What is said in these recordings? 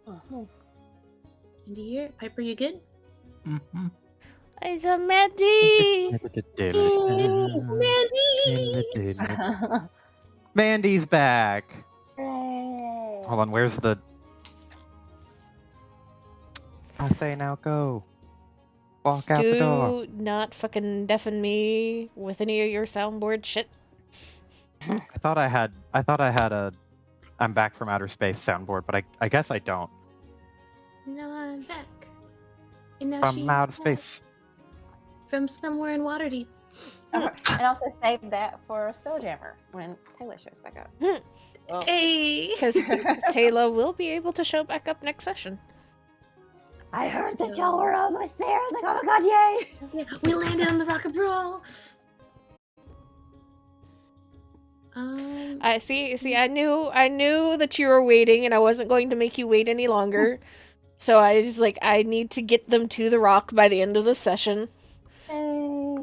Oh. Can you hear it? Piper, you good? Mm-hmm. It's a Mandy! Mandy! Mandy's back. Hooray. Hold on, where's the... I say now go. Walk out the door. Do not fucking deafen me with any of your soundboard shit. I thought I had a I'm back from outer space soundboard, but I guess I don't. No, I'm back. And now From she's outer back. space. From somewhere in Waterdeep. And also save that for Spelljammer when Taylor shows back up. Well, Hey! Because Taylor will be able to show back up next session. I heard that y'all were almost there. I was like, oh my god, yay! Yeah, we landed on the Rock and Roll. I see. I knew that you were waiting, and I wasn't going to make you wait any longer. So I was like, I need to get them to the rock by the end of the session. Hey.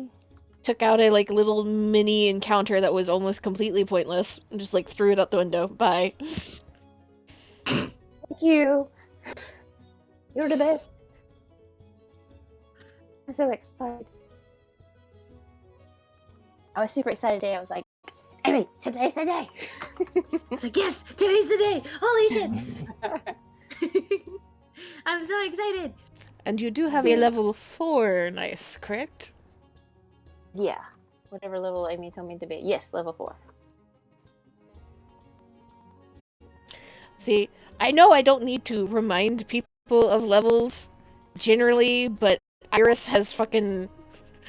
Took out a little mini encounter that was almost completely pointless, and just threw it out the window. Bye. Thank you. You're the best. I'm so excited. I was super excited today. I was like, Amy, today's the day. It's like, yes, today's the day. Holy shit. I'm so excited. And you do have a level 4, nice, correct? Yeah. Whatever level Amy told me to be. Yes, level 4. See, I know I don't need to remind people of levels generally, but Iris has fucking...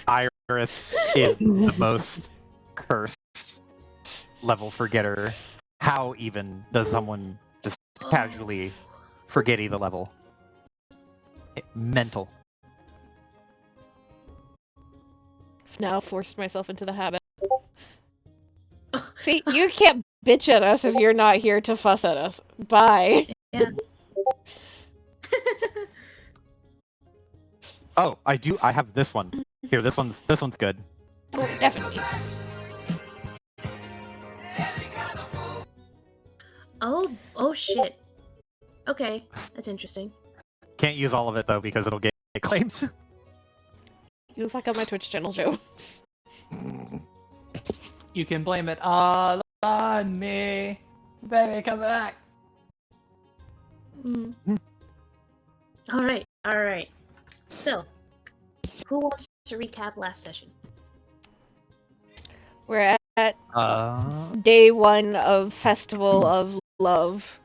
Iris is the most cursed level forgetter. How even does someone just casually forget either level? Mental. Now forced myself into the habit. See, you can't bitch at us if you're not here to fuss at us. Bye. Yeah. Oh, I do. I have this one. Here, this one's good. Oh, definitely. Oh shit. Okay, that's interesting. Can't use all of it though because it'll get claimed. You fuck up my Twitch channel, Joe. You can blame it all on me. Baby, come back. All right. So, who wants to recap last session? We're at day 1 of Festival of Love.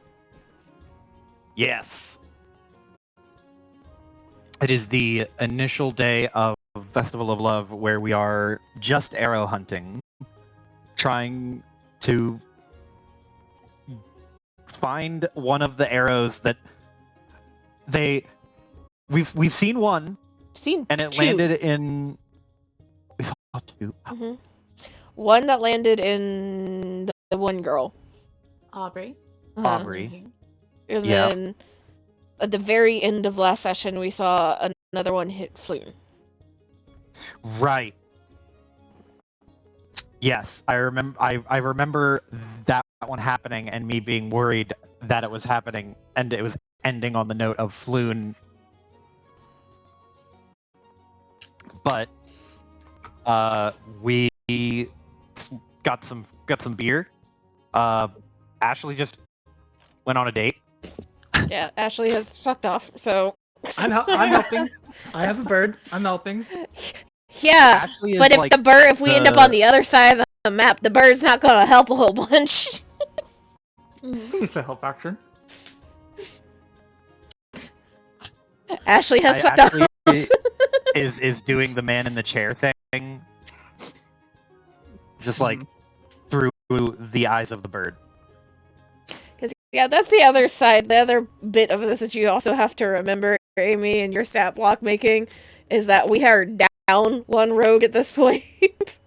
Yes. It is the initial day of Festival of Love where we are just arrow hunting, trying to find one of the arrows that we've seen one, and it 2. landed in. We saw 2. Mm-hmm. One that landed in the one girl, Aubrey. Aubrey. And Yeah. then at the very end of last session, we saw another one hit Floon. Right. Yes, I remember. I remember that one happening and me being worried that it was happening, and it was ending on the note of Floon. But we got some beer. Ashley just went on a date. Yeah, Ashley has fucked off, so... I'm helping. I have a bird. I'm helping. Yeah, Ashley is but if like if we end up on the other side of the map, the bird's not gonna help a whole bunch. It's a help action. Ashley has fucked up. is doing the man in the chair thing, just like through the eyes of the bird. Yeah, that's the other side. The other bit of this that you also have to remember, Amy, and your stat block making, is that we are down one rogue at this point.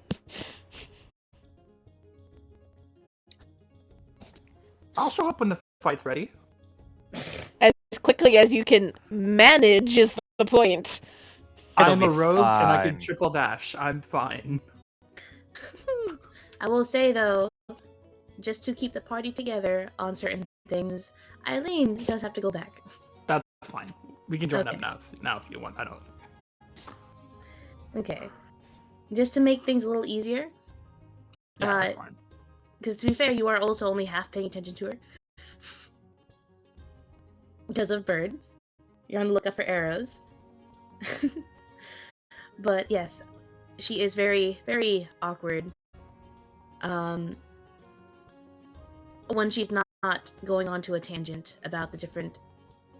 I'll show up when the fight's ready. As quickly as you can manage is the point. I'm a rogue and I can triple dash. I'm fine. I will say though, just to keep the party together on certain things. Eileen does have to go back. That's fine. We can join Okay. them now if you want. I don't. Okay. Just to make things a little easier, Yeah, that's fine. because to be fair, you are also only half paying attention to her. Because of Bird. You're on the lookout for arrows. But yes, she is very, very awkward. When she's not going on to a tangent about the different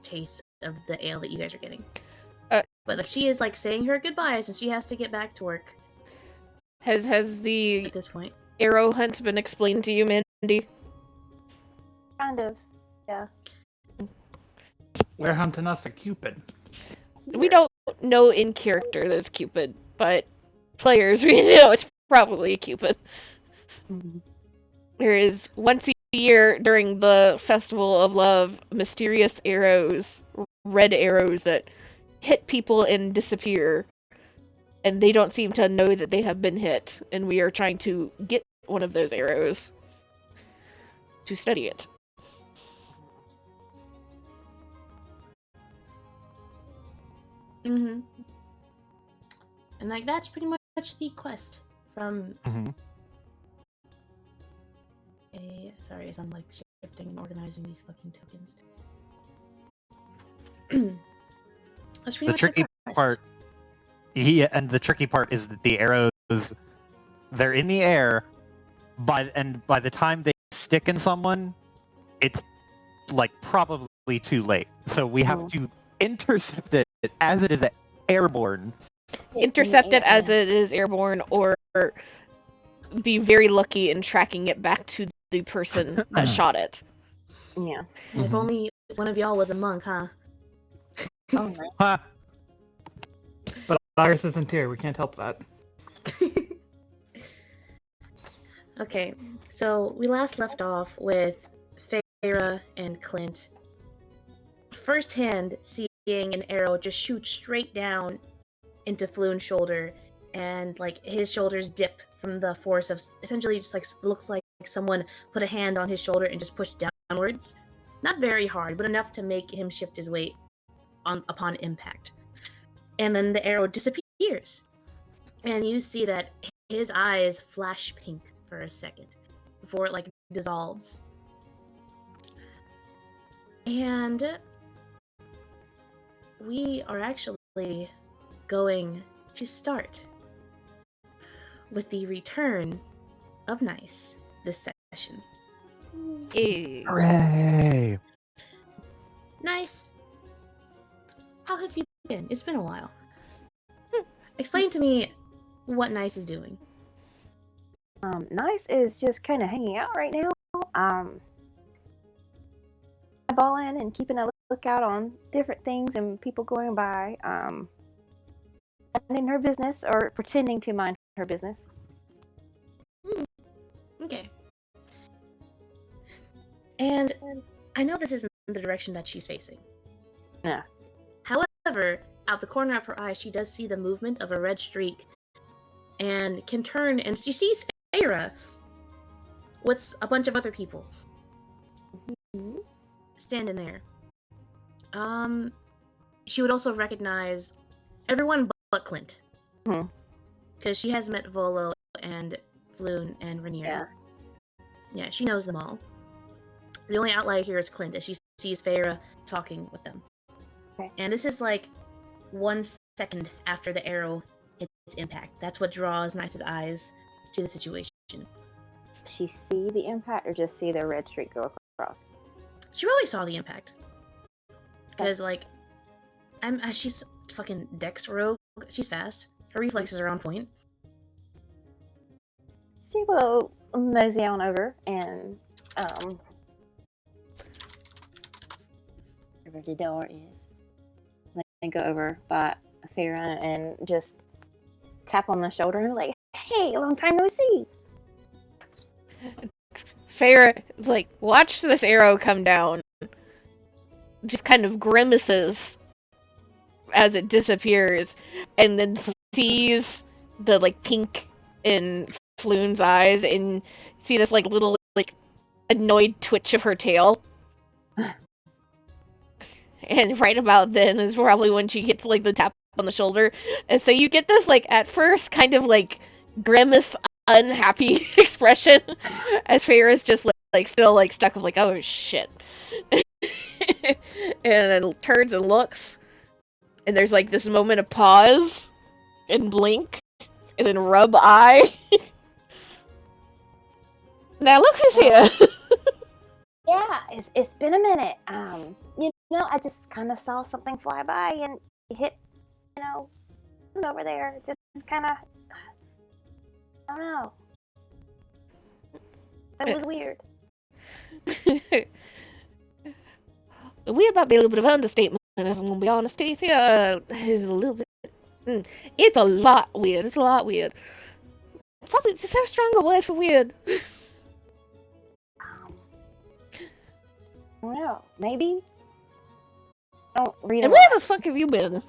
tastes of the ale that you guys are getting. But like, she is like saying her goodbyes and she has to get back to work Has the at this point. arrow hunt been explained to you, Mandy? Kind of. Yeah. We're hunting us a Cupid. We don't know in character that it's Cupid, but players, we know it's probably a Cupid. There is once a year during the Festival of Love, mysterious arrows, red arrows that hit people and disappear, and they don't seem to know that they have been hit, and we are trying to get one of those arrows to study it. Mm-hmm. And like that's pretty much the quest from sorry, as I'm like shifting and organizing these fucking tokens. That's pretty The much tricky quest. part, and the tricky part is that the arrows, they're in the air, and by the time they stick in someone, it's like probably too late. So we have to intercept it as it is airborne. Intercept it as it is airborne, or be very lucky in tracking it back to the person that shot it. Yeah. If only one of y'all was a monk, huh? Oh, right. Huh. But Iris isn't here. We can't help that. Okay, so we last left off with Feyre and Clint firsthand seeing an arrow just shoot straight down into Floon's shoulder, and like his shoulders dip from the force of essentially just like looks like someone put a hand on his shoulder and just pushed downwards. Not very hard, but enough to make him shift his weight upon impact. And then the arrow disappears, and you see that his eyes flash pink for a second before it like dissolves. And we are actually going to start with the return of Nice this session. Hooray! Nice. How have you been? It's been a while. Explain to me what Nice is doing. Nice is just kind of hanging out right now. Eyeballing and keeping a lookout on different things and people going by. Minding her business or pretending to mind her business. Okay. And I know this isn't the direction that she's facing. Yeah. However, out the corner of her eye, she does see the movement of a red streak and can turn, and she sees Feyre with a bunch of other people standing there. She would also recognize everyone but Clint. Because she has met Volo and Floon and Rainier. Yeah, she knows them all. The only outlier here is Clint, as she sees Feyre talking with them. Okay. And this is like 1 second after the arrow hits its impact. That's what draws Nice's eyes to the situation. She see the impact or just see the red streak go across? She probably saw the impact. Because, like, she's fucking Dex rogue. She's fast. Her reflexes are on point. She will mosey on over and wherever the door is. Then go over by Farron and just tap on the shoulder and be like, "Hey, long time no see." Feyre is like, watch this arrow come down. Just kind of grimaces as it disappears, and then sees the like pink in Floon's eyes, and see this like little like annoyed twitch of her tail And right about then is probably when she gets like the tap on the shoulder. And so you get this like at first kind of like grimace unhappy expression as Feyre's just like still like stuck with like, oh shit. And it turns and looks, and there's like this moment of pause and blink and then rub eye. Now look who's here. Yeah, it's been a minute. You know, I just kind of saw something fly by and hit, you know, over there. Just kind of, I don't know. That was weird. Weird might be a little bit of understatement, if I'm gonna be honest with you. It's a little bit. It's a lot weird. It's a lot weird. Probably just a stronger word for weird. I don't know. Maybe. I don't read. And where the fuck have you been?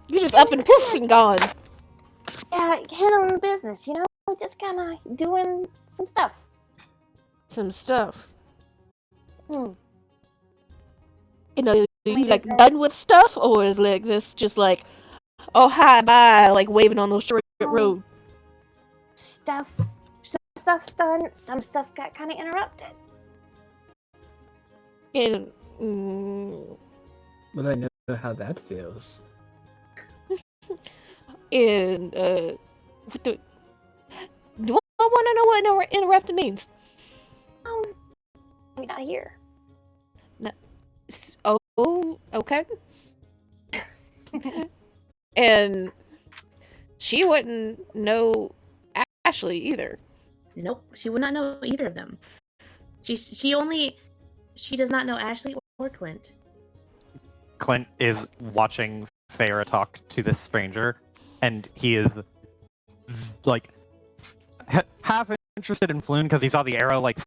You just up and poof and gone. Yeah, handling business. You know, just kind of doing some stuff. Some stuff. Hmm. You know, you like done with stuff, or is like this just like, oh hi, bye, like waving on the short road? Some stuff's done. Some stuff got kind of interrupted. And Well, I know how that feels. and do I want to know what interrupted means? Maybe not here. Oh, okay. And she wouldn't know Ashley either. Nope, she would not know either of them. She does not know Ashley or Clint. Clint is watching Feyre talk to this stranger, and he is like half interested in Floon because he saw the arrow like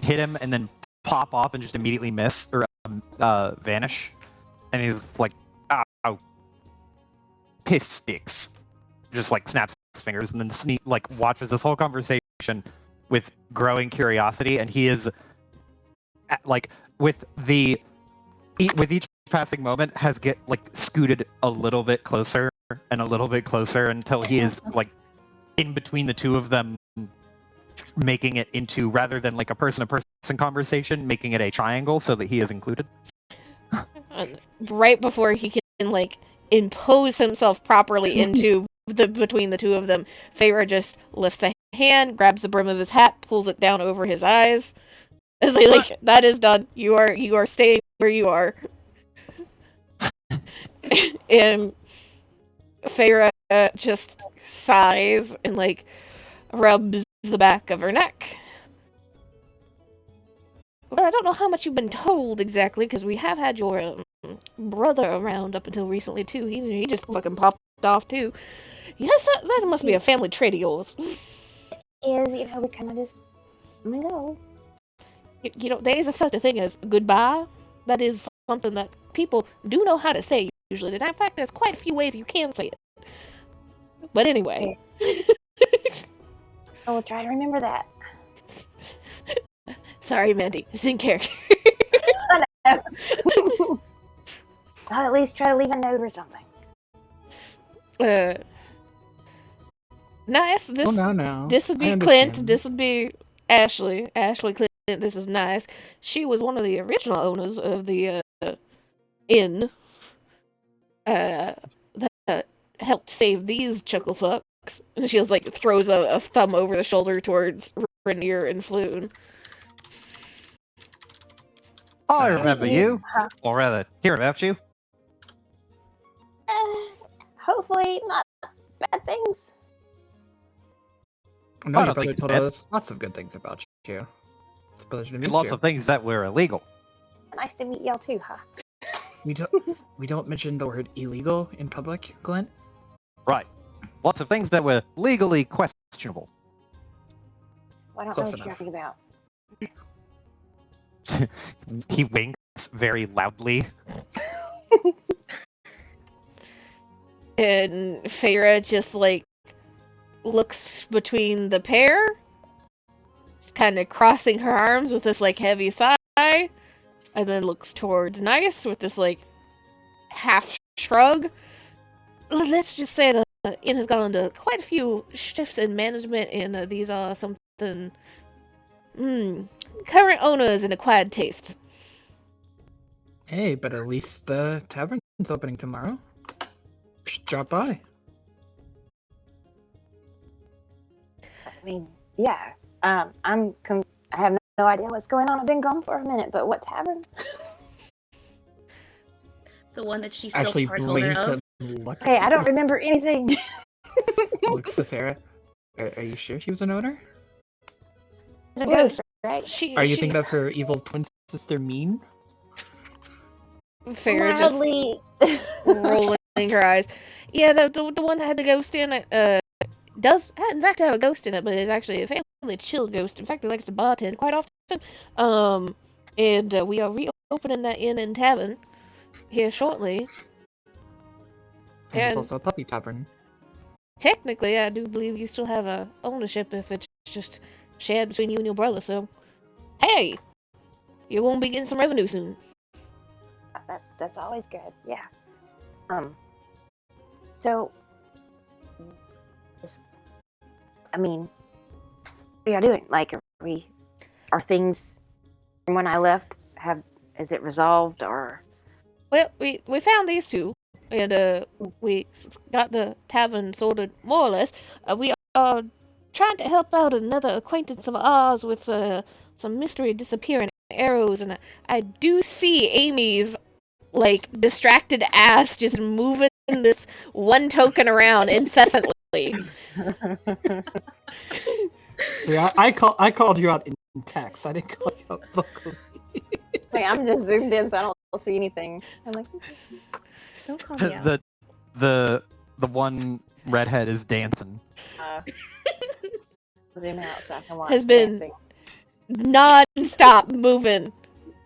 hit him and then pop off and just immediately miss or vanish, and he's like, "Ow, piss sticks!" Just like snaps his fingers and then watches this whole conversation with growing curiosity, and he is like with each passing moment has scooted a little bit closer and a little bit closer until he is like in between the two of them, making it into, rather than like a person-to-person conversation, making it a triangle so that he is included. Right before he can like impose himself properly into between the two of them, Feyre just lifts a hand, grabs the brim of his hat, pulls it down over his eyes. As like that is done. You are staying where you are. And Feyre just sighs and like rubs the back of her neck. Well, I don't know how much you've been told exactly, because we have had your brother around up until recently too. He just fucking popped off too. Yes, that must be a family trait of yours. Is, you know, we kind of just go. You know, there is such a thing as goodbye. That is something that people do know how to say usually. And in fact, there's quite a few ways you can say it. But anyway. I will try to remember that. Sorry, Mandy. It's in character. I'll at least try to leave a note or something. Nice. This would be Clint. This would be Ashley. Ashley Clint. This is nice. She was one of the original owners of the inn that helped save these chuckle fucks. And she was like throws a thumb over the shoulder towards Rainier and Floon. I remember you, or rather, hear about you. Hopefully not bad things. No, I you don't probably think it's told bad. us lots of good things about you. It's a pleasure to meet Lots you. of things that were illegal. Nice to meet y'all too, huh? We don't mention the word illegal in public, Glenn. Right. Lots of things that were legally questionable. Well, I don't Close know what you're enough. talking about. He winks very loudly. And Feyre just like looks between the pair, just kind of crossing her arms with this like heavy sigh, and then looks towards Nice with this like half shrug. Let's just say the inn has gone into quite a few shifts in management, and these are something current owners and acquired tastes. Hey, but at least the tavern's opening tomorrow. Just drop by. I mean, yeah. I have no idea what's going on. I've been gone for a minute, but what tavern? The one that she's still Actually part owner blinks of. and looks. Hey, I don't remember anything. Looks to Farah. Are you sure she was an owner? It's a ghost, right? Are you thinking of her evil twin sister Mean? Farrah just Mildly. rolling her eyes. Yeah, the one that had the ghost in it does in fact have a ghost in it, but it's actually a fairly chill ghost. In fact, it likes to bartend quite often. And we are reopening that inn and tavern here shortly. And it's And also a puppy tavern. technically, I do believe you still have a ownership if it's just shared between you and your brother. So, hey, you're gonna be getting some revenue soon. That's always good. Yeah. So, I mean, what are y'all doing? Like, are things from when I left? Is it resolved or? Well, we found these two, and we got the tavern sorted more or less. We are trying to help out another acquaintance of ours with some mystery disappearing arrows, and I do see Amy's like distracted ass just moving this one token around incessantly. Yeah, I called you out in text. I didn't call you out vocally. Wait, I'm just zoomed in, so I don't see anything. I'm like, Don't call me out. The one redhead is dancing. zoom out so I can watch. Has been dancing. non-stop moving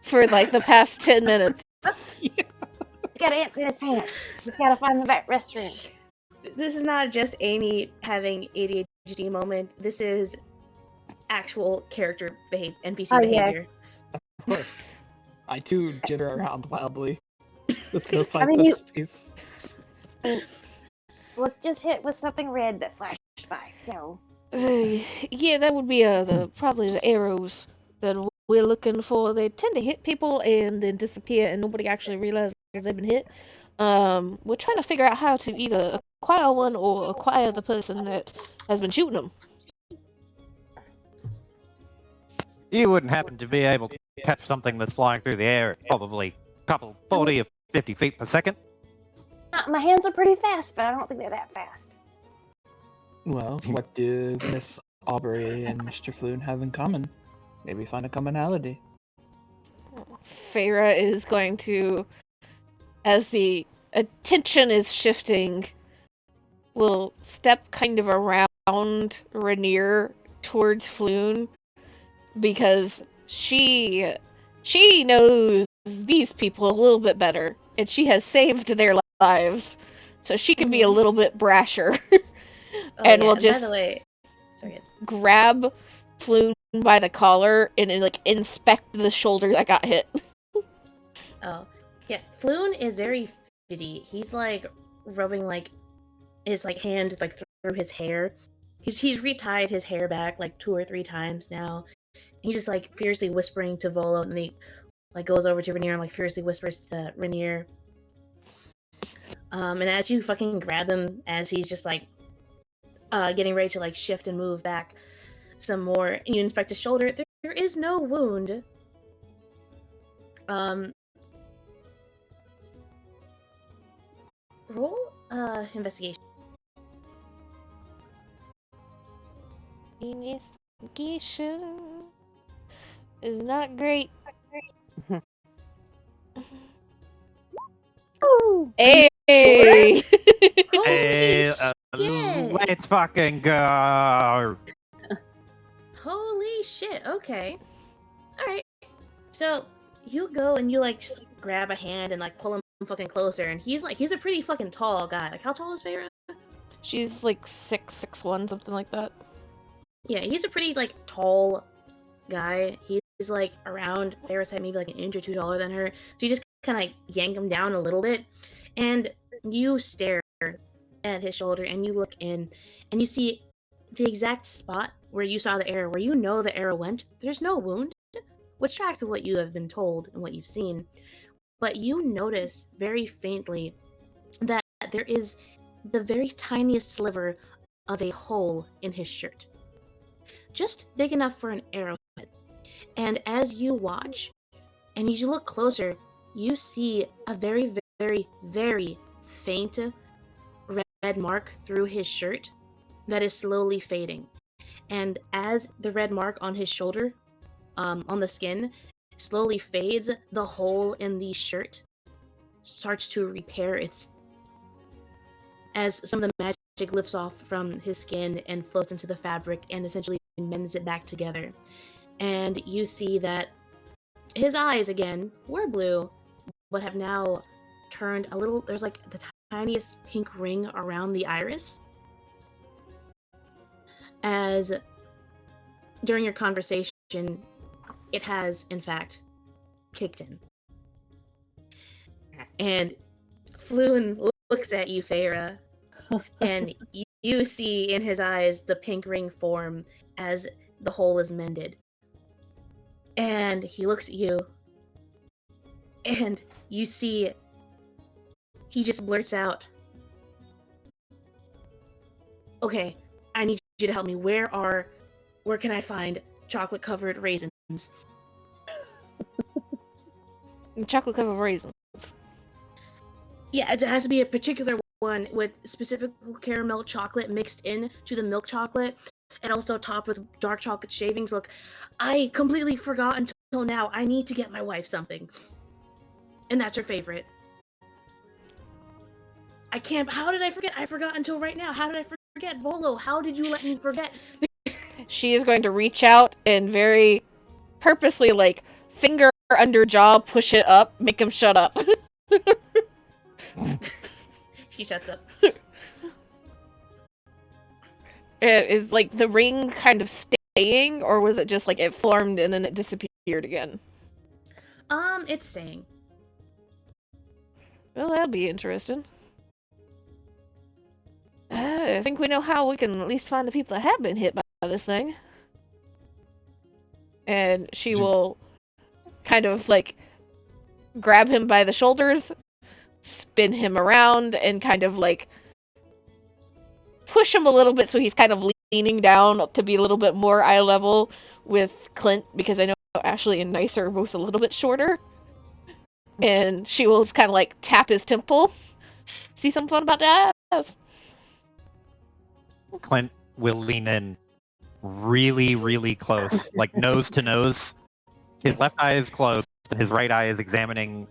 for like the past 10 minutes. He's got ants in his pants. He's got to find the back restroom. This is not just Amy having ADHD moment. This is actual character NPC behavior. Of course. I too jitter around wildly. Let's go find mean, that space. Was just hit with something red that flashed by. So Yeah, that would be probably the arrows that we're looking for. They tend to hit people and then disappear, and nobody actually realizes they've been hit. We're trying to figure out how to either acquire one or acquire the person that has been shooting them. You wouldn't happen to be able to catch something that's flying through the air at probably a couple 40 or 50 feet per second? my hands are pretty fast, but I don't think they're that fast. Well, what do Miss Aubrey and Mr. Floon have in common? Maybe find a commonality. Feyre is going to, as the attention is shifting, will step kind of around Rainier towards Floon because she knows these people a little bit better, and she has saved their lives, so she can be a little bit brasher. And we'll just by the way, sorry. grab Floon by the collar and like inspect the shoulder that got hit. Oh, yeah. Floon is very fidgety. He's like rubbing like his like hand like through his hair. He's retied his hair back like 2 or 3 times now. He's just like fiercely whispering to Volo, and then he like goes over to Rainier and like fiercely whispers to Rainier. And as you fucking grab him, as he's just like getting ready to like shift and move back some more, and you inspect his shoulder, there is no wound. Roll investigation. Investigation is not great. Ooh. Hey! Hey, shit. let's fucking go! Holy shit, okay. Alright. So, you go and you, like, just grab a hand and, like, pull him fucking closer, and he's a pretty fucking tall guy. Like, how tall is Feyre? She's like 6'1", something like that. Yeah, he's a pretty, like, tall guy. He's like around Farrah's height, maybe like an inch or two taller than her. So you just kind of yank him down a little bit, and you stare at his shoulder, and you look in, and you see the exact spot where you saw the arrow, where you know the arrow went. There's no wound, which tracks with what you have been told and what you've seen. But you notice very faintly that there is the very tiniest sliver of a hole in his shirt, just big enough for an arrowhead. And as you watch, and as you look closer, you see a very, very, very faint red mark through his shirt that is slowly fading. And as the red mark on his shoulder, on the skin, slowly fades, the hole in the shirt starts to repair its, as some of the magic lifts off from his skin and floats into the fabric and essentially mends it back together. And you see that his eyes again were blue, but have now turned a little. There's like the tiniest pink ring around the iris. As during your conversation, it has in fact kicked in. And Floon looks at you, Feyre, and you see in his eyes the pink ring form as the hole is mended. And he looks at you, and you see he just blurts out, "Okay, I need you to help me. Where can I find chocolate-covered raisins?" Chocolate covered raisins. Yeah, it has to be a particular one with specific caramel chocolate mixed in to the milk chocolate, and also topped with dark chocolate shavings. Look, I completely forgot until now. I need to get my wife something. And that's her favorite. I can't. How did I forget? I forgot until right now. How did I forget? Volo, how did you let me forget? She is going to reach out and very purposely, like, finger under jaw, push it up, make him shut up. She shuts up. Is, like, the ring kind of staying, or was it just, like, it formed and then it disappeared again? It's staying. Well, that'll be interesting. I think we know how we can at least find the people that have been hit by this thing. And she will kind of, like, grab him by the shoulders, spin him around, and kind of, like, push him a little bit so he's kind of leaning down to be a little bit more eye level with Clint, because I know Ashley and Nice are both a little bit shorter. And she will just kind of, like, tap his temple. See something fun about that? Clint will lean in really, really close, like nose to nose. His left eye is closed, and his right eye is examining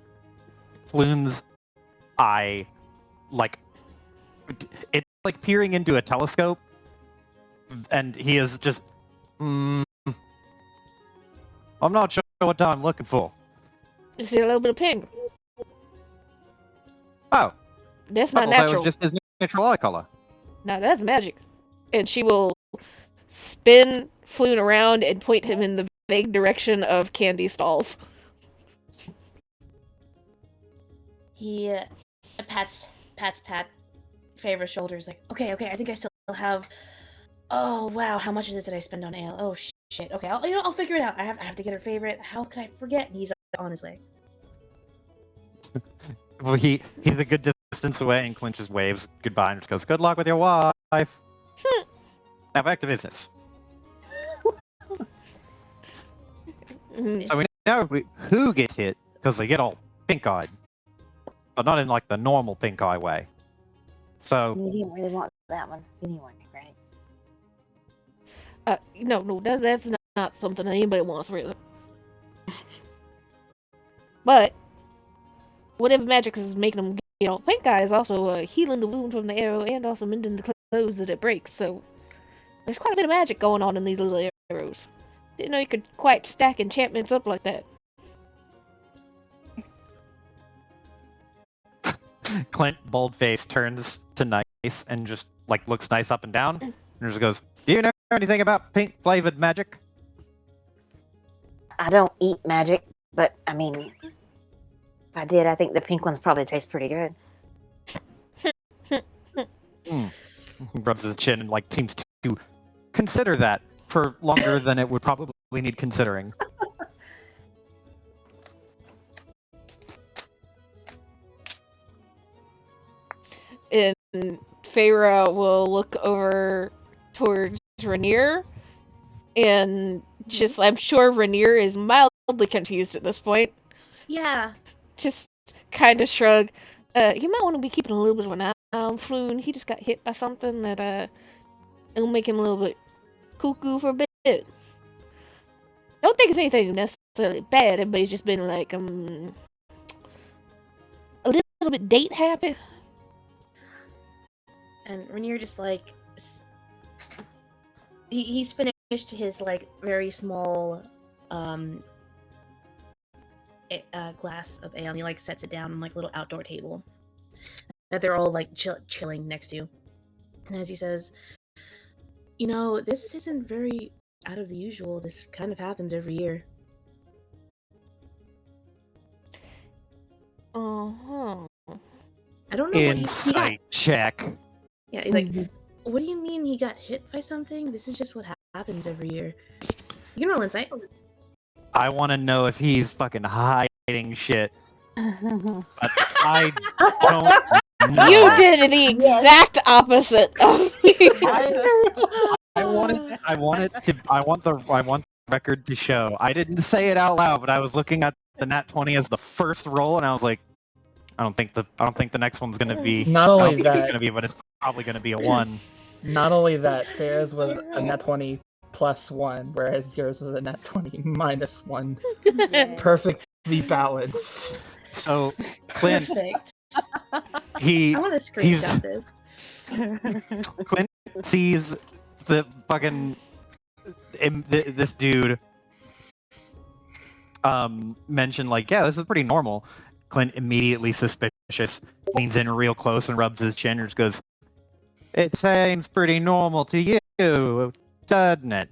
Floon's eye. Like, it's like peering into a telescope, and he is just, I'm not sure what I'm looking for. You see a little bit of pink. Oh, That's I not thought that natural. was just his natural eye color. No, that's magic. And she will spin Floon around and point him in the vague direction of candy stalls. He pats Feyre's shoulders, like, okay, I think I still have. Oh wow, how much of this did I spend on ale? Oh shit. Okay, I'll figure it out. I have to get her favorite. How could I forget? And he's on his way. Well, he's a good distance away, and Clint just waves goodbye and just goes, "Good luck with your wife." Now back to business. So we know who gets hit, because they get all pink-eyed. But not in, like, the normal pink-eye way. So... You didn't really want that one anyway, right? No, that's not something anybody wants, really. But whatever magic is making them get all pink eye is also healing the wound from the arrow and also mending the clothes that it breaks. So there's quite a bit of magic going on in these little arrows. Didn't know you could quite stack enchantments up like that. Clint, bold-faced, turns to Nice and just, like, looks Nice up and down, and just goes, "Do you know anything about pink-flavored magic?" I don't eat magic, but I mean, if I did, I think the pink ones probably taste pretty good. Rubs his chin and like seems to consider that for longer than it would probably need considering. And Feyre will look over towards Rainier, and just, I'm sure Rainier is mildly confused at this point. Yeah. Just kind of shrug. You might want to be keeping a little bit of an eye on Floon. He just got hit by something that it'll make him a little bit cuckoo for a bit. Don't think it's anything necessarily bad. Everybody's just been like a little bit date happy. And Rainier just like he's finished his like very small glass of ale, and he like sets it down on like a little outdoor table that they're all like chilling next to. And as he says, you know, this isn't very out of the usual. This kind of happens every year. Uh-huh. I don't know Insight check. Yeah, he's like, what do you mean he got hit by something? This is just what happens every year. You can roll insight. I want to know if he's fucking hiding shit. But I don't know. You did the exact opposite of me. I want the record to show. I didn't say it out loud, but I was looking at the nat 20 as the first roll, and I was like, I don't think the next one's gonna be. Not I don't only think it's that, gonna be, but it's probably gonna be a 1. not only that, theirs was a nat 20 plus 1, whereas yours was a nat 20 minus 1. Yeah. Perfectly balanced. So Clint, Perfect. I he want to screenshot this. Clint sees the fucking this dude mention like, yeah, this is pretty normal. Clint immediately suspicious, leans in real close and rubs his chin and just goes, it seems pretty normal to you, doesn't it?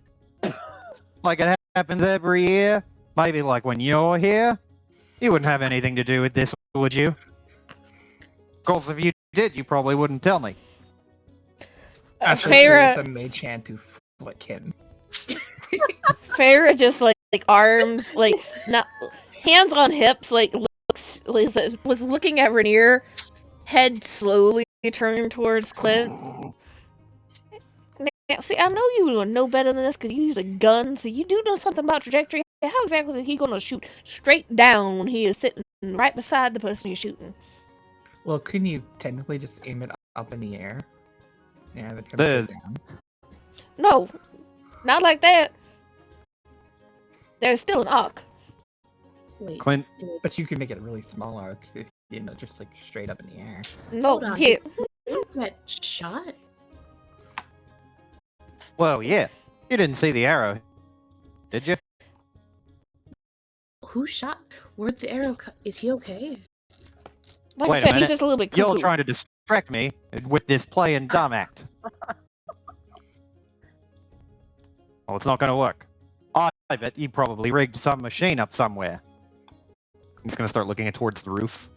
Like it happens every year? Maybe like when you're here? You wouldn't have anything to do with this, would you? Of course, if you did, you probably wouldn't tell me. After Feyre- the mage hand to flick him. Feyre just like arms, like not hands on hips, like was looking at Rainier, head slowly turning towards Clint. Now, see, I know you know better than this because you use a gun, so you do know something about trajectory. How exactly is he gonna shoot straight down when he is sitting right beside the person you're shooting? Well, couldn't you technically just aim it up in the air? Yeah, that comes The- straight down. No, not like that. There's still an arc. Wait. Clint, But you can make it a really small arc, if, just like straight up in the air. No, Hold on. here. Got shot? well, yeah, you didn't see the arrow, did you? Who shot? Where'd the arrow is he okay? Like Wait I a said, he's minute. just a little bit You're cuckoo. trying to distract me with this play and dumb act. Well, it's not going to work. I bet you probably rigged some machine up somewhere. He's going to start looking towards the roof.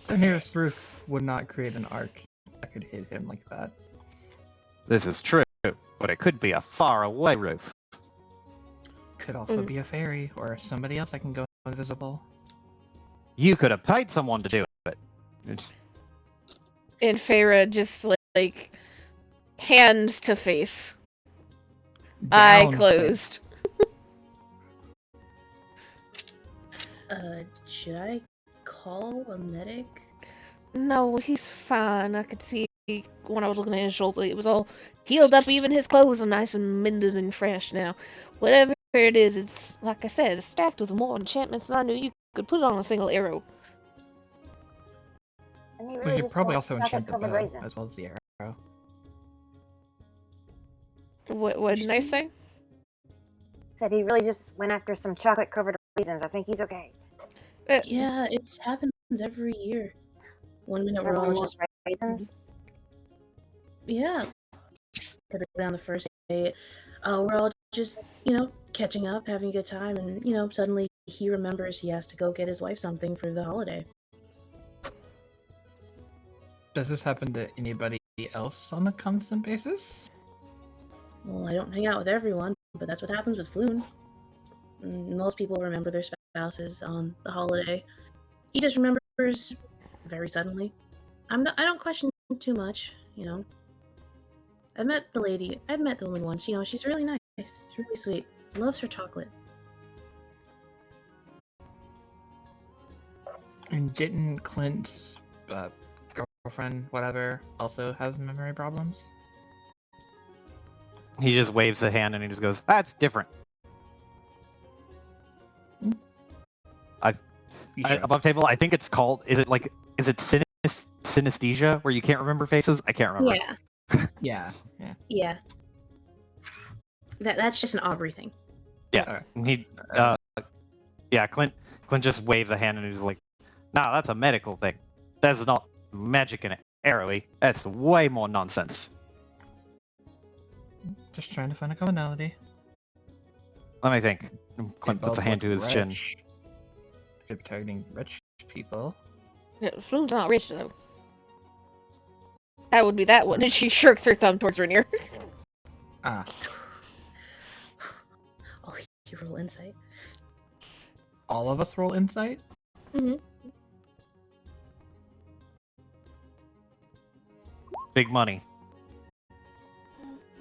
The nearest roof would not create an arc that could hit him like that. This is true, but it could be a far away roof. Could also be a fairy or somebody else that can go invisible. You could have paid someone to do it. And Feyre just like hands to face, eye Down closed. Should I call a medic? No, he's fine. I could see when I was looking at his shoulder, it was all healed up. Even his clothes are nice and mended and fresh now. Whatever it is, it's like I said, it's stacked with more enchantments than I knew you could put on a single arrow. And he We really could just probably wants also enchant the chocolate-covered bow raisin. as well as the arrow. What did I say? Said he really just went after some chocolate-covered raisins. I think he's okay. Yeah, it happens every year. 1 minute we're Everyone all wants just raisins. yeah. Typically on the first day, we're all just catching up, having a good time, and suddenly he remembers he has to go get his wife something for the holiday. Does this happen to anybody else on a constant basis? Well, I don't hang out with everyone, but that's what happens with Floon. Most people remember their spouses on the holiday. He just remembers very suddenly. I don't question too much, I've met the woman once, she's really nice. She's really sweet. Loves her chocolate. And didn't Clint's girlfriend, whatever, also have memory problems? He just waves a hand and he just goes, "That's different." You sure? Above table, I think it's called. Is it synesthesia, where you can't remember faces? I can't remember. Yeah. Yeah. Yeah. That's just an Aubrey thing. Yeah. He. Yeah. Clint just waves a hand and he's like, "Nah, that's a medical thing. That's not magic and arrowy. That's way more nonsense." Just trying to find a commonality. Let me think. Clint They puts a both hand to look his chin. rich. Could be targeting rich people. Yeah, Floon's not rich though. That would be that one, and she shirks her thumb towards Rainier. Ah, Oh, you roll insight. all of us roll insight? Mm-hmm. Big money.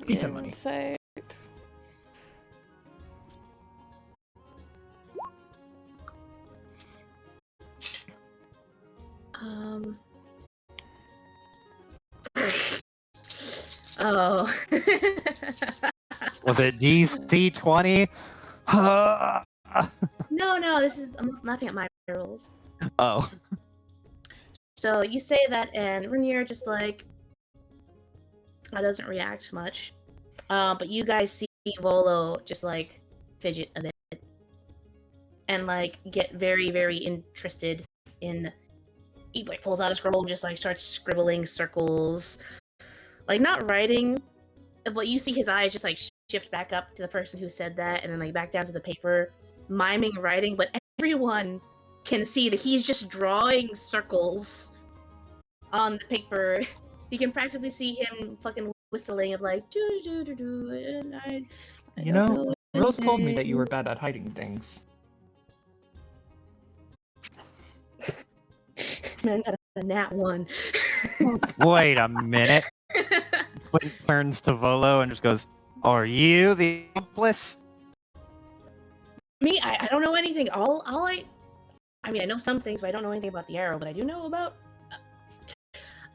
Decent money. Insight. Oh. Was it DC 20? No, I'm laughing at my rolls. Oh. So you say that, and Rainier just doesn't react much. But you guys see Volo just fidget a bit, and get very, very interested in. He pulls out a scroll and just starts scribbling circles, not writing. But you see his eyes just shift back up to the person who said that, and then back down to the paper, miming writing. But everyone can see that he's just drawing circles on the paper. You can practically see him fucking whistling of do do do do, and I You don't know, Rose told me that you anything. were bad at hiding things. Man got a nat 1. Wait a minute. Clint turns to Volo and just goes, "Are you the accomplice?" Me, I don't know anything. I know some things, but I don't know anything about the arrow. But I do know about.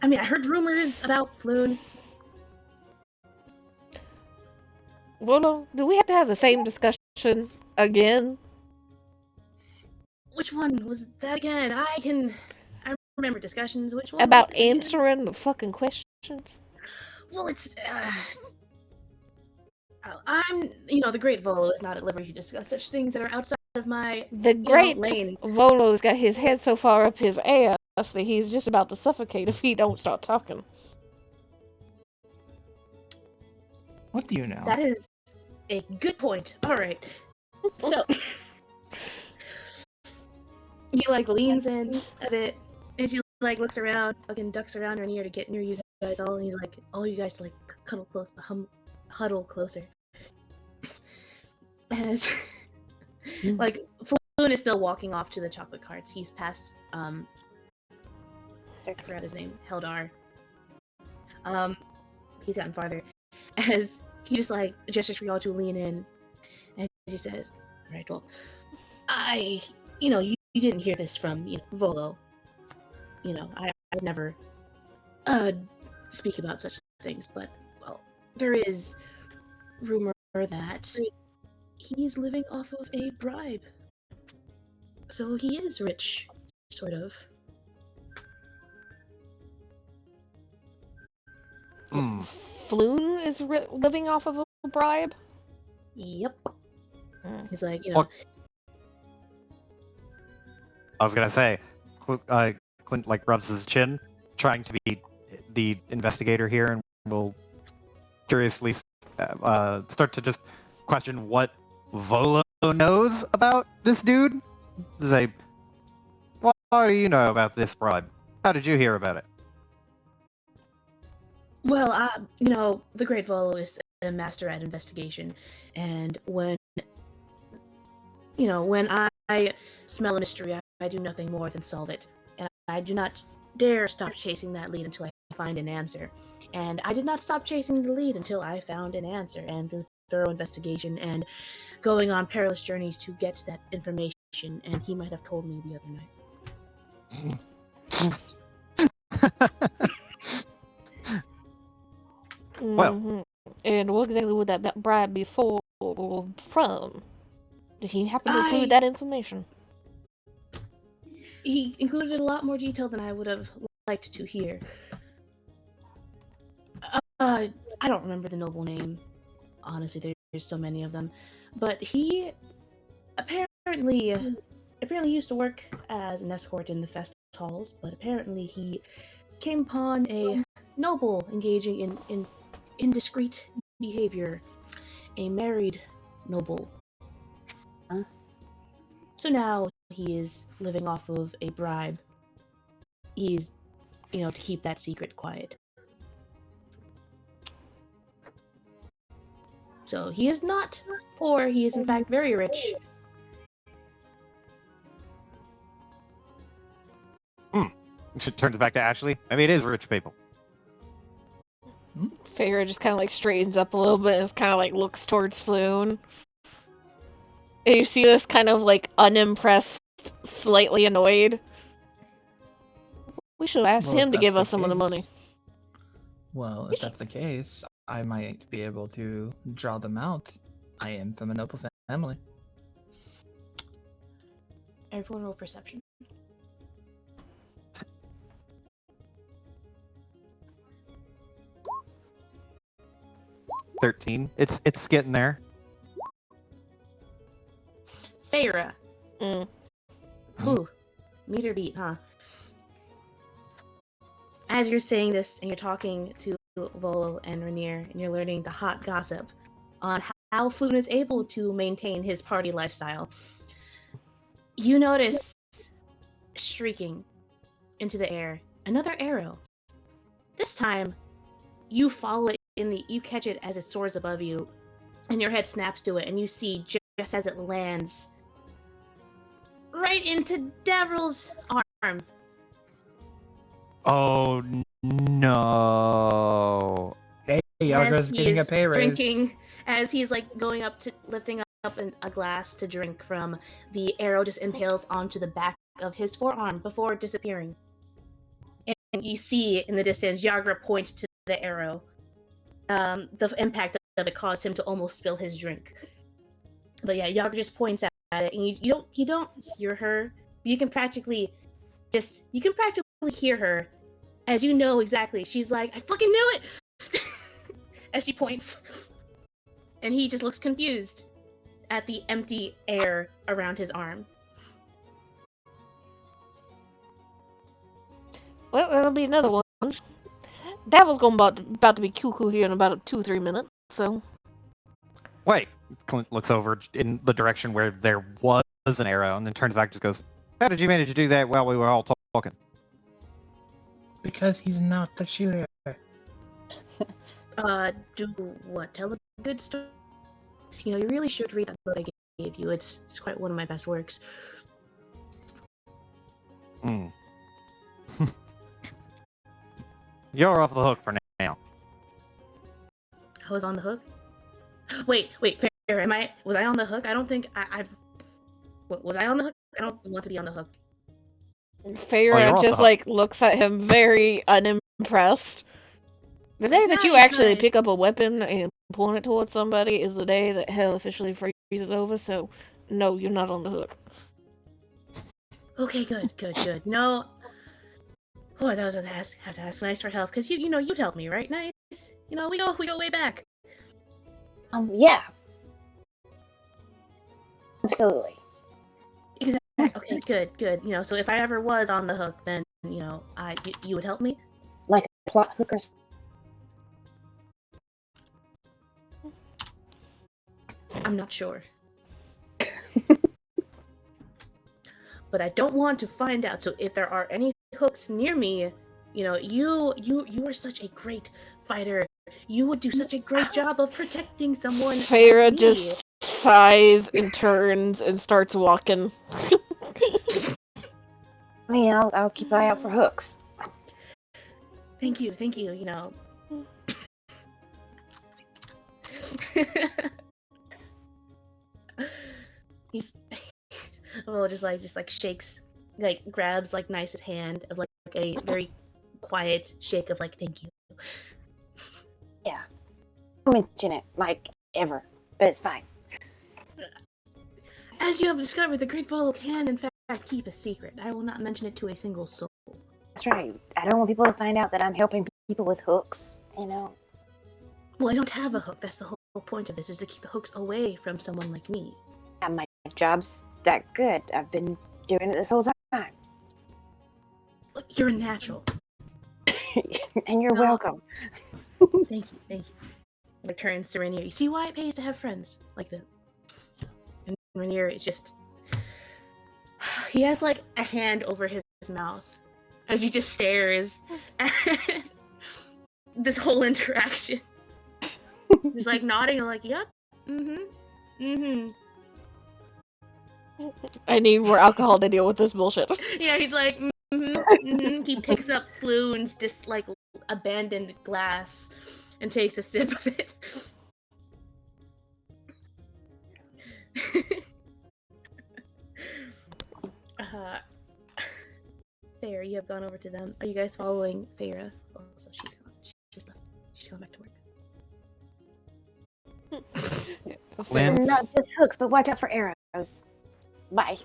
I heard rumors about Floon. Volo, do we have to have the same discussion again? Which one was that again? I remember discussions. Which one? About was it again? answering the fucking questions? Well, it's. I'm. The great Volo is not at liberty to discuss such things that are outside of my. The great lane. Volo's got his head so far up his ass that he's just about to suffocate if he don't start talking. What do you know? That is a good point. All right. So he leans in a bit, and she looks around, fucking ducks around Rainier to get near you guys all, and he's all you guys cuddle close, huddle closer. As Floon is still walking off to the chocolate carts. He's past I forgot his name, Heldar. He's gotten farther. As he just gestures for y'all to lean in, and he says, "Right, well, you didn't hear this from Volo. I would never speak about such things, but well, there is rumor that he's living off of a bribe, so he is rich, sort of." Floon is living off of a bribe? Yep. He's What? I was gonna say, Clint rubs his chin, trying to be the investigator here, and will curiously start to just question what Volo knows about this dude? Say, what do you know about this bribe? How did you hear about it? Well, the Great Volo is a master at investigation, and when I smell a mystery, I do nothing more than solve it, and I do not dare stop chasing that lead until I find an answer. And I did not stop chasing the lead until I found an answer, and through thorough investigation and going on perilous journeys to get that information, and he might have told me the other night. Well. Mhm. And what exactly would that bribe be for from? Did he happen to include that information? He included a lot more detail than I would have liked to hear. I don't remember the noble name. Honestly, there's so many of them. But he apparently used to work as an escort in the fest halls, but apparently he came upon a noble engaging in indiscreet behavior. A married noble. Huh? So now he is living off of a bribe. He's, to keep that secret quiet. So he is not poor, he is in fact very rich. Should turn it back to Ashley. I mean, it is rich people. Feyre just kind of like straightens up a little bit and kind of like looks towards Floon. And you see this kind of like unimpressed, slightly annoyed. We should have asked him to give us some of the money. Well, if that's the case, I might be able to draw them out. I am from a noble family. Everyone roll perception. $13. It's getting there. Feyre. Ooh, meter beat, huh? As you're saying this and you're talking to Volo and Rainier, and you're learning the hot gossip on how Floon is able to maintain his party lifestyle, you notice streaking into the air another arrow. This time, you follow it you catch it as it soars above you, and your head snaps to it, and you see just as it lands right into Davril's arm. Oh no! Hey, Yagra's getting a pay raise. Drinking, as he's like going up to lifting up a glass to drink from, the arrow just impales onto the back of his forearm before disappearing. And you see in the distance Yagra point to the arrow. The impact of it caused him to almost spill his drink. But yeah, Yagra just points at it, and you don't hear her. You can practically hear her, as you know exactly. She's like, I fucking knew it! As she points. And he just looks confused at the empty air around his arm. Well, there'll be another one. Davil's going about to be cuckoo here in about 2-3 minutes, so... Wait! Clint looks over in the direction where there was an arrow, and then turns back and just goes, how did you manage to do that while we were all talking? Because he's not the shooter. Do what? Tell a good story? You really should read that book I gave you. It's quite one of my best works. You're off the hook for now. I was on the hook? Wait, Fair, was I on the hook? I don't think was I on the hook? I don't want to be on the hook. Feyre just looks at him very unimpressed. The day that you actually pick up a weapon and point it towards somebody is the day that hell officially freezes over, so no, you're not on the hook. Okay, good. No. Oh, that was what I have to ask nice for help, because you'd help me, right? Nice. We go way back. Yeah. Absolutely. Exactly. Okay, good. So if I ever was on the hook, then, you would help me? Like a plot hooker. I'm not sure. But I don't want to find out. So if there are any hooks near me, you know, you are such a great fighter. You would do such a great job of protecting someone. Feyre like me. just sighs and turns and starts walking. I mean, I'll keep an eye out for hooks. Thank you, you know. He's well, just like shakes, like grabs like Nice's hand of like a very quiet shake of like thank you. Yeah. Don't mention it, like, ever. But it's fine. As you have discovered, the Great Volo can in fact keep a secret. I will not mention it to a single soul. That's right. I don't want people to find out that I'm helping people with hooks, you know? Well, I don't have a hook. That's the whole point of this, is to keep the hooks away from someone like me. Yeah, my job's that good. I've been doing it this whole time. Look, you're a natural. And you're No. welcome. Thank you. Like turns to Rainier. You see why it pays to have friends like that? And Rainier is just he has like a hand over his mouth as he just stares at this whole interaction. He's like nodding and like, yep, I need more alcohol to deal with this bullshit. Yeah, he's like, He picks up Floon's just like abandoned glass and takes a sip of it. Feyre, you have gone over to them. Are you guys following Feyre? Oh, so she's left. She's going back to work. Lynn? Not just hooks, but watch out for arrows. Bye.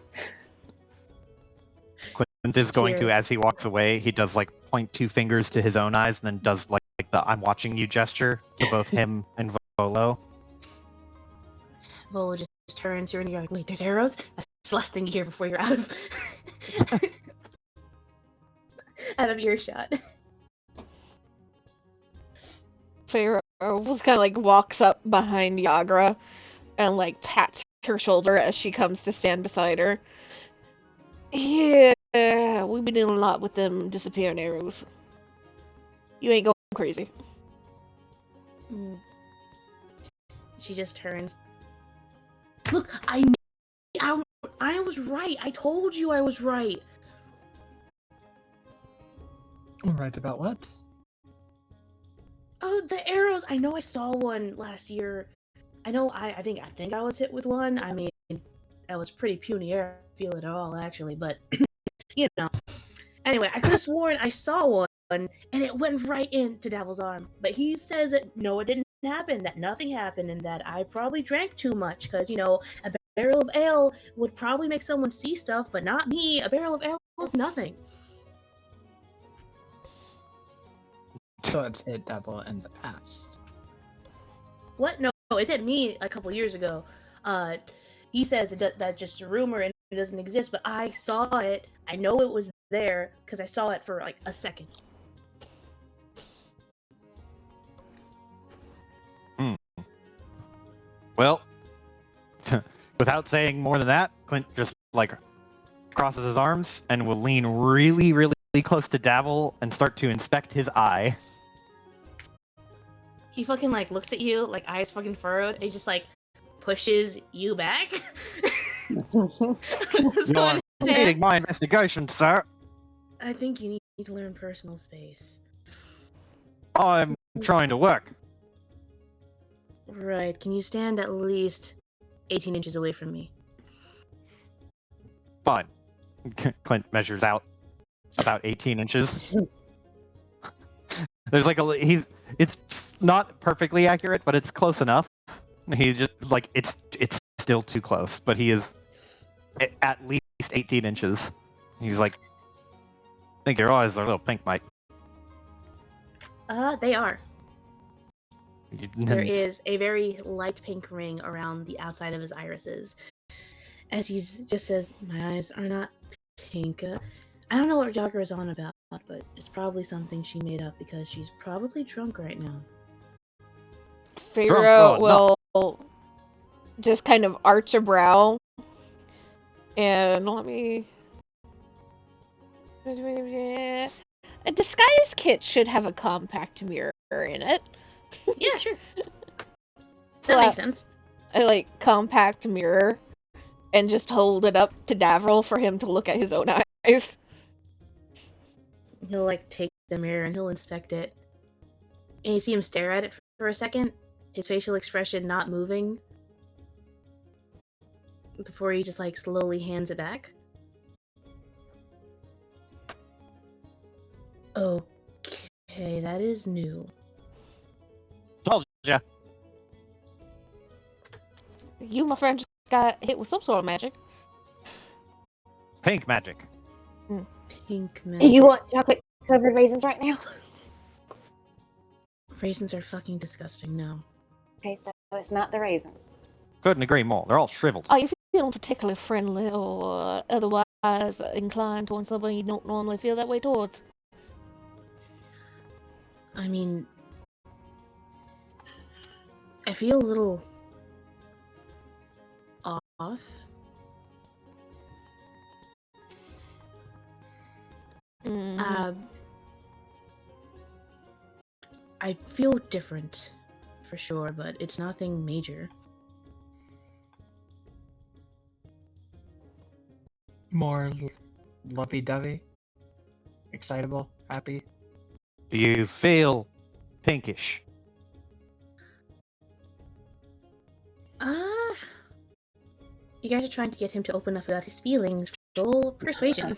Clint is going to, Here. as he walks away, he does like point two fingers to his own eyes and then does like the I'm watching you gesture to both him and Volo. Volo just turns here and you're like, wait, there's arrows? That's the last thing you hear before you're out of out of earshot. Feyre just kind of like walks up behind Yagra and like pats her shoulder as she comes to stand beside her. Yeah, we've been doing a lot with them disappearing arrows. You ain't going crazy. She just turns. Look, I was right. I told you I was right. Right about what? Oh, the arrows. I know I saw one last year. I know I think I was hit with one. I mean, that was pretty puny arrow. I feel it at all, actually, but you know. Anyway, I could have sworn I saw one and it went right into Devil's arm. But he says that no, it didn't happen, that nothing happened, and that I probably drank too much, because, you know, a barrel of ale would probably make someone see stuff, but not me. A barrel of ale is nothing. So it's hit Devil in the past. What? No, it hit me a couple years ago. He says that's just a rumor and it doesn't exist, but I saw it. I know it was there because I saw it for like a second. Well, without saying more than that, Clint just like crosses his arms and will lean really, really close to Davil and start to inspect his eye. He fucking like looks at you, like eyes fucking furrowed, and he just like pushes you back. You're impeding my investigation, sir. I think you need to learn personal space. I'm trying to work. Right, can you stand at least 18 inches away from me? Fine. Clint measures out about 18 inches. There's like it's not perfectly accurate, but it's close enough. He just like it's still too close, but he is at least 18 inches. He's like, I think your eyes are a little pink, mate. They are. There is a very light pink ring around the outside of his irises. As he just says, my eyes are not pink. I don't know what Yagra is on about, but it's probably something she made up because she's probably drunk right now. Feyre will just kind of arch a brow And let me. A disguise kit should have a compact mirror in it. Yeah, sure. Pull That makes out sense. a like compact mirror and just hold it up to Davril for him to look at his own eyes. He'll like take the mirror and he'll inspect it. And you see him stare at it for a second, his facial expression not moving, before he just like slowly hands it back. Okay, that is new. Told ya. You, my friend, just got hit with some sort of magic. Pink magic. Pink Do magic. you want chocolate covered raisins right now? Raisins are fucking disgusting, no. Okay, so it's not the raisins. Couldn't agree more. They're all shriveled. Are you feeling particularly friendly or otherwise inclined towards someone you don't normally feel that way towards? I mean, I feel a little off. I feel different, for sure, but it's nothing major. More lovey-dovey? Excitable? Happy? Do you feel pinkish? You guys are trying to get him to open up about his feelings. Roll persuasion.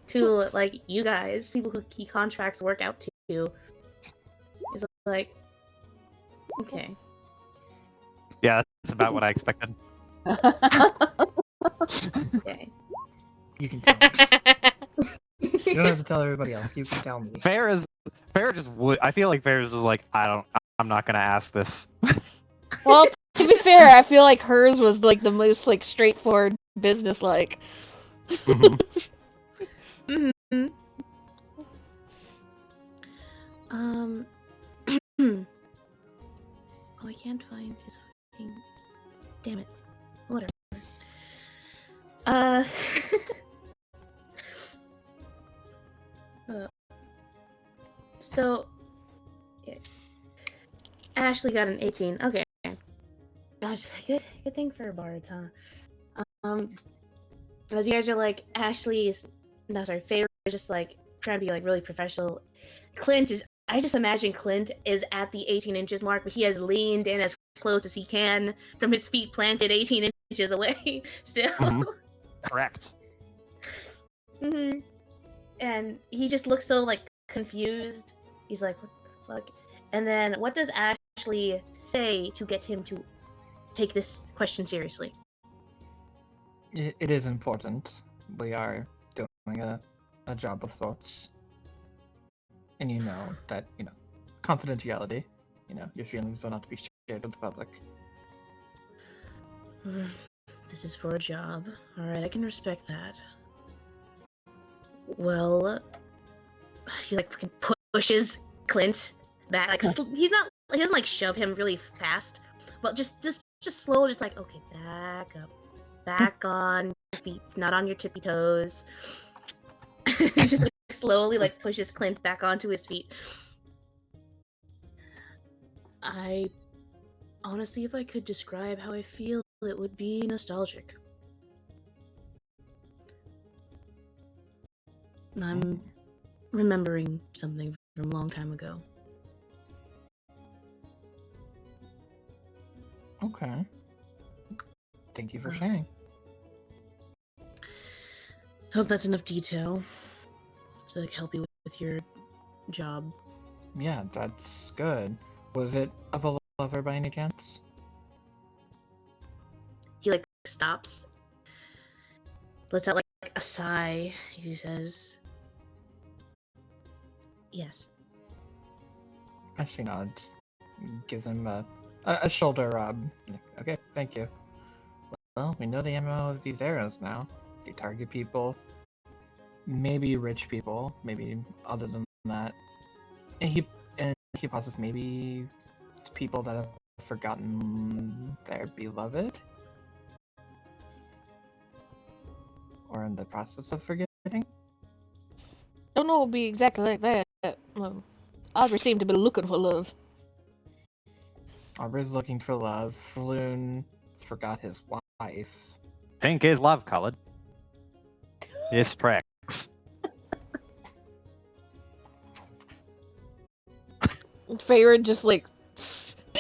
To, like, you guys, people who key contracts work out to. Is like, okay. Yeah, that's about what I expected. Okay. You can tell me. You don't have to tell everybody else. You can tell me. Fair just would. I feel like Fair is just like, I'm not gonna ask this. Well, to be fair, I feel like hers was like the most like straightforward business like. Mhm. Mm-hmm. Oh, I can't find his fucking. Damn it. Whatever. Uh. So. Yeah. Ashley got an 18. Okay. Gosh, good thing for bards, huh? As you guys are like, Faye is just like trying to be like really professional. Clint is. I just imagine Clint is at the 18 inches mark, but he has leaned in as close as he can from his feet planted 18 inches away. Still. Mhm. Correct. Mm-hmm. And he just looks so like confused. He's like, "What the fuck?" And then, what does Ashley say to get him to take this question seriously? It is important. We are doing a job of sorts. And you know that, confidentiality, your feelings will not be shared with the public. This is for a job. Alright, I can respect that. Well, he like fucking pushes Clint back. Like, he doesn't like shove him really fast, but just slow, just like, okay, back up. Back on your feet, not on your tippy toes. Just like, slowly like pushes Clint back onto his feet. I honestly, if I could describe how I feel, it would be nostalgic. I'm remembering something from a long time ago. Okay. Thank you for sharing. Hope that's enough detail so I can help you with your job. Yeah, that's good. Was it of a lover by any chance? He like stops, lets out like a sigh. He says, "Yes." She nods. Gives him a shoulder rub. Okay, thank you. Well, we know the MO of these arrows now. They target people. Maybe rich people. Maybe other than that. And he pauses. Maybe it's people that have forgotten their beloved. or in the process of forgetting? Don't know, it'll be exactly like that. Aubrey seemed to be looking for love. Aubrey's looking for love. Floon forgot his wife. Pink is love colored. This pricks. Feyre just like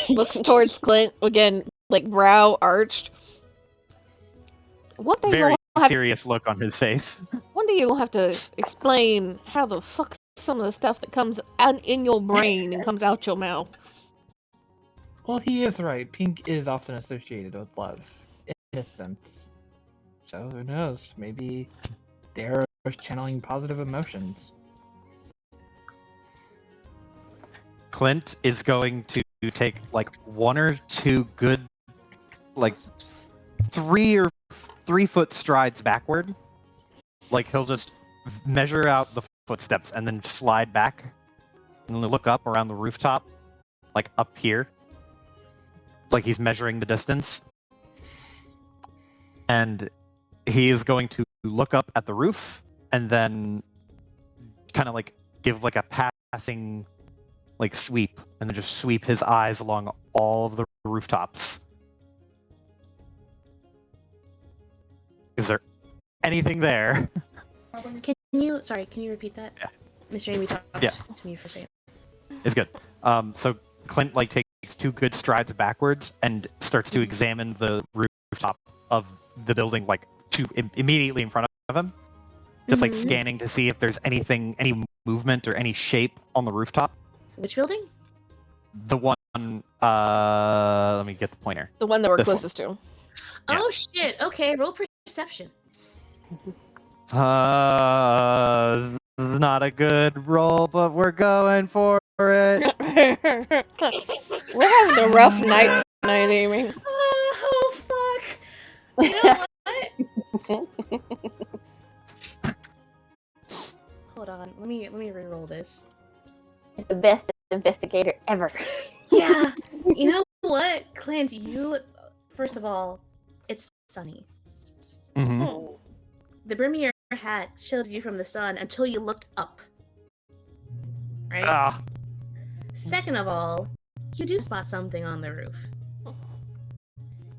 looks towards Clint again, like brow arched. One day Very you'll have, serious look on his face. one day you'll have to explain how the fuck some of the stuff that comes out in your brain and comes out your mouth. Well, he is right. Pink is often associated with love, innocence. So who knows? Maybe they're channeling positive emotions. Clint is going to take like 1 or 2 good, like 3 foot strides backward. Like he'll just measure out the footsteps and then slide back and look up around the rooftop, like up here. Like he's measuring the distance. And he is going to look up at the roof and then kind of like give like a passing like sweep and then just sweep his eyes along all of the rooftops. Is there anything there? Can you repeat that? Yeah. Mr. Amy talked Yeah. to me for a second. It's good. So Clint like takes 2 good strides backwards and starts to examine the rooftop of the building like immediately in front of him. Just like scanning to see if there's anything, any movement or any shape on the rooftop. Which building? The one, let me get the pointer. The one that we're This one. closest to. Yeah. Oh shit. Okay, roll perception. Not a good roll, but we're going for it. We're having a rough night tonight, Amy. Oh fuck. You know what? Hold on. Let me re-roll this. The best investigator ever. Yeah. You know what, Clint? You first of all, it's sunny. Mm-hmm. The brim of your hat shielded you from the sun until you looked up. Right? Ah, Second of all, you do spot something on the roof.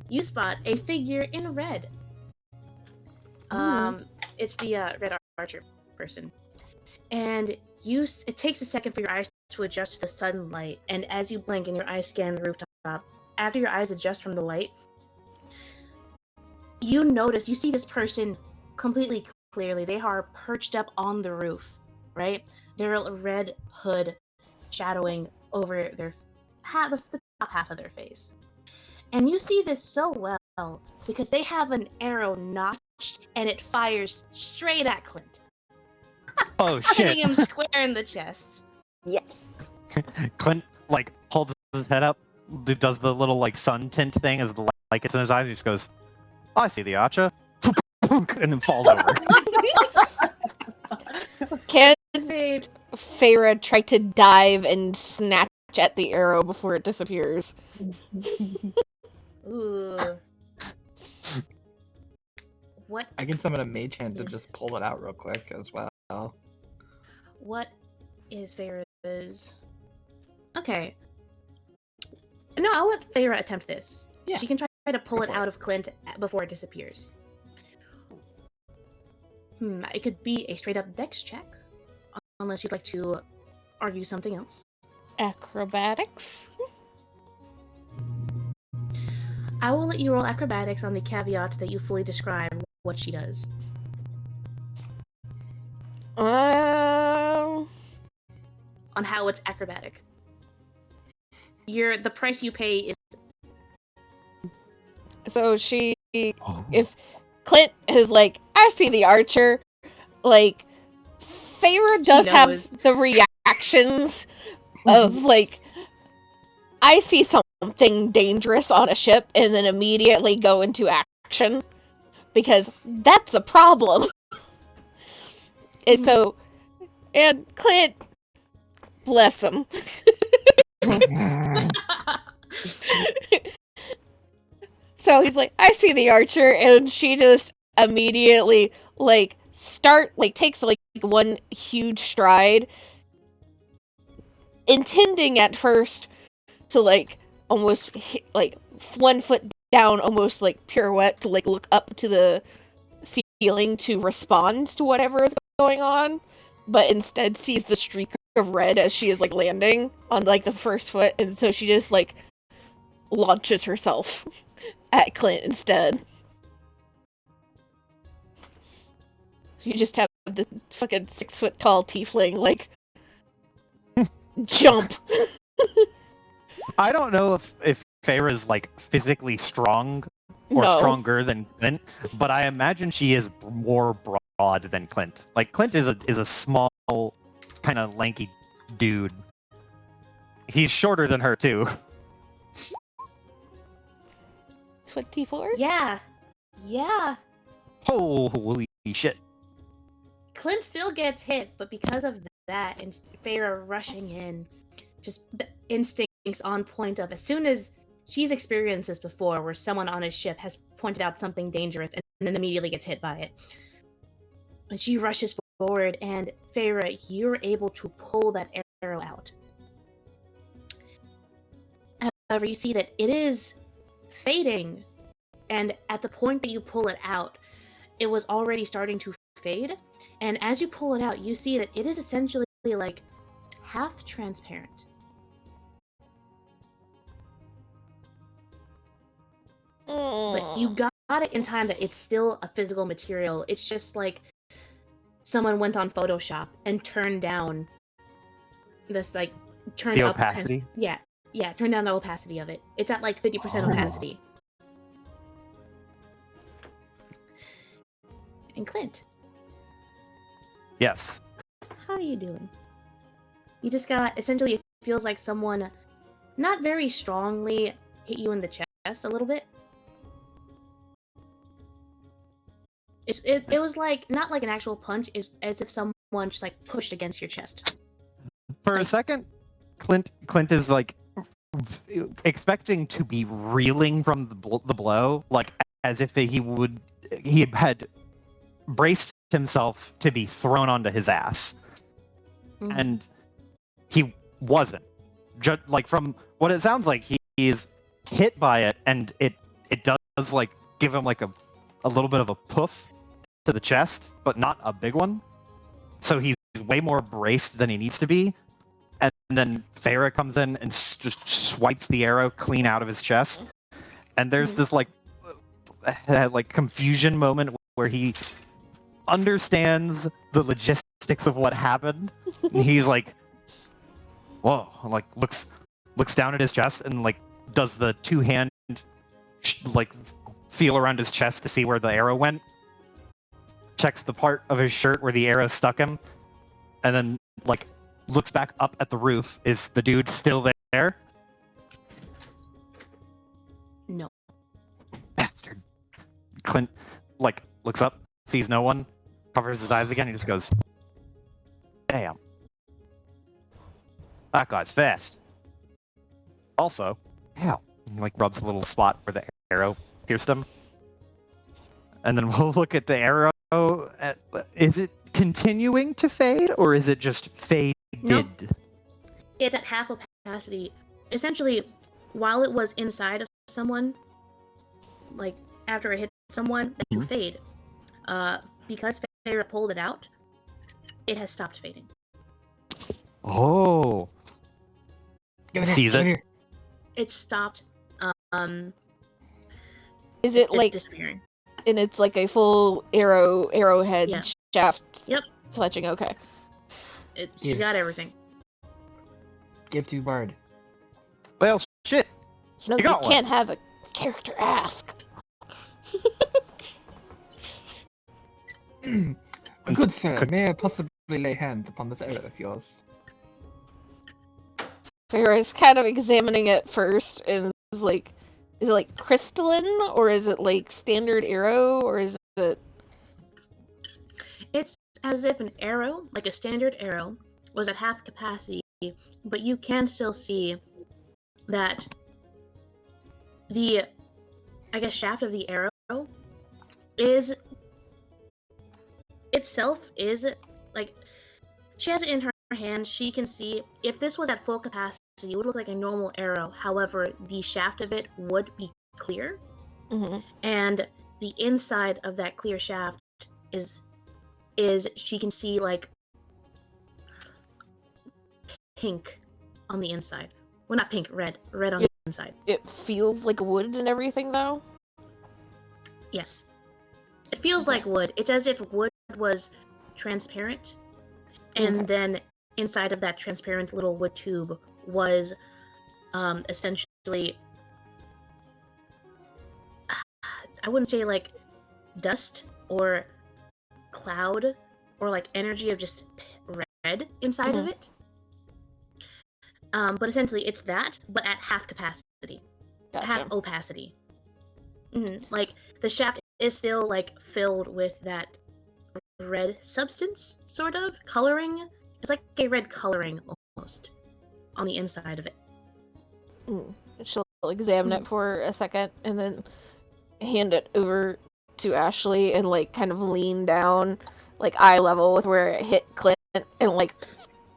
You spot a figure in red. It's the red archer person. And it takes a second for your eyes to adjust to the sunlight, and as you blink and your eyes scan the rooftop, after your eyes adjust from the light, you see this person completely clearly. They are perched up on the roof, right? Their red hood shadowing over the top half of their face. And you see this so well because they have an arrow notched and it fires straight at Clint, oh hitting shit. him square in the chest. Yes. Clint like holds his head up, does the little like sun tint thing as the light gets in his eyes, and he just goes, I see the archer. And then falls over. Can Saved. Feyre try to dive and snatch at the arrow before it disappears? Ooh. What? I can summon a mage hand to Yes. just pull it out real quick as well. What is Feyre's? Okay. No, I'll let Feyre attempt this. Yeah. She can try to pull Go it for it. out of Clint before it disappears. It could be a straight up dex check, unless you'd like to argue something else. Acrobatics? I will let you roll acrobatics on the caveat that you fully describe what she does. Um, On how it's acrobatic. The price you pay is so she, Oh. if Clint is like, I see the archer, like, Feyre does knows. have the reactions of, like, I see something dangerous on a ship and then immediately go into action. Because that's a problem. And so, and Clint, bless him. So he's like, I see the archer, and she just immediately takes one huge stride, intending at first to almost 1 foot down, almost pirouette to look up to the ceiling to respond to whatever is going on, but instead sees the streak of red as she is landing on the first foot, and so she just launches herself at Clint instead. So you just have the fucking 6 foot tall tiefling jump. I don't know if Farah's physically strong or No. stronger than Clint, but I imagine she is more broad than Clint. Clint is a small, kind of lanky dude. He's shorter than her too. 24? Yeah. Holy shit. Clint still gets hit, but because of that and Farah rushing in, just the instincts on point of as soon as she's experienced this before, where someone on a ship has pointed out something dangerous and then immediately gets hit by it. And she rushes forward, and Farah, you're able to pull that arrow out. However, you see that it is fading, and at the point that you pull it out, it was already starting to fade. And as you pull it out, you see that it is essentially half transparent. But you got it in time that it's still a physical material. It's just someone went on Photoshop and turned down this turned The up opacity? turn down the opacity of it. It's at 50% opacity. And Clint, Yes. how are you doing? You just got, essentially, it feels like someone not very strongly hit you in the chest a little bit. It was not like an actual punch, it's as if someone just pushed against your chest. For a second, Clint is expecting to be reeling from the blow, as if he had braced himself to be thrown onto his ass. Mhm. And he wasn't. Just from what it sounds like, he is hit by it, and it does give him a little bit of a poof to the chest, but not a big one. So he's way more braced than he needs to be. And then Farah comes in and just swipes the arrow clean out of his chest. And there's this confusion moment where he understands the logistics of what happened. And he's whoa, looks down at his chest and does the two-hand feel around his chest to see where the arrow went. Checks the part of his shirt where the arrow stuck him, and then looks back up at the roof. Is the dude still there? No. Bastard. Clint looks up, sees no one, covers his eyes again, and just goes, damn. That guy's fast. Also, ow. And, rubs a little spot where the arrow pierced him. And then we'll look at the arrow. Is it continuing to fade, or is it just faded? Nope. It's at half opacity. Essentially, while it was inside of someone, after it hit someone, that would fade. Because Farah pulled it out, it has stopped fading. Oh. Sees it. It stopped. Is it disappearing? And it's a full arrowhead shaft. Yep. Fletching. Okay. She's got everything. Give to Bard. Well, shit. You can't have a character ask. Good sir, may I possibly lay hands upon this arrow of yours? Farah's kind of examining it first, and is it crystalline, or is it standard arrow, or is it? It's as if an arrow, a standard arrow, was at half capacity, but you can still see that the, shaft of the arrow is itself is like she has it in her hand. She can see if this was at full capacity, it would look like a normal arrow. However, the shaft of it would be clear, and the inside of that clear shaft is she can see like pink on the inside. Well, not pink, red on the inside. It feels like wood and everything, though? Yes. It feels like wood. It's as if wood was transparent, and then inside of that transparent little wood tube was essentially, I wouldn't say like dust or cloud or like energy of just red inside of it. But essentially it's that, but at half capacity, half opacity. Like the shaft is still like filled with that red substance, sort of coloring. It's like a red coloring almost on the inside of it. She'll examine it for a second and then hand it over to Ashley and like kind of lean down, like eye level with where it hit Clint, and like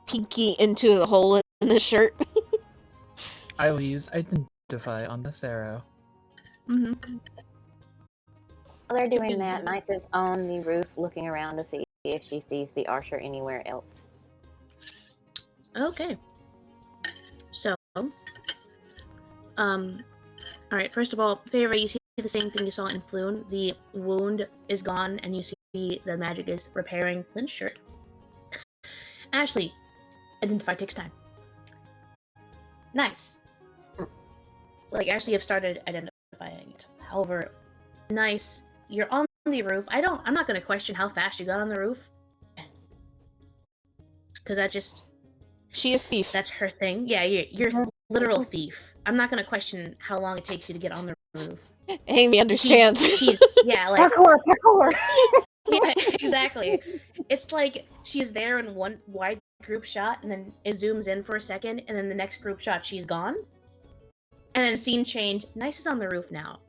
peeky into the hole in the shirt. I will use identify on this arrow. While they're doing that, Nice is on the roof looking around to see if she sees the archer anywhere else. Okay. So, alright, first of all, Feyre, you see the same thing you saw in Floon. The wound is gone, and you see the magic is repairing Clint's shirt. Ashley, identify takes time. Nice. Like, Ashley have started identifying it. However, Nice, you're on the roof. I'm not gonna question how fast you got on the roof. Because that just... She is thief. That's her thing. Yeah, you're literal thief. I'm not gonna question how long it takes you to get on the roof. Amy understands. She's yeah, like Parkour! yeah, exactly. It's like she's there in one wide group shot, and then it zooms in for a second, and then the next group shot, she's gone. And then scene change. Nice is on the roof now.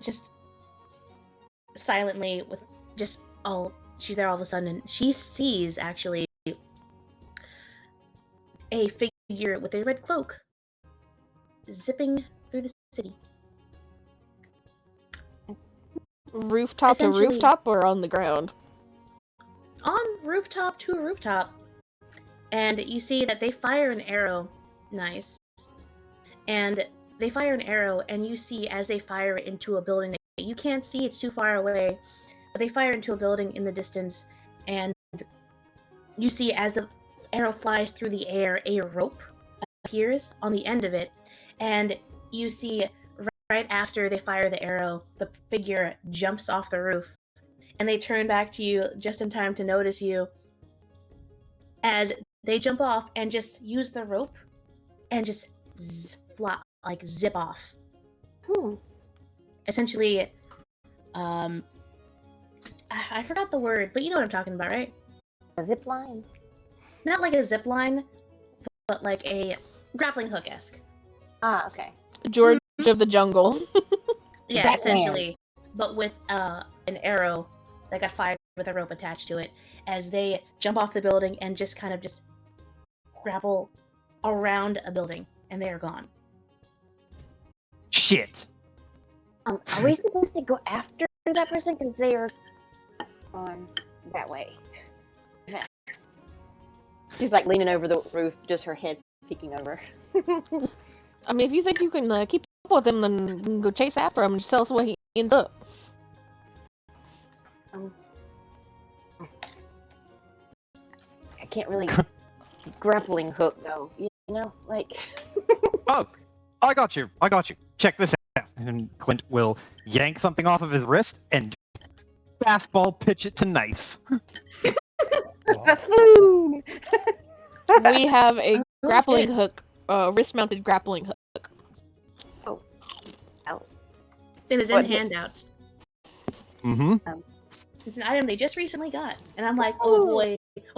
Just silently, with just she's there all of a sudden, and she sees actually a figure with a red cloak zipping through the city. Rooftop to rooftop or on the ground? On rooftop to rooftop. And you see that they fire an arrow. Nice. And they fire an arrow, and you see as they fire it into a building that you can't see, it's too far away, but they fire into a building in the distance, and you see as the arrow flies through the air, a rope appears on the end of it, and you see right after they fire the arrow, the figure jumps off the roof, and they turn back to you just in time to notice you as they jump off and just use the rope and just zip off. Essentially, I forgot the word, but you know what I'm talking about, right? A zip line? Not like a zip line, but like a grappling hook-esque. Ah, okay. George of the Jungle. Yeah, Batman. essentially. But with an arrow that got fired with a rope attached to it, as they jump off the building and just kind of just grapple around a building, and they are gone. Shit. Are we supposed to go after that person? Because they are on that way. Fast. She's like leaning over the roof, just her head peeking over. I mean, if you think you can keep up with him, then go chase after him and just tell us where he ends up. I can't really grappling hook though. You know, like. Oh, I got you. Check this out. And Clint will yank something off of his wrist and fastball pitch it to Nice. Buffoon! We have a grappling hook, wrist-mounted grappling hook. Oh. It is in handouts. Mm-hmm. It's an item they just recently got. And I'm like, oh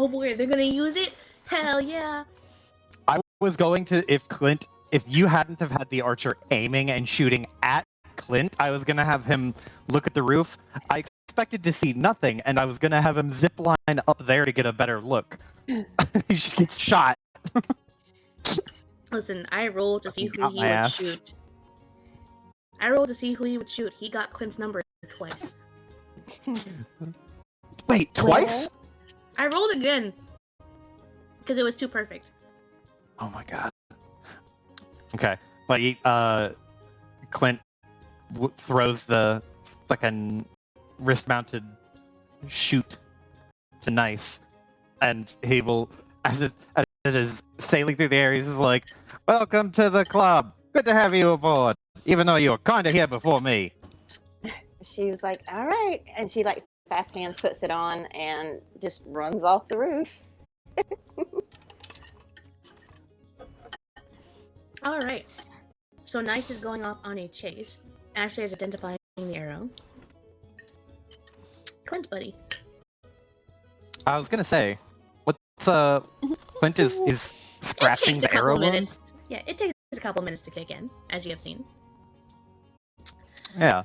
boy, they're gonna use it? Hell yeah. I was going to, if you hadn't have had the archer aiming and shooting at Clint, I was gonna have him look at the roof. I expected to see nothing, and I was gonna have him zip line up there to get a better look. He just gets shot. Listen, I rolled to see Fucking who got he my would ass. shoot. I rolled to see who he would shoot. He got Clint's number twice. Wait, twice? I rolled again because it was too perfect. Oh my god. Okay, but Clint throws the fucking wrist-mounted shoot to Nice, and he will, as is sailing through the air, he's like, "Welcome to the club. Good to have you aboard, even though you were kind of here before me." She was like, all right. And she like fast hand puts it on and just runs off the roof. All right. So Nice is going off on a chase. Ashley is identifying the arrow. Clint, buddy. I was gonna say, what's Clint is scratching It takes the a couple arrow wound. minutes. Yeah, it takes a couple minutes to kick in, as you have seen. Yeah.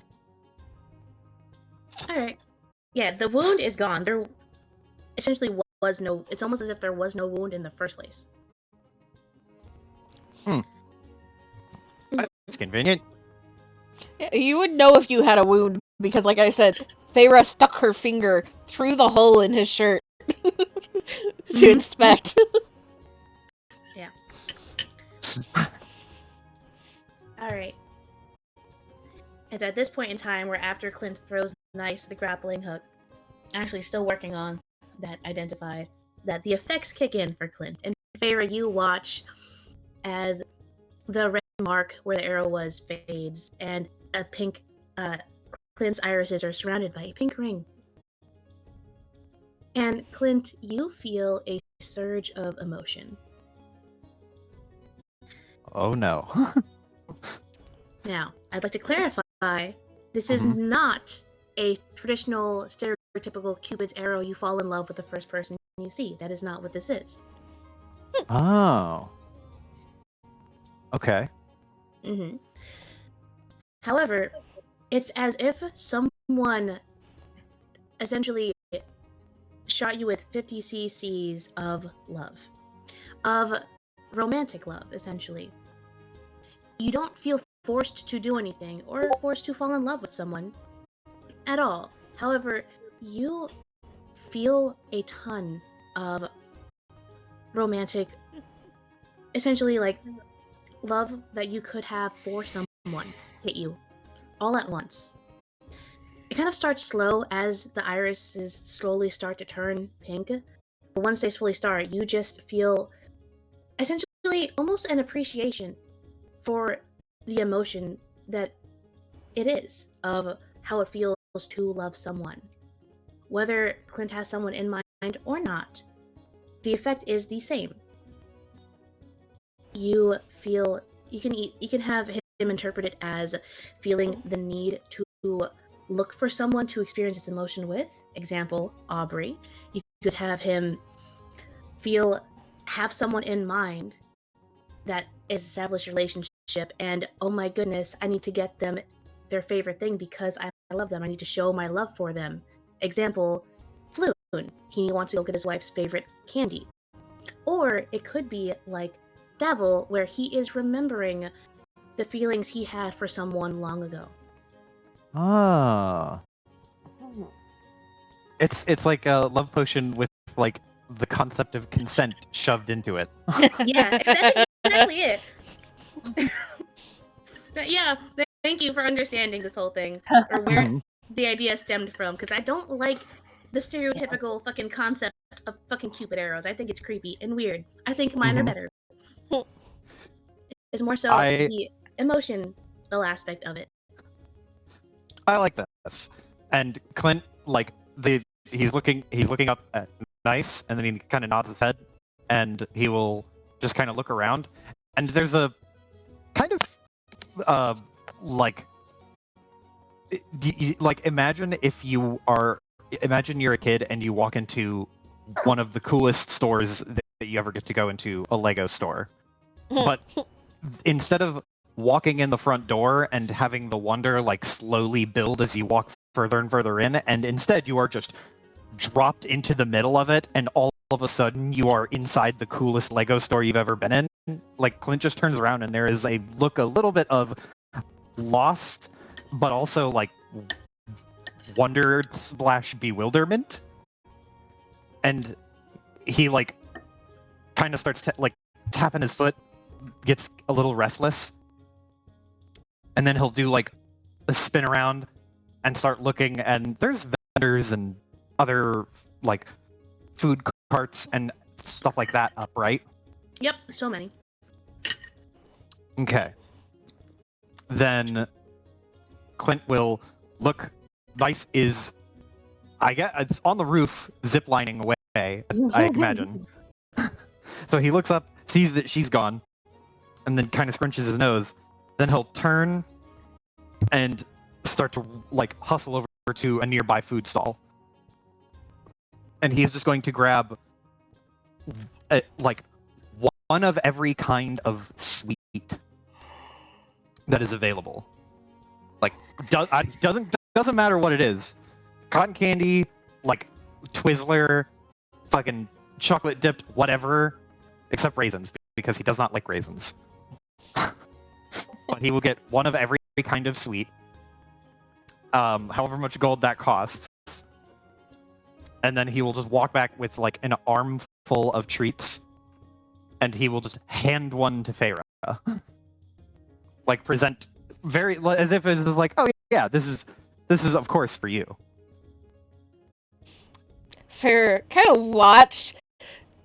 All right. Yeah, the wound is gone. There essentially was no. It's almost as if there was no wound in the first place. It's convenient. Yeah, you would know if you had a wound because, like I said, Feyre stuck her finger through the hole in his shirt to inspect. All right. It's at this point in time where after Clint throws Nice the grappling hook, actually still working on that identify, that the effects kick in for Clint. And Feyre, you watch as the red mark where the arrow was fades, and a pink, Clint's irises are surrounded by a pink ring. And Clint, you feel a surge of emotion. Oh no. Now, I'd like to clarify, this is not a traditional, stereotypical Cupid's arrow, you fall in love with the first person you see. That is not what this is. Oh. Okay. Mm-hmm. However, it's as if someone essentially shot you with 50 cc's of love. Of romantic love, essentially. You don't feel forced to do anything or forced to fall in love with someone at all. However, you feel a ton of romantic, essentially like love that you could have for someone hit you all at once. It kind of starts slow as the irises slowly start to turn pink, but once they fully start, you just feel essentially almost an appreciation for the emotion that it is of how it feels to love someone. Whether Clint has someone in mind or not, the effect is the same. You feel you can have him interpret it as feeling the need to look for someone to experience this emotion with. Example, Aubrey. You could have him have someone in mind that is established relationship, and oh my goodness, I need to get them their favorite thing because I love them. I need to show my love for them. Example, Floon. He wants to go get his wife's favorite candy. Or it could be like Davil, where he is remembering the feelings he had for someone long ago. Ah. It's like a love potion with like the concept of consent shoved into it. Yeah, that's exactly it. Yeah, thank you for understanding this whole thing, or where the idea stemmed from, because I don't like the stereotypical fucking concept of fucking Cupid arrows. I think it's creepy and weird. I think mine are better. It's more so the emotional aspect of it. I like this. And Clint, like he's looking up at Nice, and then he kind of nods his head, and he will just kind of look around, and there's a kind of like imagine you're a kid and you walk into one of the coolest stores that you ever get to go into, a Lego store, but instead of walking in the front door and having the wonder like slowly build as you walk further and further in, and instead you are just dropped into the middle of it, and all of a sudden you are inside the coolest Lego store you've ever been in. Like, Clint just turns around and there is a look a little bit of lost, but also like wonder / bewilderment, and he like kind of starts like tapping his foot, gets a little restless, and then he'll do like a spin around and start looking, and there's vendors and other like food carts and stuff like that up, right? Yep, so many. Okay. Then Clint will look. Vice is, I guess, it's on the roof, ziplining away, I imagine. So he looks up, sees that she's gone, and then kind of scrunches his nose. Then he'll turn and start to like hustle over to a nearby food stall. And he's just going to grab like one of every kind of sweet that is available. Like, doesn't matter what it is. Cotton candy, like Twizzler, fucking chocolate dipped, whatever, except raisins, because he does not like raisins. But he will get one of every kind of sweet, however much gold that costs. And then he will just walk back with like an armful of treats, and he will just hand one to Feyre. Like, present very as if it's like, oh yeah, this is of course for you. Fair kind of watch,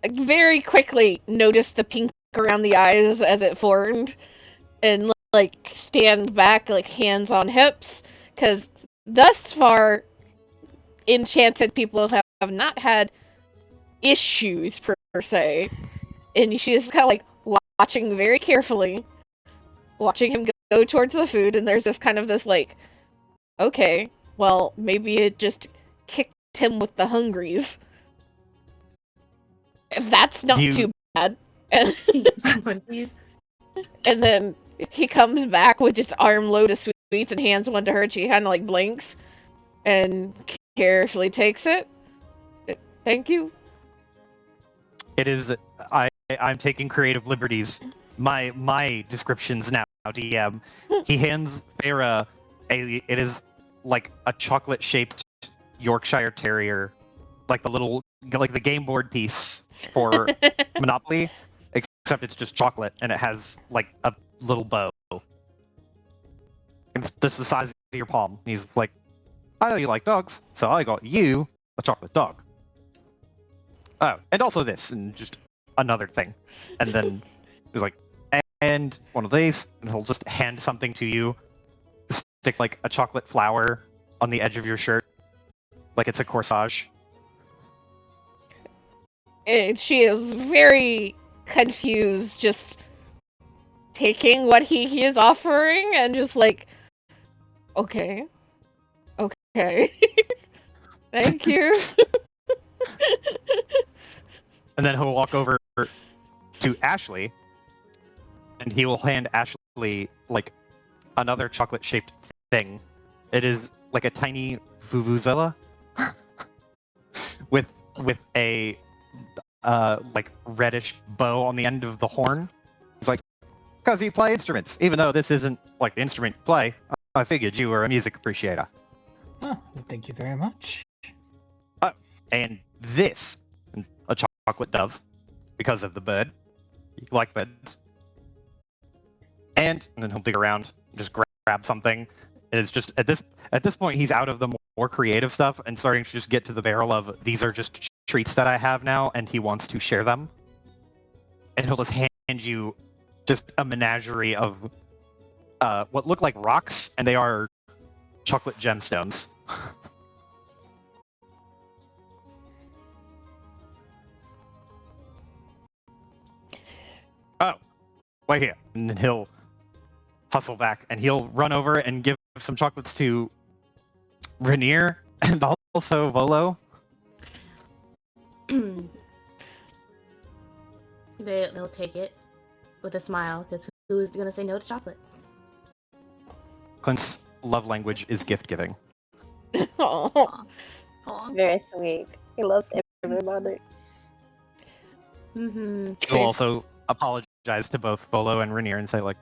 very quickly notice the pink around the eyes as it formed, and like stand back, like hands on hips, because thus far, enchanted people have not had issues per se, and she's kind of like watching very carefully, watching him go towards the food, and there's this like, okay, well, maybe it just kicked him with the hungries. That's not too bad. Monkeys. And then he comes back with just armload of sweets and hands one to her, and she kind of like blinks and carefully takes it. Thank you. It is. I'm taking creative liberties. My descriptions now, DM. He hands Feyre it is like a chocolate shaped Yorkshire Terrier, like the game board piece for Monopoly, except it's just chocolate and it has like a little bow. It's just the size of your palm. He's like, I know you like dogs, so I got you a chocolate dog. Oh, and also this, and just another thing. And then he's like, and one of these, and he'll just hand something to you, stick like a chocolate flower on the edge of your shirt, like it's a corsage. And she is very confused, just taking what he is offering, and just like, okay. Thank you. And then he'll walk over to Ashley, and he will hand Ashley like another chocolate-shaped thing. It is like a tiny vuvuzela with a like reddish bow on the end of the horn. It's like, because you play instruments, even though this isn't like the instrument you play. I figured you were a music appreciator. Oh, well, thank you very much. And this, a chocolate dove, because of the bird. You like birds. And then he'll dig around, just grab something. And it's just at this point he's out of the more creative stuff and starting to just get to the barrel of these are just treats that I have now, and he wants to share them. And he'll just hand you just a menagerie of what look like rocks, and they are chocolate gemstones. Oh, wait here. And then he'll hustle back, and he'll run over and give some chocolates to Rainier and also Volo. They'll take it with a smile, because who's gonna say no to chocolate? Clint's love language is gift giving. Aw. Aw. It's very sweet. He loves everybody. Mm-hmm. He'll also apologize to both Volo and Rainier and say, like,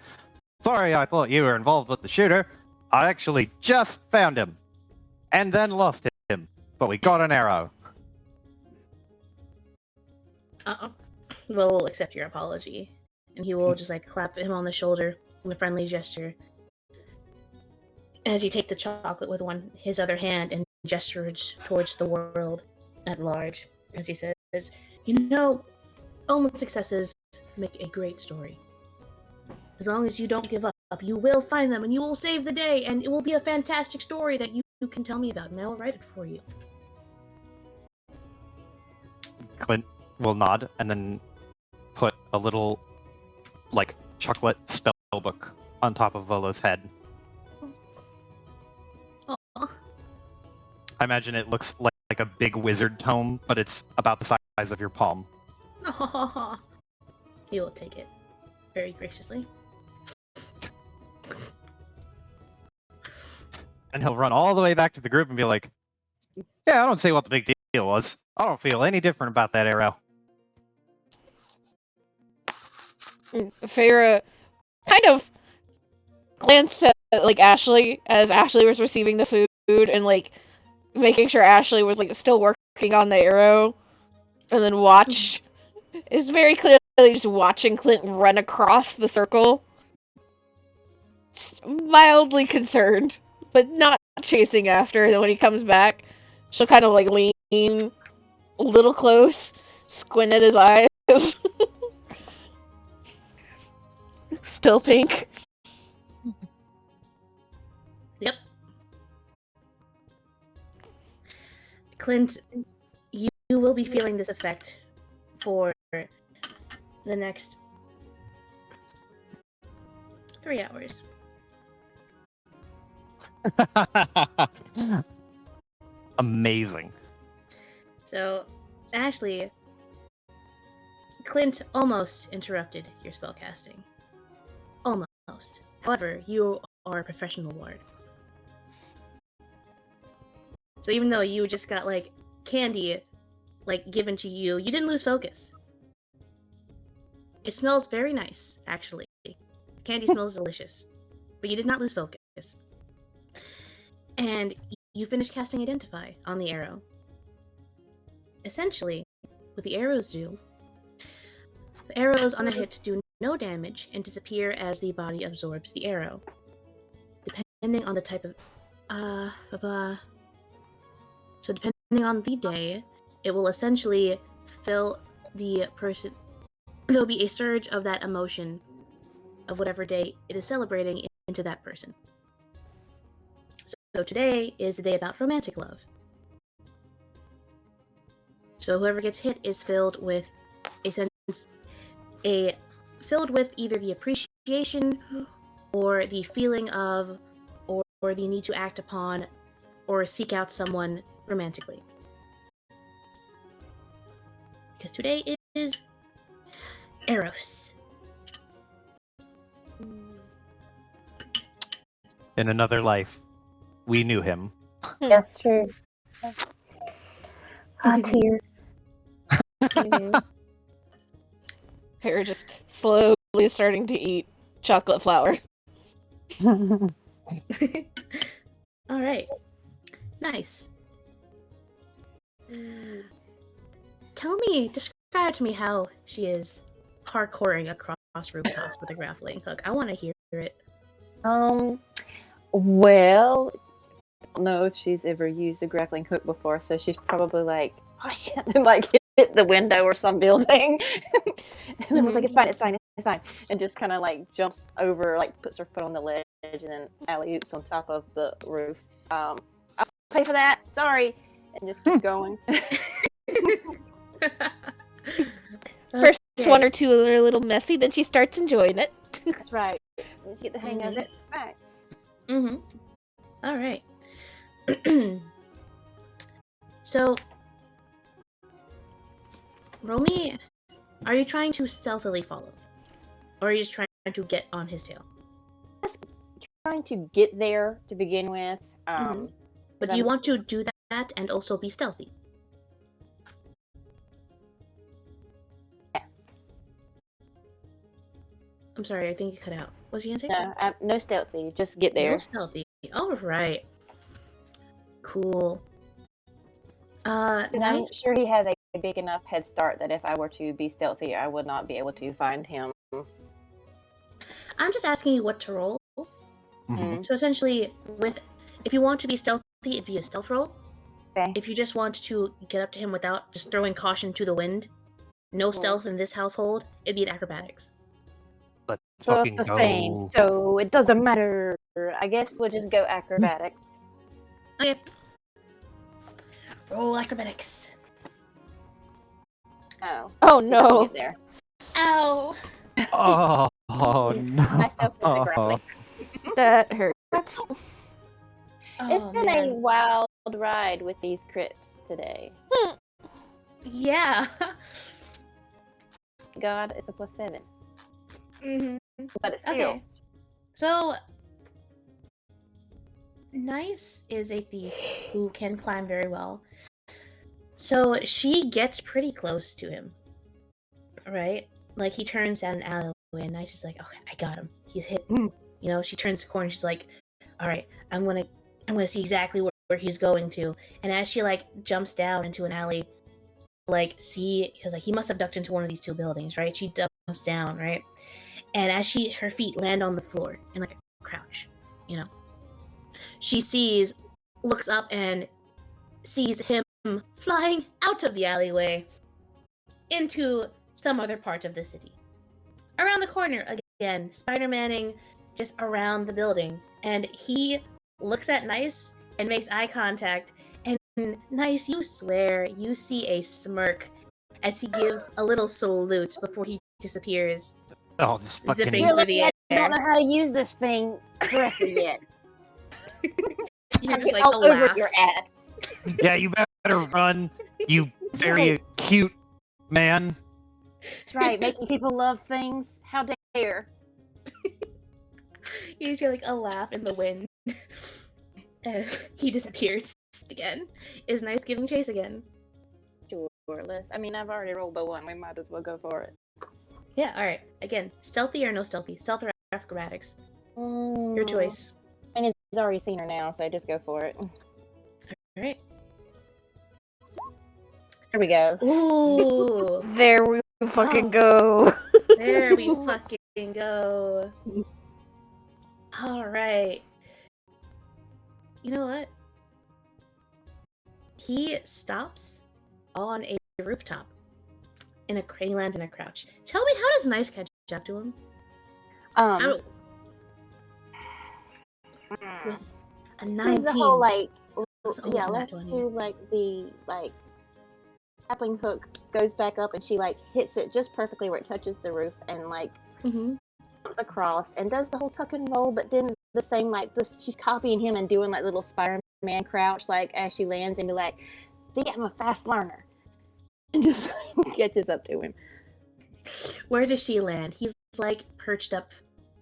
sorry, I thought you were involved with the shooter. I actually just found him. And then lost him. But we got an arrow. Will accept your apology, and he will just like clap him on the shoulder in a friendly gesture as you take the chocolate with his other hand and gestures towards the world at large. As he says, "You know, almost successes make a great story. As long as you don't give up, you will find them, and you will save the day, and it will be a fantastic story that you can tell me about, and I will write it for you." Clint will nod and then put a little, like, chocolate spell book on top of Volo's head. Aw. I imagine it looks like a big wizard tome, but it's about the size of your palm. He will take it very graciously. And he'll run all the way back to the group and be like, yeah, I don't see what the big deal was. I don't feel any different about that arrow. Feyre kind of glanced at like Ashley as Ashley was receiving the food and like making sure Ashley was like still working on the arrow, and then is very clearly just watching Clint run across the circle, just mildly concerned, but not chasing after. And then when he comes back, she'll kind of like lean a little close, squint at his eyes. Still pink. Yep. Clint, you will be feeling this effect for the next 3 hours. Amazing. So, Ashley, Clint almost interrupted your spellcasting. Almost. However, you are a professional ward. So even though you just got, like, candy, like, given to you, you didn't lose focus. It smells very nice, actually. Candy smells delicious. But you did not lose focus. And you finished casting Identify on the arrow. Essentially, what the arrows do, the arrows on a hit do no damage and disappear as the body absorbs the arrow. Depending on the type of... So depending on the day, it will essentially fill the person... There'll be a surge of that emotion of whatever day it is celebrating into that person. So today is the day about romantic love. So whoever gets hit is filled with filled with either the appreciation or the feeling of or the need to act upon or seek out someone romantically. Because today is Eros. In another life, we knew him. That's true. Ah, tear. Feyre just slowly starting to eat chocolate flour. Alright. Nice. Describe to me how she is parkouring across rooftops with a grappling hook. I want to hear it. Well, I don't know if she's ever used a grappling hook before, so she's probably like, oh shit, and like hit the window or some building. And then was like, it's fine, and just kind of like jumps over, like puts her foot on the ledge, and then alley-oops on top of the roof. I'll pay for that, sorry, and just keep going. First one or two are a little messy, then she starts enjoying it. That's right. Once you get the hang of it, it's fine. Mm-hmm. All right. So, Romy, are you trying to stealthily follow? Or are you just trying to get on his tail? trying to get there to begin with. But do you want to do that and also be stealthy? Yeah. I'm sorry, I think you cut out. What was you gonna say? No, no stealthy. Just get there. No stealthy. All right. Cool. I'm Nice. sure he has a big enough head start that if I were to be stealthy, I would not be able to find him. I'm just asking you what to roll. Mhm. So essentially, if you want to be stealthy, it'd be a stealth roll. Okay. If you just want to get up to him without just throwing caution to the wind, no stealth in this household, it'd be an acrobatics. Let's Both fucking the same, go. so it doesn't matter. I guess we'll just go acrobatics. Okay. Roll acrobatics. Oh. Oh Get no. there. Ow! Oh no. Myself with the grappling. That hurts. It's Oh, been man. a wild ride with these crits today. Yeah. God, it's a +7. Mm-hmm. But it's still. Okay. So, Nice is a thief who can climb very well. So she gets pretty close to him. Right? Like he turns down an alleyway and Nice is like, okay, I got him. He's hit. You know, she turns the corner, she's like, alright, I'm gonna see exactly where he's going to. And as she like jumps down into an alley, because he must have ducked into one of these two buildings, right? She jumps down, right? And as her feet land on the floor in like a crouch, you know, she looks up and sees him flying out of the alleyway into some other part of the city. Around the corner again, Spider-Manning just around the building, and he looks at Nice and makes eye contact. And Nice, you swear you see a smirk as he gives a little salute before he disappears, Oh, this fucking. zipping You're through the lucky I air. don't know how to use this thing correctly yet. You're I just get like a all over laugh. your ass. Yeah, you better run, you very right. acute man. That's right, making people love things. How dare. You just hear like a laugh in the wind as he disappears again. Is Nice giving chase again? Sure, I mean, I've already rolled a 1. We might as well go for it. Yeah, alright. Again, stealthy or no stealthy? Stealth or acrobatics? Your choice. And he's already seen her now, so just go for it. Alright. Here we go. Ooh! There we fucking Oh. go. There we fucking go. Alright. You know what? He stops on a rooftop. He lands in a crouch. Tell me, how does Nice catch up to him? Um, With a do 19. the whole like, That's almost yeah, a nat let's 20. do like the grappling hook goes back up and she like hits it just perfectly where it touches the roof and like Mm-hmm. jumps across and does the whole tuck and roll, but then the same like this, she's copying him and doing like little Spider-Man crouch like as she lands and be like, "See, I'm a fast learner," and just catches up to him. Where does she land? He's like perched up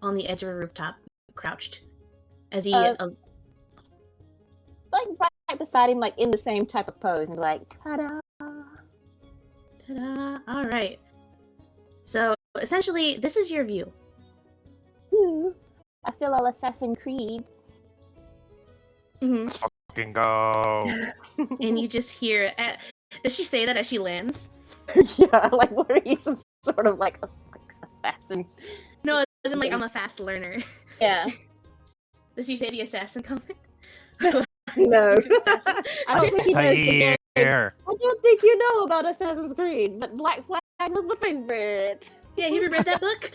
on the edge of a rooftop, crouched. As he Like right beside him, like in the same type of pose, and be like, "Ta-da!" ta-da! Alright. So essentially, this is your view. Ooh, I feel all Assassin's Creed. Mm-hmm. Let's fucking go. And you just hear. Does she say that as she lands? Yeah, like what are you, some sort of like assassin? No, it doesn't like I'm a fast learner. Yeah. Does she say the assassin comment? No. Assassin. I don't think he knows the game. Here. I don't think you know about Assassin's Creed, but Black Flag was my favorite. Yeah, you ever read that book?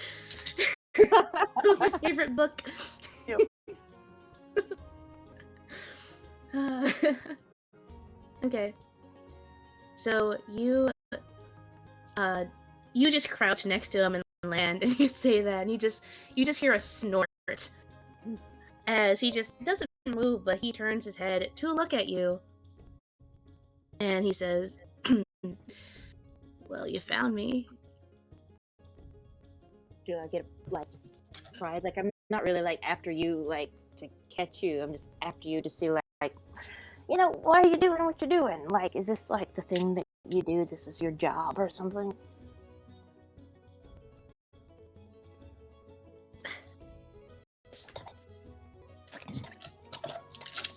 That was my favorite book. Yep. Okay. So you just crouch next to him and land, and you say that, and you just hear a snort as he just doesn't move, but he turns his head to look at you, and he says, "Well, you found me." Do I get like surprise? Like I'm not really like after you like to catch you. I'm just after you to see like you know, why are you doing what you're doing? Like, is this like the thing that you do? This is your job or something?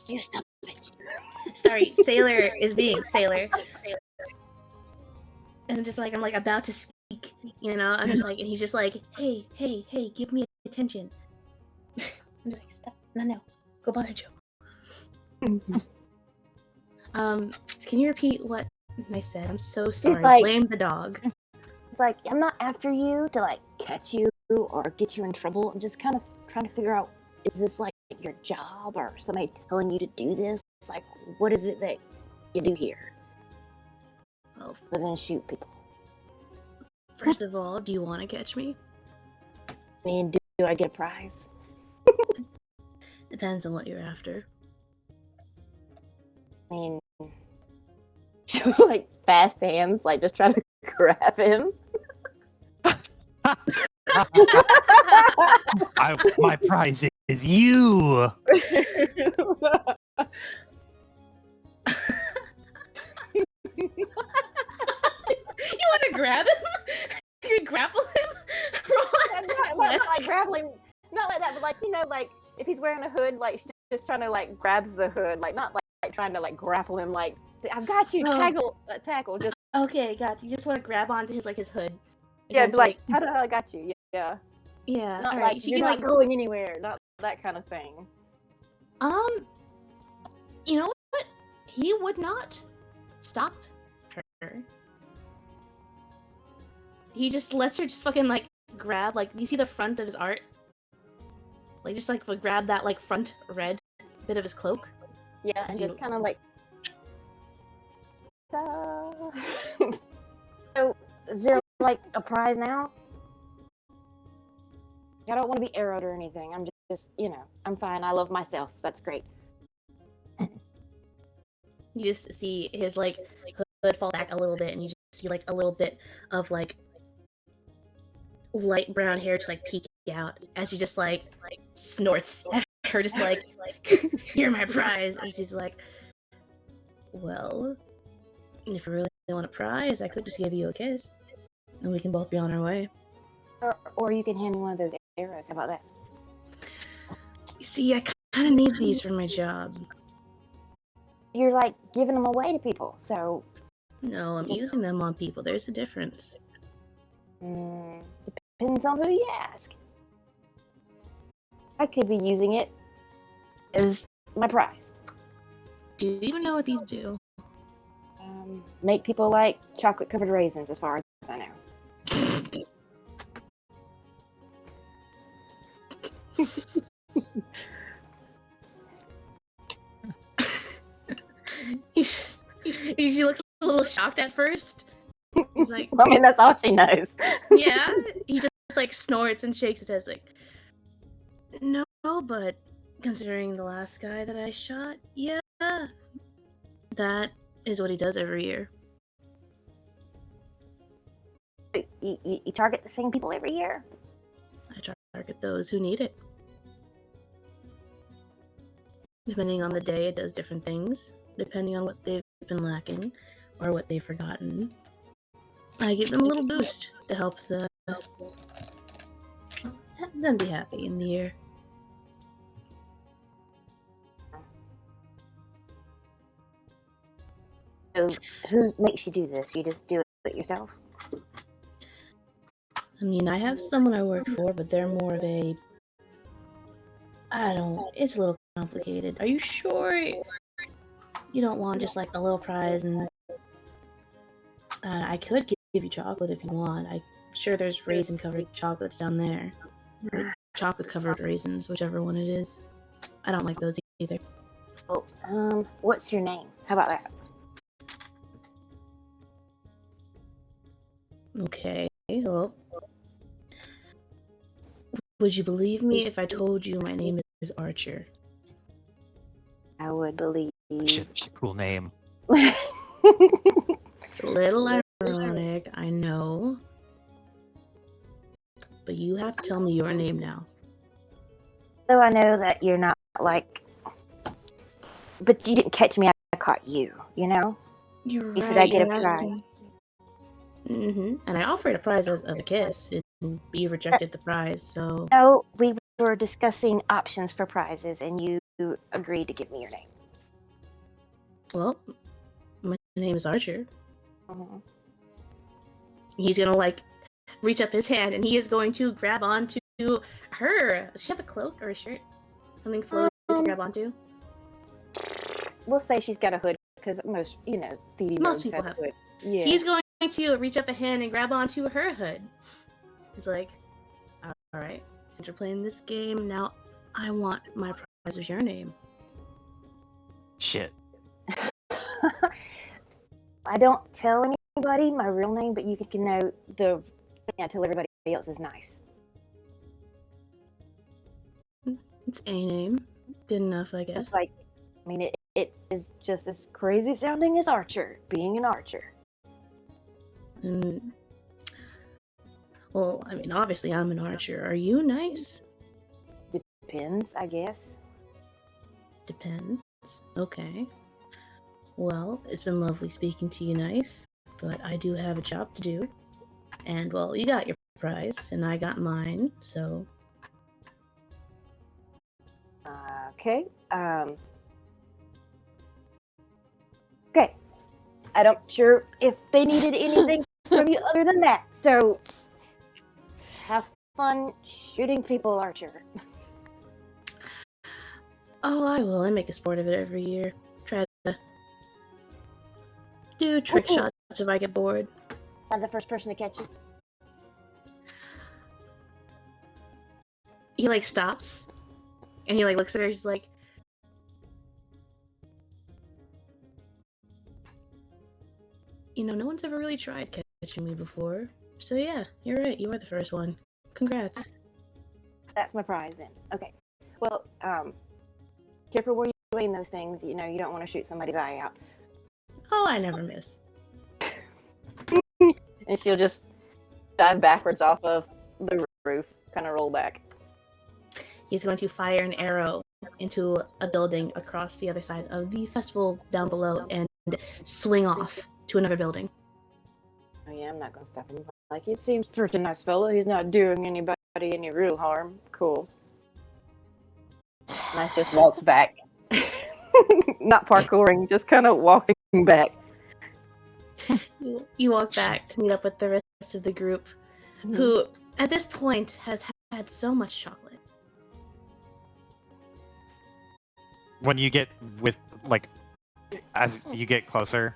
You stop it. Sorry, Sailor is being Sailor. And I'm like about to speak, you know? I'm just like, and he's just like, hey, give me attention. I'm just like, stop. No. Go bother Joe. Can you repeat what I said? I'm so sorry. like- Blame the dog. It's like, I'm not after you to like catch you or get you in trouble. I'm just kind of trying to figure out, is this like your job or somebody telling you to do this? It's like, what is it that you do here? Well, Other than shoot people. first of all, do you want to catch me? I mean, do I get a prize? Depends on what you're after. I mean, she was like fast hands, like just trying to grab him. My prize is you. You want to grab him? You grapple him? not like grappling, not like that, but like, you know, like if he's wearing a hood, like she's just trying to like grabs the hood, like not like trying to like grapple him, like I've got you, tackle, just Okay, got you. You just want to grab onto his hood. yeah, be like, how the hell I got you? Yeah, yeah. not All like right. She you're can not going anywhere, not that kind of thing. You know what? He would not stop her. He just lets her just fucking like grab, like, you see the front of his art? Like, just like grab that like front red bit of his cloak. Yeah, and As just you- kind of like. So, is there like a prize now? I don't want to be arrowed or anything. I'm just, you know, I'm fine. I love myself. That's great. You just see his like hood fall back a little bit, and you just see like a little bit of like light brown hair just like peeking out as he just like snorts at her, just like you're my prize. And she's like, well, if you really want a prize, I could just give you a kiss, and we can both be on our way. Or you can hand me one of those arrows. How about that? You see, I kind of need these for my job. You're like giving them away to people, so No, I'm using them on people. There's a difference. depends on who you ask. I could be using it as my prize. Do you even know what these do? Make people like chocolate covered raisins, as far as I know. She looks a little shocked at first. He's like, I mean, that's all she knows. yeah. He just like snorts and shakes his head like, no, but considering the last guy that I shot, yeah, that is what he does every year. You target the same people every year? I target those who need it. Depending on the day, it does different things. Depending on what they've been lacking or what they've forgotten, I give them a little boost to help them be happy in the year. So, who makes you do this? You just do it yourself? I mean, I have someone I work for, but they're more of a... It's a little complicated. Are you sure you don't want just like a little prize? And I could give you chocolate if you want. I'm sure there's raisin-covered chocolates down there. Or chocolate-covered raisins, whichever one it is. I don't like those either. Well, what's your name? How about that? Okay, well... Would you believe me if I told you my name is Archer? I would believe. Shit, cool name. It's a little ironic, I know. But you have to tell me your name now. So I know that you're not like, but you didn't catch me. I caught you. You know. You're You right. said I get a you're prize. asking. And I offered a prize of a kiss, and you rejected the prize. So No, we were discussing options for prizes, and you agreed to give me your name. well, my name is Archer. Mhm. He's gonna like reach up his hand, and he is going to grab onto her. Does she have a cloak or a shirt? Something floaty to grab onto? We'll say she's got a hood because most thievy Most rogues people have have. hood. Yeah. He's going to reach up a hand and grab onto her hood. He's like, all right, since you're playing this game, now I want my prize of your name. Shit. I don't tell anybody my real name, but you can know the thing I tell everybody else is nice. It's a name. Good enough, I guess. It's like, I mean, it is just as crazy sounding as Archer, being an archer. And, well, I mean, obviously I'm an archer. Are you nice? Depends, I guess. Depends. Okay. Well, it's been lovely speaking to you, Nice, but I do have a job to do. And, well, you got your prize, and I got mine, so... Okay. Okay. I don't sure if they needed anything from you other than that. So have fun shooting people, Archer. Oh, I will. I make a sport of it every year. Try to do trick shots if I get bored. Not the first person to catch you. He, like, stops, and he, like, looks at her, he's like... You know, no one's ever really tried catching me before. So yeah, you're right. You are the first one. Congrats. That's my prize then. Okay. Well, careful where you aim those things. You know, you don't want to shoot somebody's eye out. Oh, I never miss. And she'll just dive backwards off of the roof, kind of roll back. He's going to fire an arrow into a building across the other side of the festival down below and swing off to another building. Oh yeah, I'm not going to stop him. Like, he seems pretty nice fellow. He's not doing anybody any real harm. Cool. Nice just walks back. Not parkouring, just kind of walking back. You walk back to meet up with the rest of the group, who, at this point, has had so much chocolate. When you get as you get closer,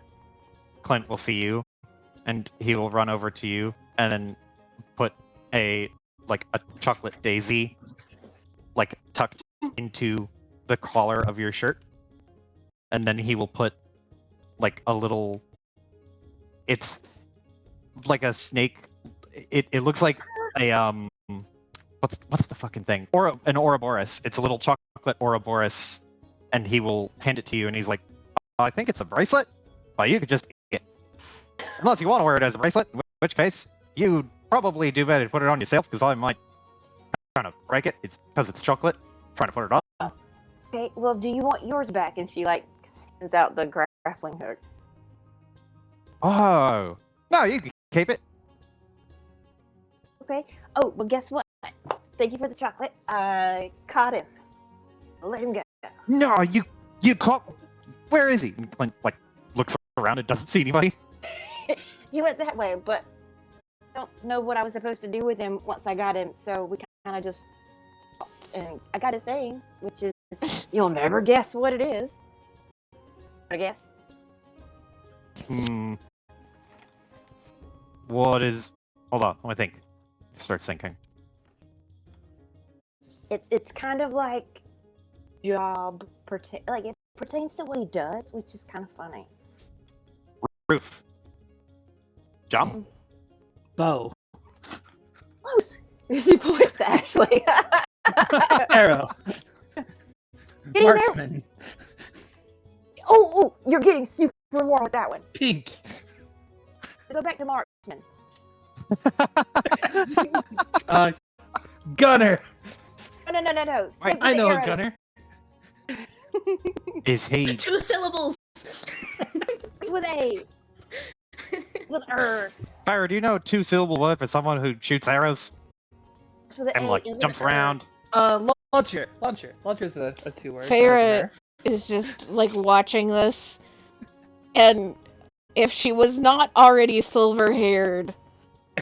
Clint will see you, and he will run over to you, and then put a chocolate daisy, tucked into the collar of your shirt, and then he will put a little. It's like a snake. It looks like a what's the fucking thing? An Ouroboros. It's a little chocolate Ouroboros, and he will hand it to you, and he's like, I think it's a bracelet, but you could just eat it. Unless you want to wear it as a bracelet, in which case, you'd probably do better to put it on yourself, because I might trying to break it. It's because it's chocolate. Trying to put it on. Okay, well, do you want yours back? And she, hands out the grappling hook. Oh. No, you can keep it. Okay. Oh, well, guess what? Thank you for the chocolate. I caught him. Let him go. No, you caught. Where is he? And Clint, looks around and doesn't see anybody. He went that way, but I don't know what I was supposed to do with him once I got him, so we kind of just... And I got his name, which is... You'll never guess what it is. I guess. What is... Hold on, let me think. Start thinking. It's kind of like job... it pertains to what he does, which is kind of funny. Roof. Jump. Bow. Close! He points to Ashley. Arrow. Get in there! Marksman. Oh, you're getting super warm with that one. Pink. Go back to marksman. Gunner. No. Stick with I the know a arrows. gunner. Is he? 2 syllables. It's with A. It's with Farrah, do you know a 2-syllable word for someone who shoots arrows It's with and A. like It's with jumps R. around? Launcher. Launcher's a 2-word. Farrah is just like watching this, and if she was not already silver-haired,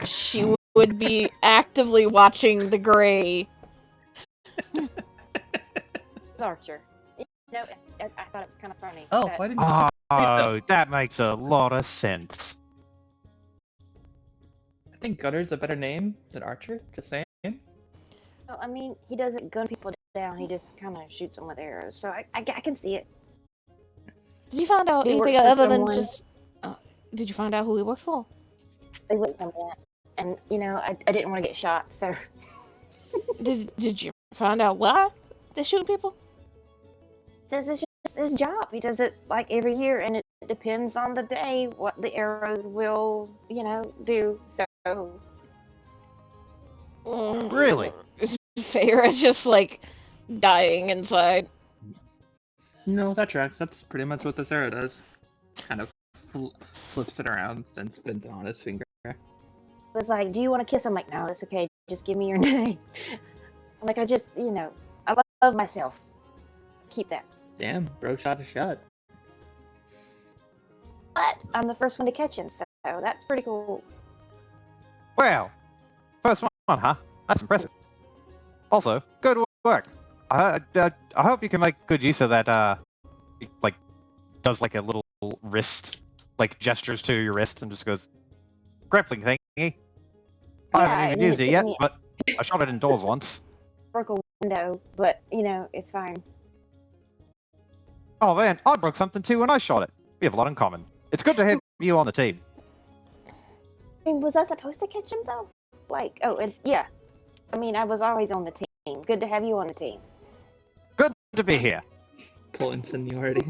she would be actively watching the gray. It's Archer. No, I thought it was kind of funny. Oh, that- why didn't you just say so? Oh, that makes a lot of sense. I think gunner's a better name than archer. Just saying. Well, I mean, he doesn't gun people down. He just kind of shoots them with arrows. So I can see it. Did you find out He anything works for other than someone. just? Did you find out who he worked for? They wouldn't come in. And, you know, I didn't want to get shot, so. Did you find out why they're shooting people? Says it's just his job. He does it like every year, and it depends on the day what the arrows will, you know, do. So. Really? Farrah's just like dying inside. No, that tracks. That's pretty much what this arrow does. Kind of flips it around, then spins it on its finger. Was like, do you want to kiss? I'm like, no, it's okay. Just give me your name. I'm like, I just, you know, I love myself. Keep that. Damn, bro shot a shot. But I'm the first one to catch him, so that's pretty cool. Well, first one, huh? That's impressive. Also, good work. I hope you can make good use of that. Like, does like a little wrist, like gestures to your wrist, and just goes grappling thingy. I Yeah, haven't I even mean, used it it took yet, me- but I shot it indoors once. Broke a window, but you know, it's fine. Oh man, I broke something too when I shot it. We have a lot in common. It's good to have you on the team. I mean, was I supposed to catch him though? Like, oh, yeah. I mean, I was always on the team. Good to have you on the team. Good to be here. Pulling seniority.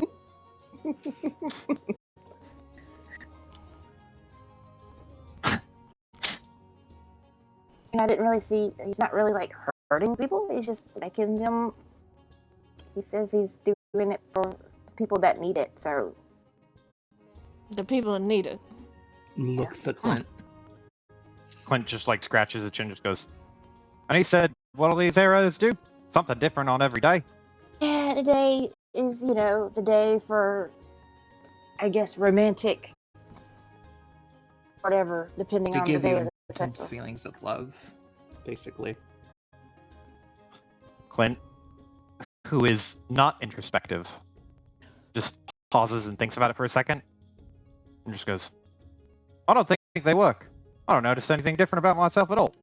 And I didn't really see. He's not really like hurting people. He's just making them. He says he's doing it for the people that need it. So The people in need it. Looks to Clint. Clint just like scratches his chin, just goes. And he said, "What'll these arrows do? Something different on every day." yeah, today is the day for, I guess, romantic. Whatever, depending To on the give day you of the intense festival. feelings of love, basically. Clint, who is not introspective, just pauses and thinks about it for a second, and just goes, "I don't think they work. I don't notice anything different about myself at all."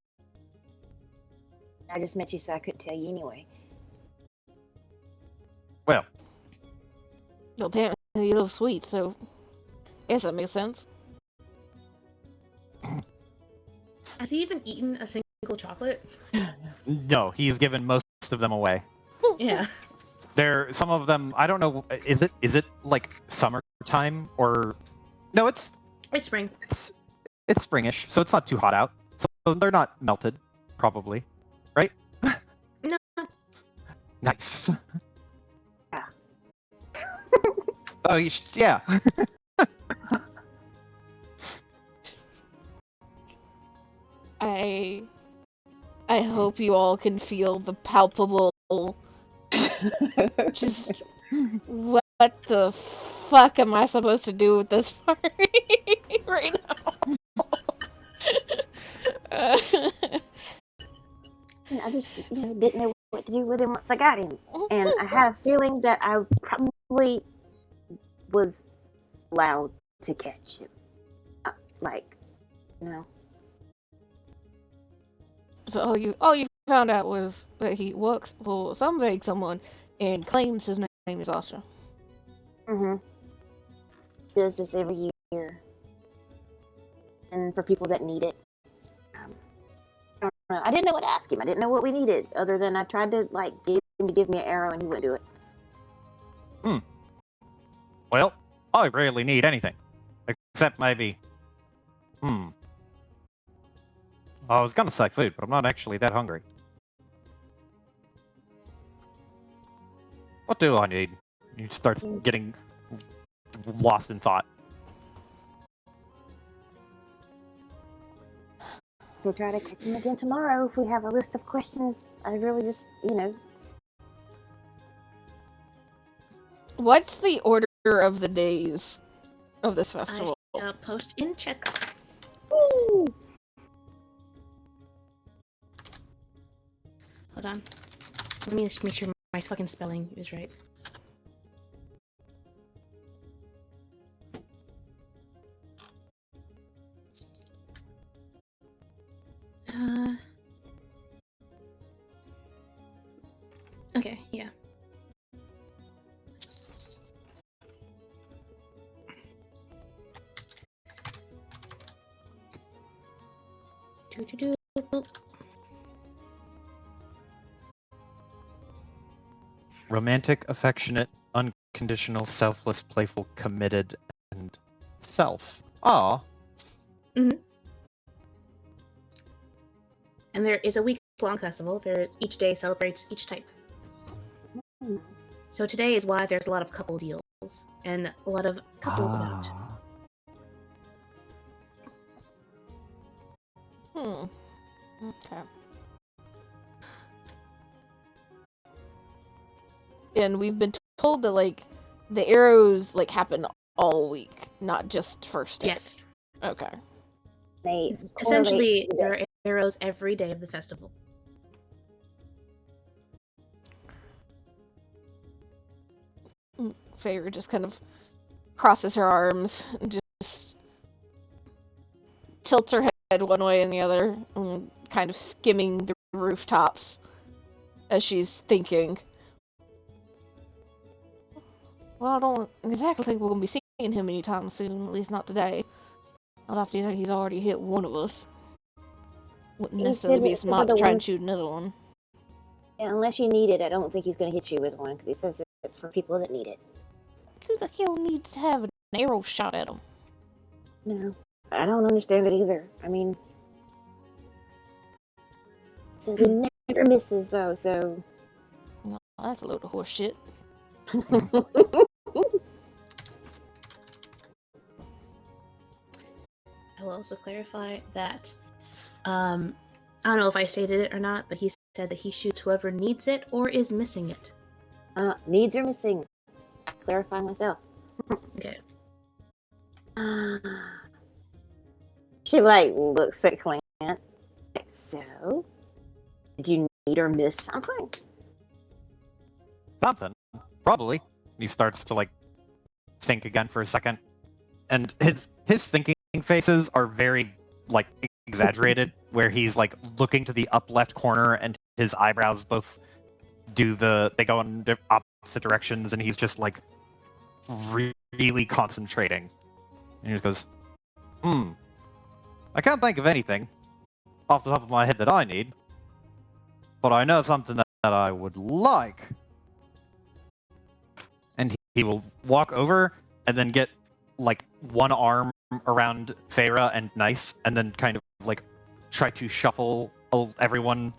I just met you, so I couldn't tell you anyway. Well, Well, apparently you love sweets, so I guess that makes sense. Has he even eaten a single chocolate? no, he's given most of them away. Yeah. Some of them, I don't know. Is it like summertime or no? It's spring. It's springish, so it's not too hot out. So they're not melted, probably, right? No. Nice. Yeah. Oh, yeah. I hope you all can feel the palpable. Just what the fuck am I supposed to do with this party right now? And I just, didn't know what to do with him once I got him. And I had a feeling that I probably was allowed to catch him. No. So all you found out was that he works for some vague someone and claims his name is Asha. Mm-hmm. Does this every year. And for people that need it. I don't know. I didn't know what to ask him. I didn't know what we needed, other than I tried to, get him to give me an arrow and he wouldn't do it. Well, I rarely need anything, except maybe. I was gonna say food, but I'm not actually that hungry. What do I need? He starts getting lost in thought. We'll try to catch him again tomorrow if we have a list of questions. I really just, What's the order of the days of this festival? I shall post in chat. Woo! Hold on. Let me just make sure my fucking spelling is right. Okay, yeah. Do. Romantic, affectionate, unconditional, selfless, playful, committed, and self. Aw. And there is a week-long festival. Each day celebrates each type. So today is why there's a lot of couple deals and a lot of couples about. Okay. And we've been told that, like, the arrows, like, happen all week, not just first day. Yes. Okay. They Essentially, there are arrows every day of the festival. Feyre just kind of crosses her arms and just tilts her head one way and the other, and kind of skimming the rooftops as she's thinking. Well, I don't exactly think we're going to be seeing him anytime soon, at least not today. Not after he's already hit one of us. Wouldn't necessarily be smart to try and shoot another one. Yeah, unless you need it, I don't think he's going to hit you with one, because he says it's for people that need it. Who the hell needs to have an arrow shot at him? No, I don't understand it either. I mean, since he never misses, though, so... No, that's a load of horse shit. I will also clarify that, I don't know if I stated it or not, but he said that he shoots whoever needs it or is missing it. Needs or missing. I clarify myself. Okay. She, like, looks at Clint. Like, so? Did you need or miss something? Something. Probably. He starts to, like, think again for a second. And his thinking faces are very, like, exaggerated, where he's, like, looking to the up left corner and his eyebrows both they go in opposite directions, and he's just, like, really concentrating. And he just goes, I can't think of anything off the top of my head that I need, but I know something that I would like. And he will walk over and then get, like, one arm around Feyre and Nice, and then kind of, like, try to shuffle everyone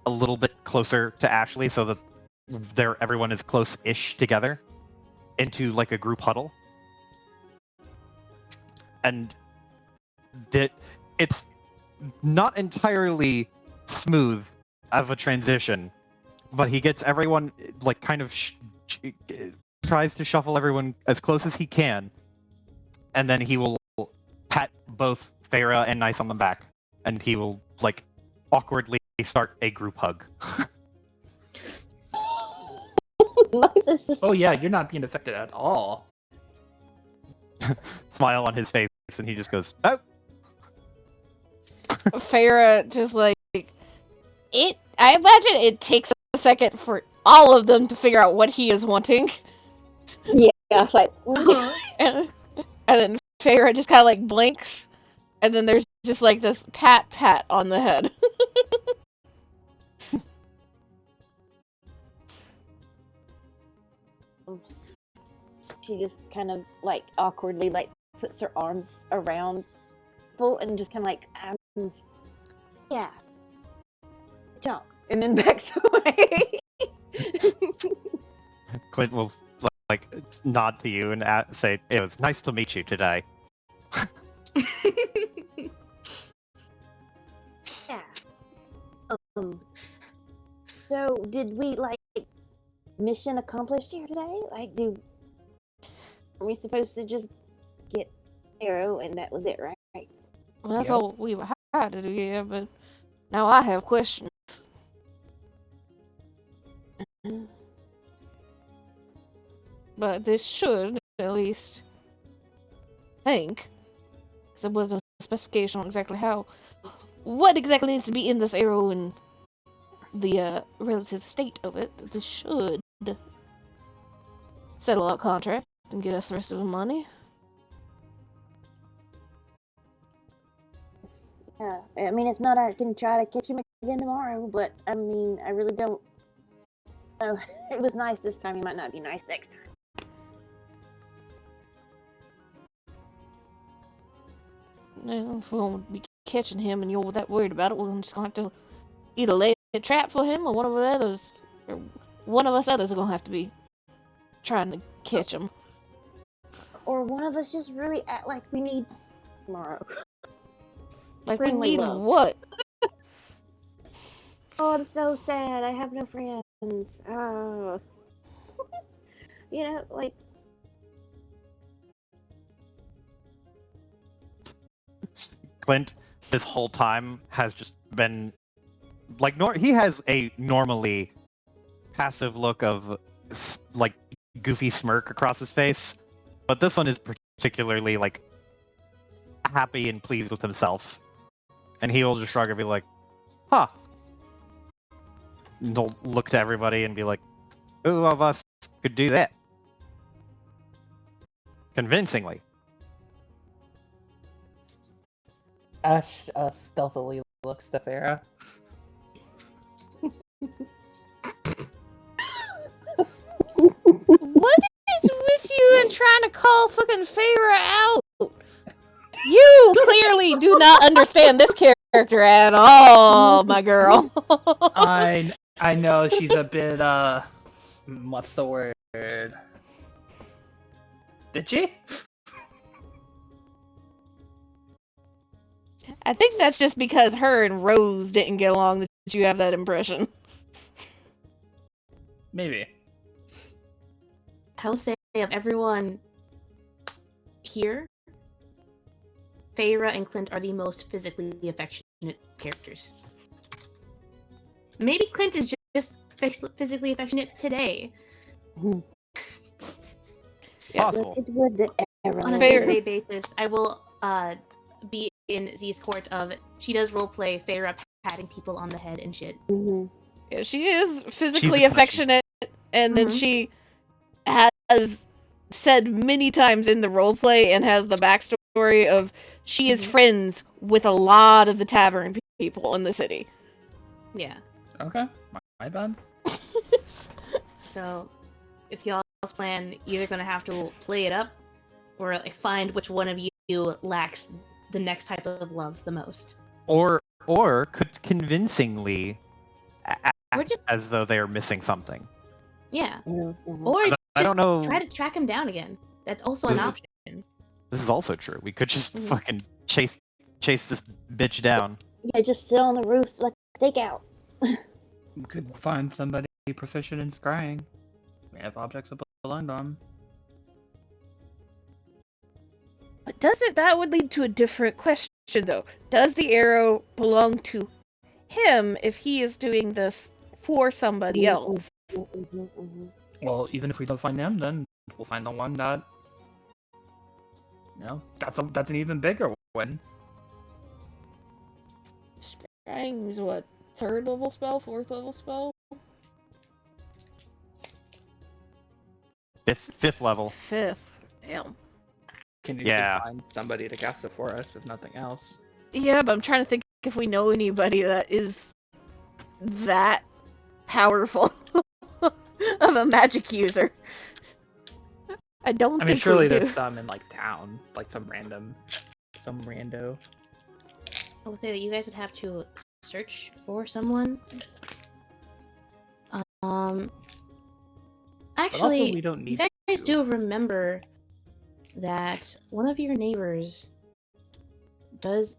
a little bit closer to Ashley so that everyone is close-ish together into, like, a group huddle. And it's not entirely smooth of a transition, but he gets everyone, like, kind of tries to shuffle everyone as close as he can, and then he will pat both Feyre and Nice on the back, and he will, like, awkwardly start a group hug. Nice is just... Oh yeah, you're not being affected at all. Smile on his face, and he just goes, oh. Feyre just, like, I imagine it takes a second for all of them to figure out what he is wanting. Yeah, like... and then Feyre just kind of, like, blinks, and then there's just, like, this pat on the head. She just kind of, like, awkwardly, like, puts her arms around Full and just kind of like, yeah, talk, and then backs away. Clint will like nod to you and say, "It was nice to meet you today." Yeah. So did we mission accomplished here today? Are we supposed to just get Arrow and that was it, right? Well, that's Yep. all we had to do, yeah, but now I have questions. But this should, at least, think, because there was no specification on exactly what exactly needs to be in this arrow and the relative state of it. This should settle our contract and get us the rest of the money. Yeah. I mean, if not, I can try to catch him again tomorrow. But I mean, I really don't. Oh, it was nice this time. He might not be nice next time. Well, if we won't be catching him and you're that worried about it, we're just going to have to either lay a trap for him or one of us others are going to have to be trying to catch him. Or one of us just really act like we need tomorrow. Like, we Friendly need love. what? Oh, I'm so sad. I have no friends. Oh. Clint, this whole time, has just been like he has a normally passive look of like goofy smirk across his face, but this one is particularly like happy and pleased with himself, and he will just shrug and be like, "Huh." And he'll look to everybody and be like, "Who of us could do that?" Convincingly. Ash stealthily looks to Farah. What is with you and trying to call fucking Feyre out? You clearly do not understand this character at all, my girl. I know she's a bit what's the word? Bitchy? I think that's just because her and Rose didn't get along that you have that impression. Maybe. I will say of everyone here, Feyre and Clint are the most physically affectionate characters. Maybe Clint is just physically affectionate today. Yeah, Possible. It's good that On a Fair. day-to-day basis, I will be in Z's court of she does roleplay Feyre patting people on the head and shit. Mm-hmm. Yeah, she is physically She's affectionate, and then Mhm. she has said many times in the roleplay and has the backstory of she is friends with a lot of the tavern people in the city. Yeah. Okay. My bad. So, if y'all's plan, either gonna have to play it up, or like find which one of you lacks the next type of love the most. Or could convincingly act just- as though they are missing something. Yeah. Mm-hmm. Or just I don't know. try to track him down again. That's also an This is- option. This is also true. We could just Mhm. fucking chase this bitch down. Yeah, just sit on the roof like a stakeout. We could find somebody proficient in scrying. We have objects that belong to them. But that would lead to a different question, though. Does the arrow belong to him if he is doing this for somebody else? Mm-hmm, mm-hmm. Well, even if we don't find them, then we'll find the one that. That's an even bigger one. Scrying is what? 3rd level spell? 4th level spell? Fifth level. 5th. Damn. Can you Yeah. find somebody to cast it for us, if nothing else? Yeah, but I'm trying to think if we know anybody that is that powerful of a magic user. I don't I mean, think surely we do. there's some in town, like some rando. I would say that you guys would have to search for someone. Actually, we don't you need guys to. do remember that one of your neighbors does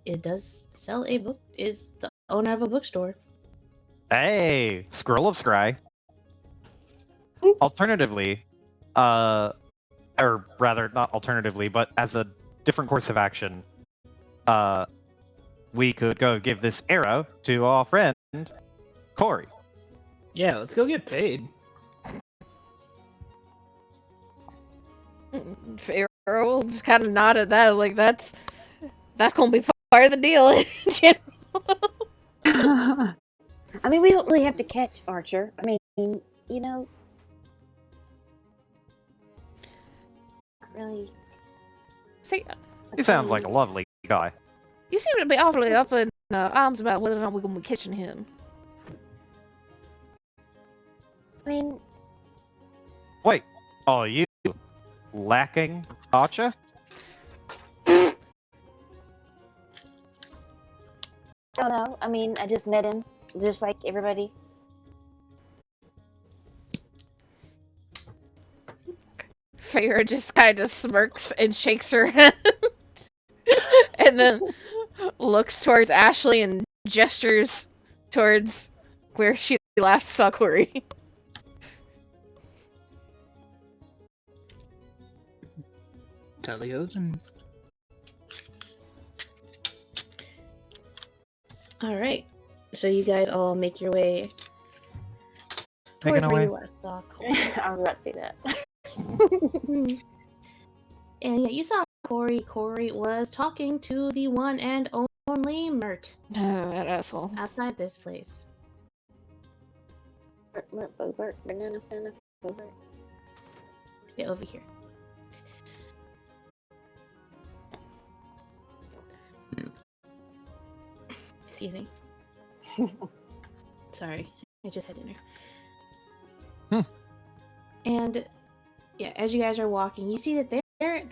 sell a book, is the owner of a bookstore. Hey, Scroll of Scry. Alternatively, or rather, not alternatively, but as a different course of action, we could go give this arrow to our friend Corey. Yeah, let's go get paid. Pharaoh will just kind of nod at that, like that's gonna be part of the deal. in general. I mean, we don't really have to catch Archer. I mean, you know, not really. See, He sounds like a lovely guy. you seem to be awfully up in arms about whether or not we're gonna be catching him. I mean, Wait, are you lacking Archer? I don't know. I mean, I just met him, just like everybody. Feyre just kind of smirks and shakes her head, and then looks towards Ashley and gestures towards where she last saw Corey. Telios and All right, so you guys all make your way Making towards our where way. you last saw Corey. I was about to do that. And yeah, you saw Corey. Corey was talking to the one and only Mert That asshole. outside this place. Bogart, banana, Bogart. Get over here. Excuse me. Sorry, I just had dinner. And yeah, as you guys are walking, you see that they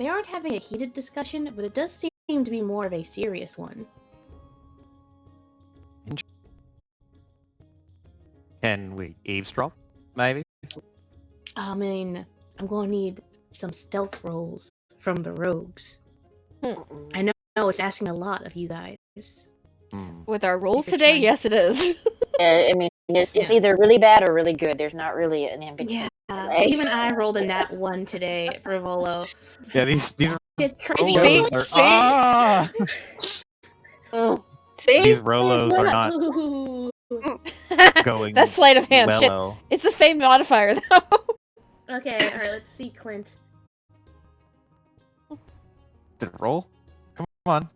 aren't having a heated discussion, but it does seem to be more of a serious one. Can we eavesdrop? Maybe. I mean, I'm going to need some stealth rolls from the rogues. I know it's asking a lot of you guys. With our rolls If you're today, trying- yes, it is. I mean, it's either really bad or really good. There's not really an in between. Yeah, even I rolled a nat 1 today for Volo. Yeah, these It's crazy. See? Rolos are See? ah! Oh, see? These Rolos are not Ooh. going That's sleight of hand. Shit. well. It's the same modifier though. Okay, alright, let's see Clint. Did it roll? Come on,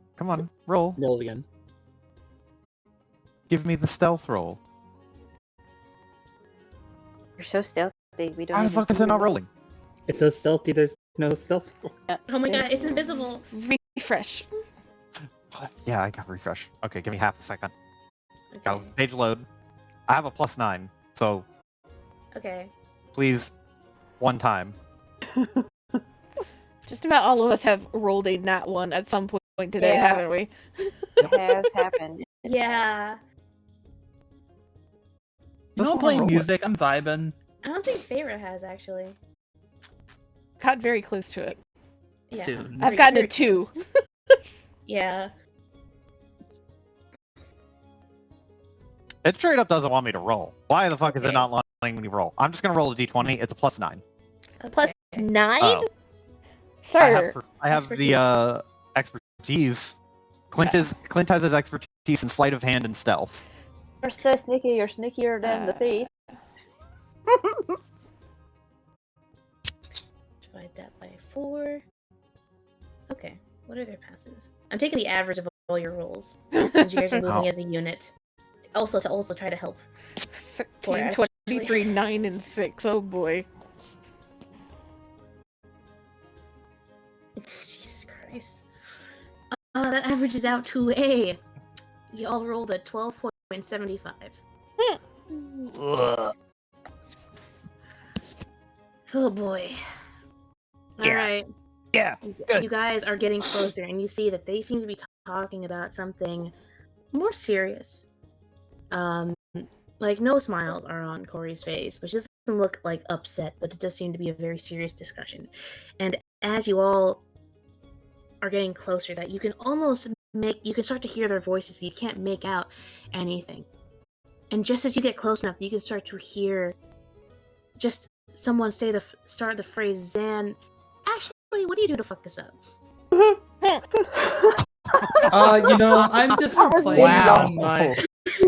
roll. roll again. Give me the stealth roll. You're so stealthy. We don't. Why the even fuck is see it not you. rolling? It's so stealthy. There's no stealth. Oh my god, it's invisible. Refresh. Yeah, I got refresh. Okay, give me half a second. Got Okay. page load. I have a +9, so Okay. please, one time. Just about all of us have rolled a nat 1 at some point today, Yeah. haven't we? It has happened. Yeah. You know, Let's I'm playing roll it. music. I'm vibing. I don't think Feyre has actually. Got very close to it. Yeah. Soon. I've gotten a 2. close. Yeah. It straight up doesn't want me to roll. Why the fuck is Okay. it not letting me roll? I'm just gonna roll a d20. It's a +9. Plus 9? Oh, Sir. I have the expertise. Clint has his expertise in sleight of hand and stealth. You're so sneaky. You're sneakier than the thief. Divide that by 4. Okay. What are their passes? I'm taking the average of all your rolls. Since you guys are moving Oh. as a unit. Also to try to help. 13, Four, 23, 9, and 6. Oh boy. Jesus Christ. That averages out to a. Y'all rolled a 12.75. Oh boy. Yeah. Alright. Yeah. Good. You guys are getting closer, and you see that they seem to be talking about something more serious. Like no smiles are on Corey's face, but just look like upset, but it does seem to be a very serious discussion. And as you all are getting closer, that you can start to hear their voices, but you can't make out anything. And just as you get close enough, you can start to hear just someone say start the phrase, Zan, Ashley, what do you do to fuck this up? I'm just playing on my.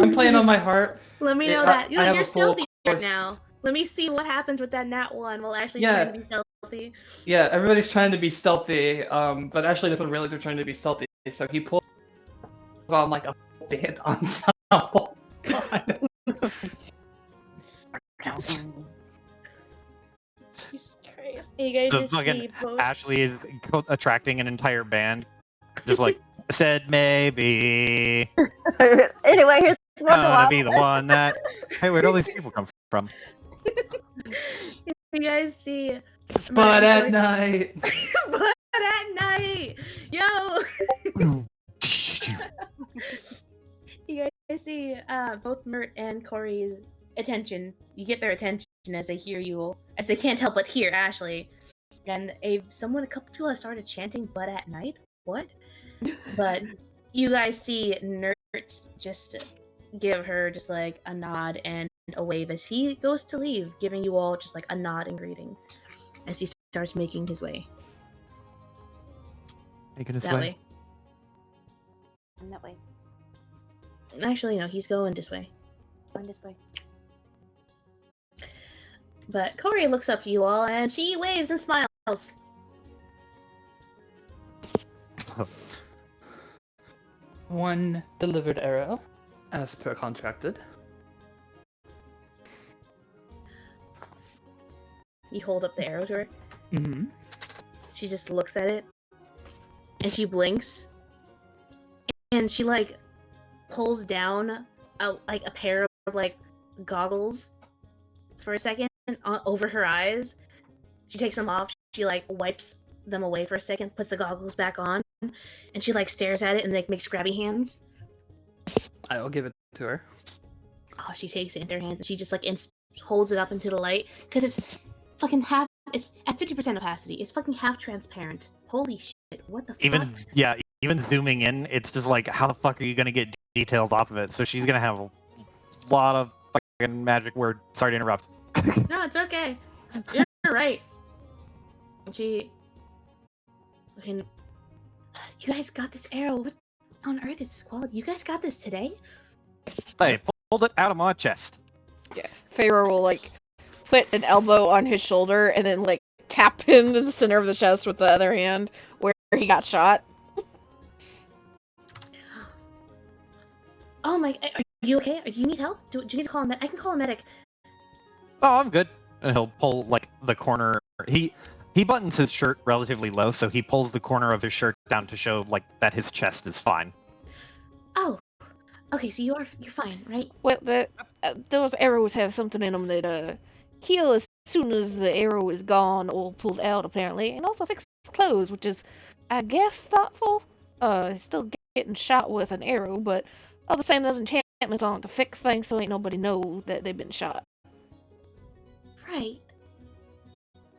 I'm playing on my heart. Let me know I that. have You're a full stealthy right course. now. Let me see what happens with that nat 1 while Ashley's Yeah. trying to be stealthy. Yeah, everybody's trying to be stealthy, but Ashley doesn't realize they're trying to be stealthy, so he pulls on like a band ensemble. Jesus Christ. You guys The just fucking see both. Ashley is attracting an entire band. Just like, said maybe. Anyway, here's one Gonna be the one that. Hey, where'd all these people come from? You guys see. But at night. But at night! Yo! You guys see both Mert and Corey's attention. You get their attention as they hear you, as they can't help but hear Ashley. And a couple people have started chanting "But at night." What? But you guys see Nert just give her just like a nod and a wave as he goes to leave, giving you all just like a nod and greeting as he starts making his way Making his that way. way. And that way. Actually, no, he's going this way. Going this way. But Corey looks up to you all and she waves and smiles. One delivered arrow, as per contracted. You hold up the arrow to her. Mm-hmm. She just looks at it and she blinks and she like pulls down a pair of like goggles for a second over her eyes. She takes them off. She like wipes them away for a second, puts the goggles back on, and she like stares at it and like makes grabby hands. I will give it to her. Oh, she takes it into her hands and she just like holds it up into the light because it's fucking half. It's at 50% opacity. It's fucking half transparent. Holy shit! What the fuck? Even zooming in, it's just like, how the fuck are you gonna get detailed off of it? So she's gonna have a lot of fucking magic word. Sorry to interrupt. No, it's okay. You're right. And she fucking. You guys got this arrow. What on earth is this quality? You guys got this today? Hey, pulled it out of my chest. Yeah. Pharaoh will like put an elbow on his shoulder and then like tap him in the center of the chest with the other hand where he got shot. Oh my! Are you okay? Do you need help? Do you need to call a medic? I can call a medic. Oh, I'm good. And he'll pull like the corner. He buttons his shirt relatively low, so he pulls the corner of his shirt down to show like that his chest is fine. Oh, okay. So you're fine, right? Well, those arrows have something in them that heal as soon as the arrow is gone or pulled out, apparently, and also fix clothes, which is, I guess, thoughtful. Still getting shot with an arrow, but all the same, those enchantments on to fix things, so ain't nobody know that they've been shot. Right.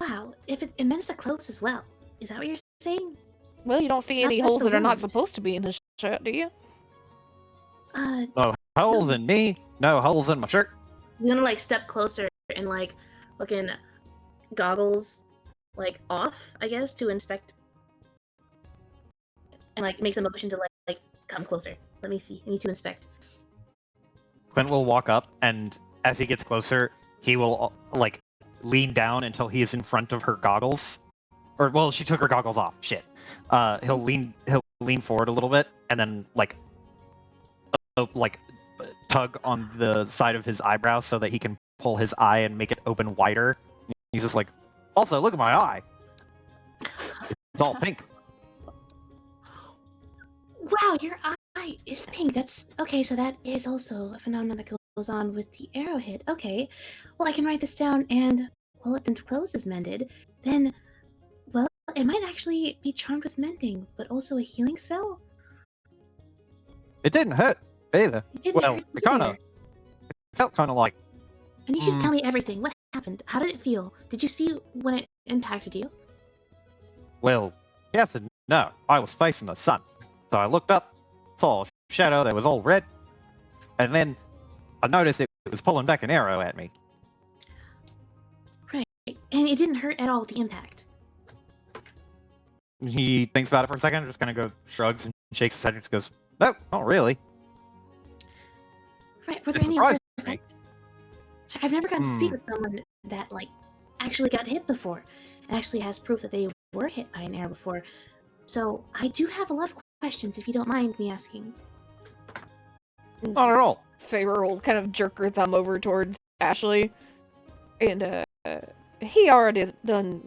Wow. If it mends the clothes as well. Is that what you're saying? Well, you don't see Not any just holes the that are not wound. supposed to be in his shirt, do you? No holes in me. No holes in my shirt. I'm gonna like step closer and like fucking goggles like off, I guess, to inspect, and like makes a motion to like come closer. Let me see. I need to inspect. Clint will walk up, and as he gets closer, he will like lean down until he is in front of her goggles. Or well, she took her goggles off. Shit. He'll lean forward a little bit, and then like tug on the side of his eyebrow so that he can pull his eye and make it open wider. He's just like, also look at my eye. It's all pink. Wow, your eye is pink. That's okay. So that is also a phenomenon that goes on with the arrow hit. Okay, well I can write this down, and well, if the clothes is mended, then well, it might actually be charmed with mending, but also a healing spell. It didn't hurt either. It didn't Well, hurt it kind of either. felt kind of like. I need you to tell me everything. What happened? happened? How did it feel? Did you see when it impacted you? Well, yes and no. I was facing the sun. So I looked up, saw a shadow that was all red, and then I noticed it was pulling back an arrow at me. Right. And it didn't hurt at all with the impact. He thinks about it for a second, just kind of goes, shrugs and shakes his head and just goes, no, not really. Right. Were It there any other surprised me. effects? So I've never gotten to speak with someone that, like, actually got hit before and actually has proof that they were hit by an arrow before. So I do have a lot of questions, if you don't mind me asking. Not at all. Feyre will kind of jerk her thumb over towards Ashley, and he already done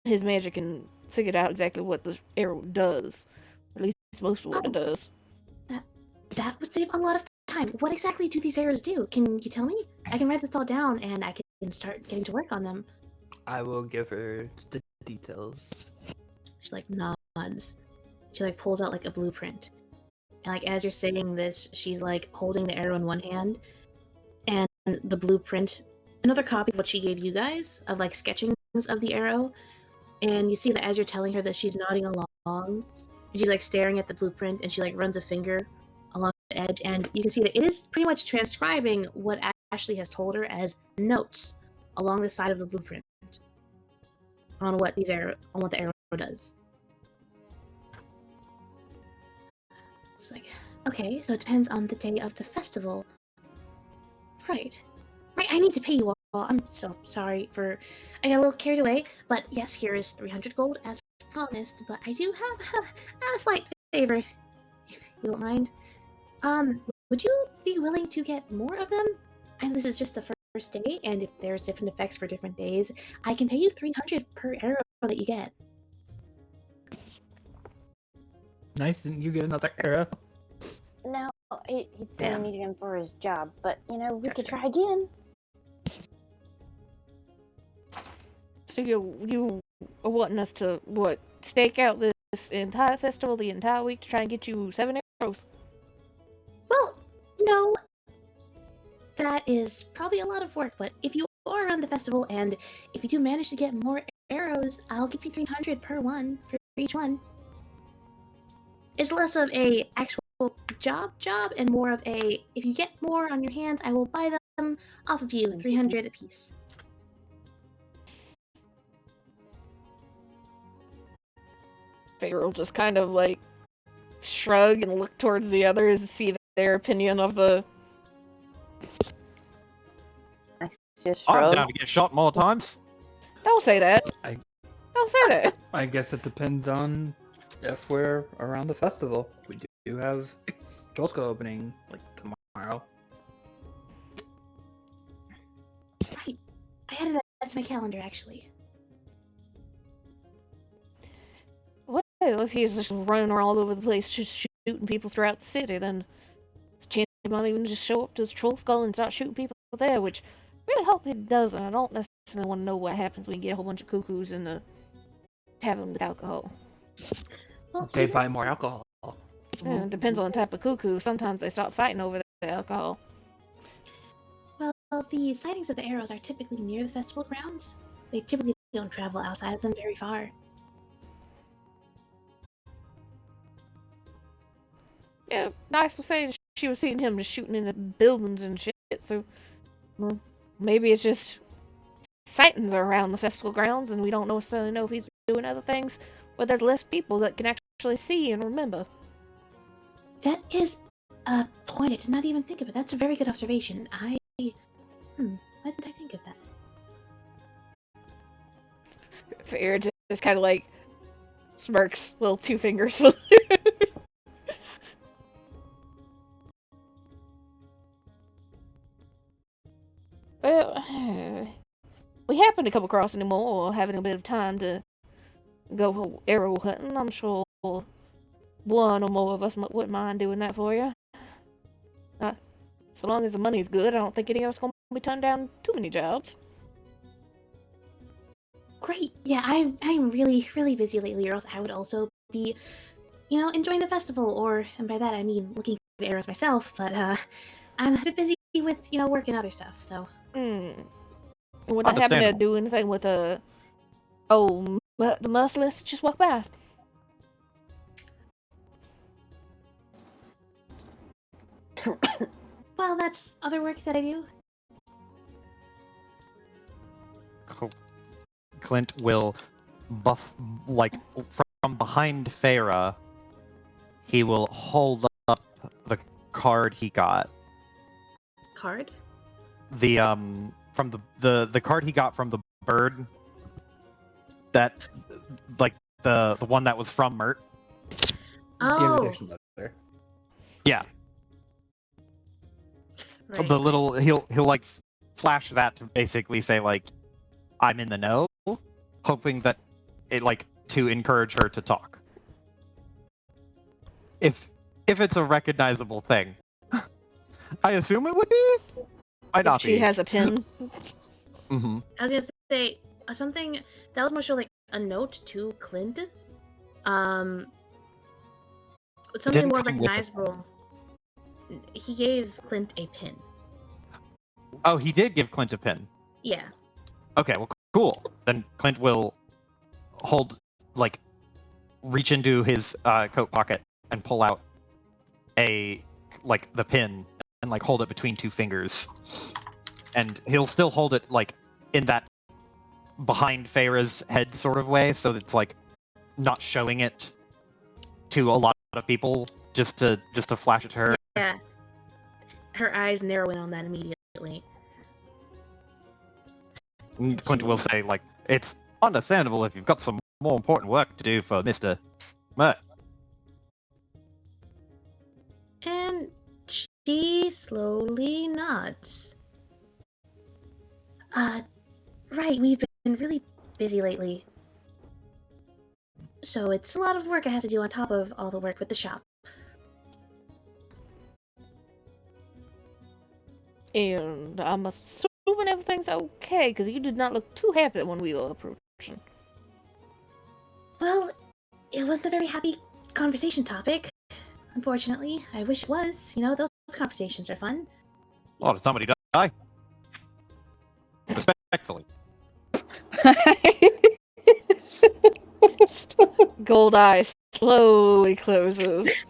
his magic and figured out exactly what the arrow does, or at least most of what it does. That would save a lot of time. What exactly do these arrows do? Can you tell me? I can write this all down and I can start getting to work on them. I will give her the details. She like nods. She like pulls out like a blueprint. And like as you're saying this, she's like holding the arrow in one hand and the blueprint, another copy of what she gave you guys of like sketchings of the arrow. And you see that as you're telling her that she's nodding along, and she's like staring at the blueprint and she like runs a finger along the edge, and you can see that it is pretty much transcribing what Ashley has told her as notes along the side of the blueprint on what the arrow does. It's like, okay, so it depends on the day of the festival. Right. Right, I need to pay you all. I'm so sorry for... I got a little carried away, but yes, here is 300 gold as promised, but I do have a slight favor, if you don't mind. Would you be willing to get more of them? And this is just the first day, and if there's different effects for different days, I can pay you 300 per arrow that you get. Nice, and you get another arrow. No, he said Damn. he needed him for his job, but we could Gotcha. try again. So you are wanting us to stake out this entire festival the entire week to try and get you 7 arrows? Well, no. That is probably a lot of work, but if you are around the festival and if you do manage to get more arrows, I'll give you 300 per one for each one. It's less of a actual job and more of a, if you get more on your hands, I will buy them off of you, 300 apiece. Feyre will just kind of like shrug and look towards the others to see their opinion of the... I just I'm shrugged. down to get shot more times. Don't say that. I- Don't say that. I guess it depends on if we're around the festival. We do have Jolska opening like tomorrow. Right. I added that to my calendar, actually. Well, if he's just running around all over the place, just shooting people throughout the city, then it's a chance he might even just show up to the Troll Skull and start shooting people there, which I really hope he doesn't. I don't necessarily want to know what happens when you get a whole bunch of cuckoos in the tavern with alcohol. Well, They buy more alcohol. Yeah, it depends on the type of cuckoo. Sometimes they start fighting over the alcohol. Well, the sightings of the arrows are typically near the festival grounds. They typically don't travel outside of them very far. Yeah, Nice was saying she was seeing him just shooting in the buildings and shit, so well, maybe it's just sightings are around the festival grounds and we don't necessarily know if he's doing other things where there's less people that can actually see and remember. That is a point. I did not even think of it. That's a very good observation. Why didn't I think of that? Feyre just kind of like smirks, little two fingers. Well, we happen to come across any more, or having a bit of time to go arrow hunting. I'm sure one or more of us wouldn't mind doing that for you. So long as the money's good, I don't think any of us gonna be turned down too many jobs. Great. Yeah, I'm really, really busy lately, or else I would also be, enjoying the festival, and by that I mean looking for the arrows myself, but I'm a bit busy with, work and other stuff, so. Would that happen to Understandable. do anything with the merciless just walk past? Well, that's other work that I do. Clint will buff, like, from behind Feyre, he will hold up the card he got. Card? The, from the card he got from the bird. That, like, the one that was from Mert. The Oh, invitation letter. Yeah. right. The little, he'll like, flash that to basically say, like, I'm in the know, hoping that it, like, to encourage her to talk. If it's a recognizable thing. I assume it would be? Might If not she be. has a pin. Mm-hmm. I was gonna say something that was more so like a note to Clint. Something didn't more come with it. recognizable. He gave Clint a pin. Oh, he did give Clint a pin. Yeah. Okay, well, cool. Then Clint will like, reach into his coat pocket and pull out the pin and, like, hold it between two fingers. And he'll still hold it, like, in that behind Feyre's head sort of way, so it's, like, not showing it to a lot of people, just to flash it to her. Yeah. Her eyes narrow in on that immediately. And Clint will say, like, it's understandable if you've got some more important work to do for Mr. Mert. And she slowly nods. Right, we've been really busy lately. So it's a lot of work I have to do on top of all the work with the shop. And I'm assuming everything's okay, because you did not look too happy when we were approaching. Well, it wasn't a very happy conversation topic. Unfortunately, I wish it was. You know, those conversations are fun. Oh, did somebody die? Respectfully. Gold eye slowly closes.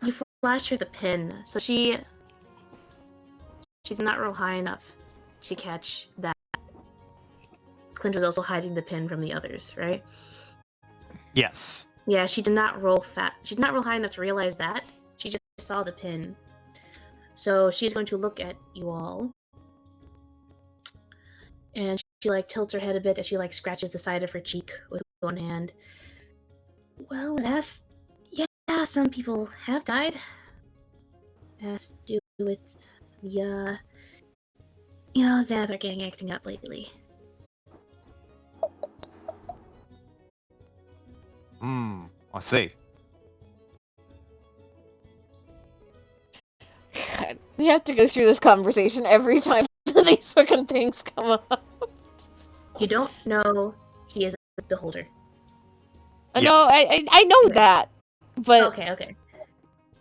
You flashed her the pin, so she did not roll high enough to catch that. Clint was also hiding the pin from the others, right? Yes. Yeah, she did not roll She did not roll high enough to realize that. She just saw the pin. So she's going to look at you all. And she, like, tilts her head a bit as she, like, scratches the side of her cheek with one hand. Well, it has... Yeah, some people have died. It has to do with the, Xanathar gang acting up lately. I see. God, we have to go through this conversation every time these fucking things come up. You don't know he is a beholder. No, Yes. I know Okay. that, but Okay.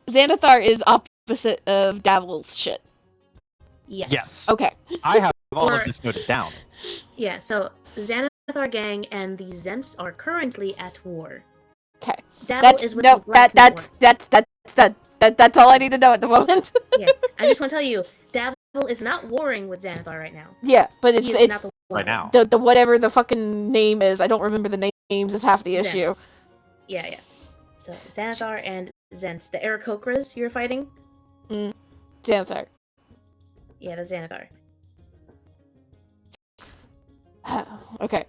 Xanathar is opposite of Davil's shit. Yes. Okay. I have all Or- of this noted down. Yeah, so Xanathar gang and the Zents are currently at war. Okay. Davil is with the Black That's all I need to know at the moment. Yeah, I just want to tell you, Davil is not warring with Xanathar right now. Yeah, but He is not it's the Right now. the whatever the fucking name is. I don't remember the names. Is half the issue. Zents. Yeah. So Xanathar and Zents, the Aarakocras you're fighting. Xanathar. Yeah, that's Xanathar. Okay.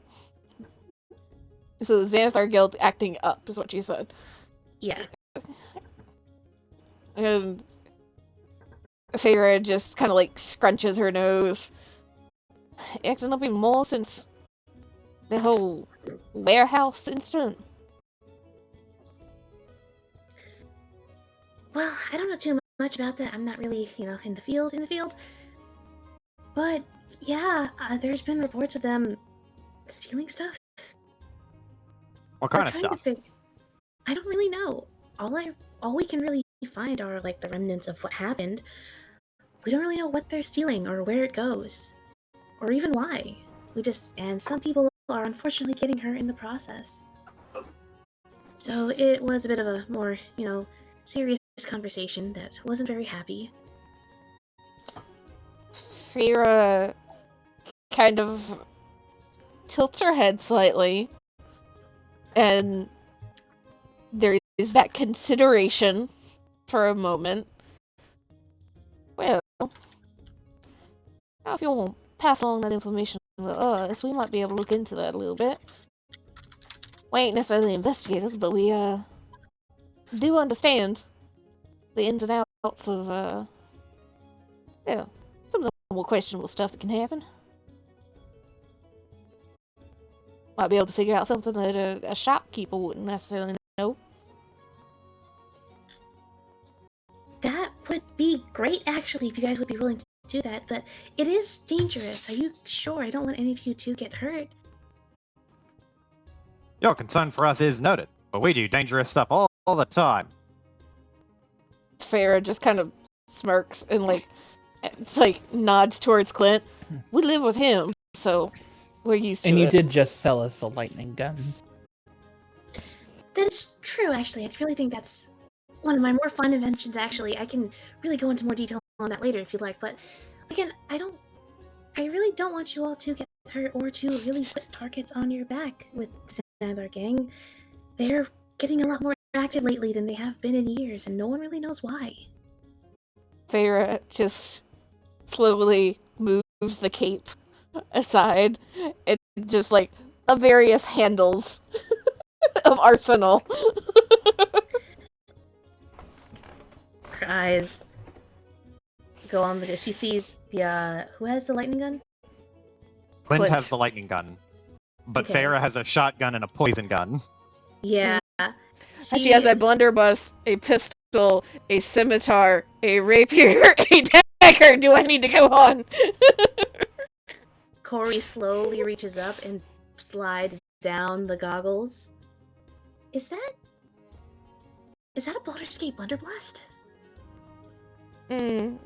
So the Xanathar Guild acting up is what you said. Yeah. And Feyre just kind of like scrunches her nose. Acting up even more since the whole warehouse incident. Well, I don't know too much about that. I'm not really, in the field. But yeah, there's been reports of them stealing stuff. What kind We're of trying to stuff? I don't really know. All we can really find are, like, the remnants of what happened. we don't really know what they're stealing or where it goes, or even why. And some people are unfortunately getting hurt in the process. So it was a bit of a more, serious conversation that wasn't very happy. Fira kind of tilts her head slightly, and there is that consideration for a moment. Well, if you want to pass along that information with us, we might be able to look into that a little bit. We ain't necessarily investigators, but we do understand the ins and outs of some of the more questionable stuff that can happen. Might be able to figure out something that a shopkeeper wouldn't necessarily know. That would be great, actually, if you guys would be willing to do that, but it is dangerous. Are you sure? I don't want any of you to get hurt. Your concern for us is noted, but we do dangerous stuff all the time. Farah just kind of smirks and nods towards Clint. We live with him, so we're used to it. And you did just sell us a lightning gun. That is true, actually. I really think that's one of my more fun inventions, actually. I can really go into more detail on that later if you'd like, but again, I really don't want you all to get hurt or to really put targets on your back with this Sandler gang. They're getting a lot more active lately than they have been in years, and no one really knows why. Farah just slowly moves the cape aside and just the various handles of arsenal. Her eyes go on the. She sees the. Who has the lightning gun? Clint Clint. has the lightning gun, but Okay. Farah has a shotgun and a poison gun. Yeah. She has a blunderbuss, a pistol, a scimitar, a rapier, a dagger. Do I need to go on? Corey slowly reaches up and slides down the goggles. Is that a Baldur's Gate Blunderblast? And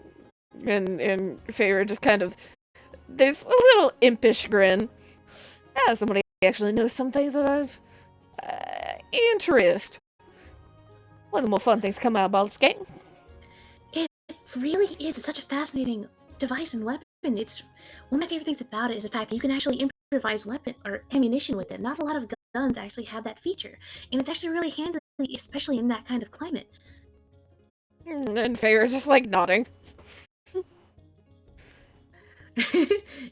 Farah just kind of, there's a little impish grin. Yeah, somebody actually knows some things that I've interest. One of the more fun things come out of Baldur's Gate. It really is. It's such a fascinating device and weapon. It's one of my favorite things about it is the fact that you can actually improvise weapon or ammunition with it. Not a lot of guns actually have that feature, and it's actually really handy, especially in that kind of climate. And Farah's just nodding.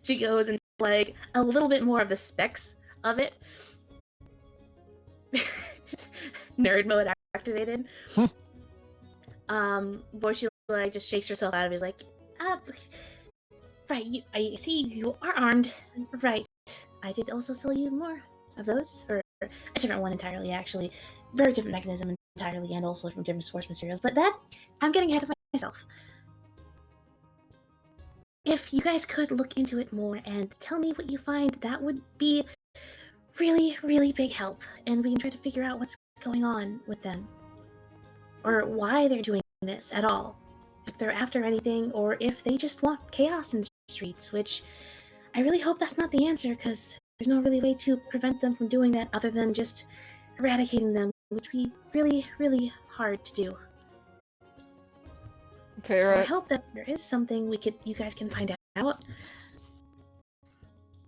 She goes into a little bit more of the specs of it. Nerd mode activated. Where she just shakes herself out of it. Is right. I see you are armed. Right. I did also sell you more of those, or a different one entirely, actually. Very different mechanism entirely, and also from different source materials. But that I'm getting ahead of myself. If you guys could look into it more and tell me what you find, that would be really, really big help, and we can try to figure out what's going on with them, or why they're doing this at all. If they're after anything, or if they just want chaos in the streets, which I really hope that's not the answer, because there's no really way to prevent them from doing that other than just eradicating them, which would be really, really hard to do. So I hope that there is something you guys can find out.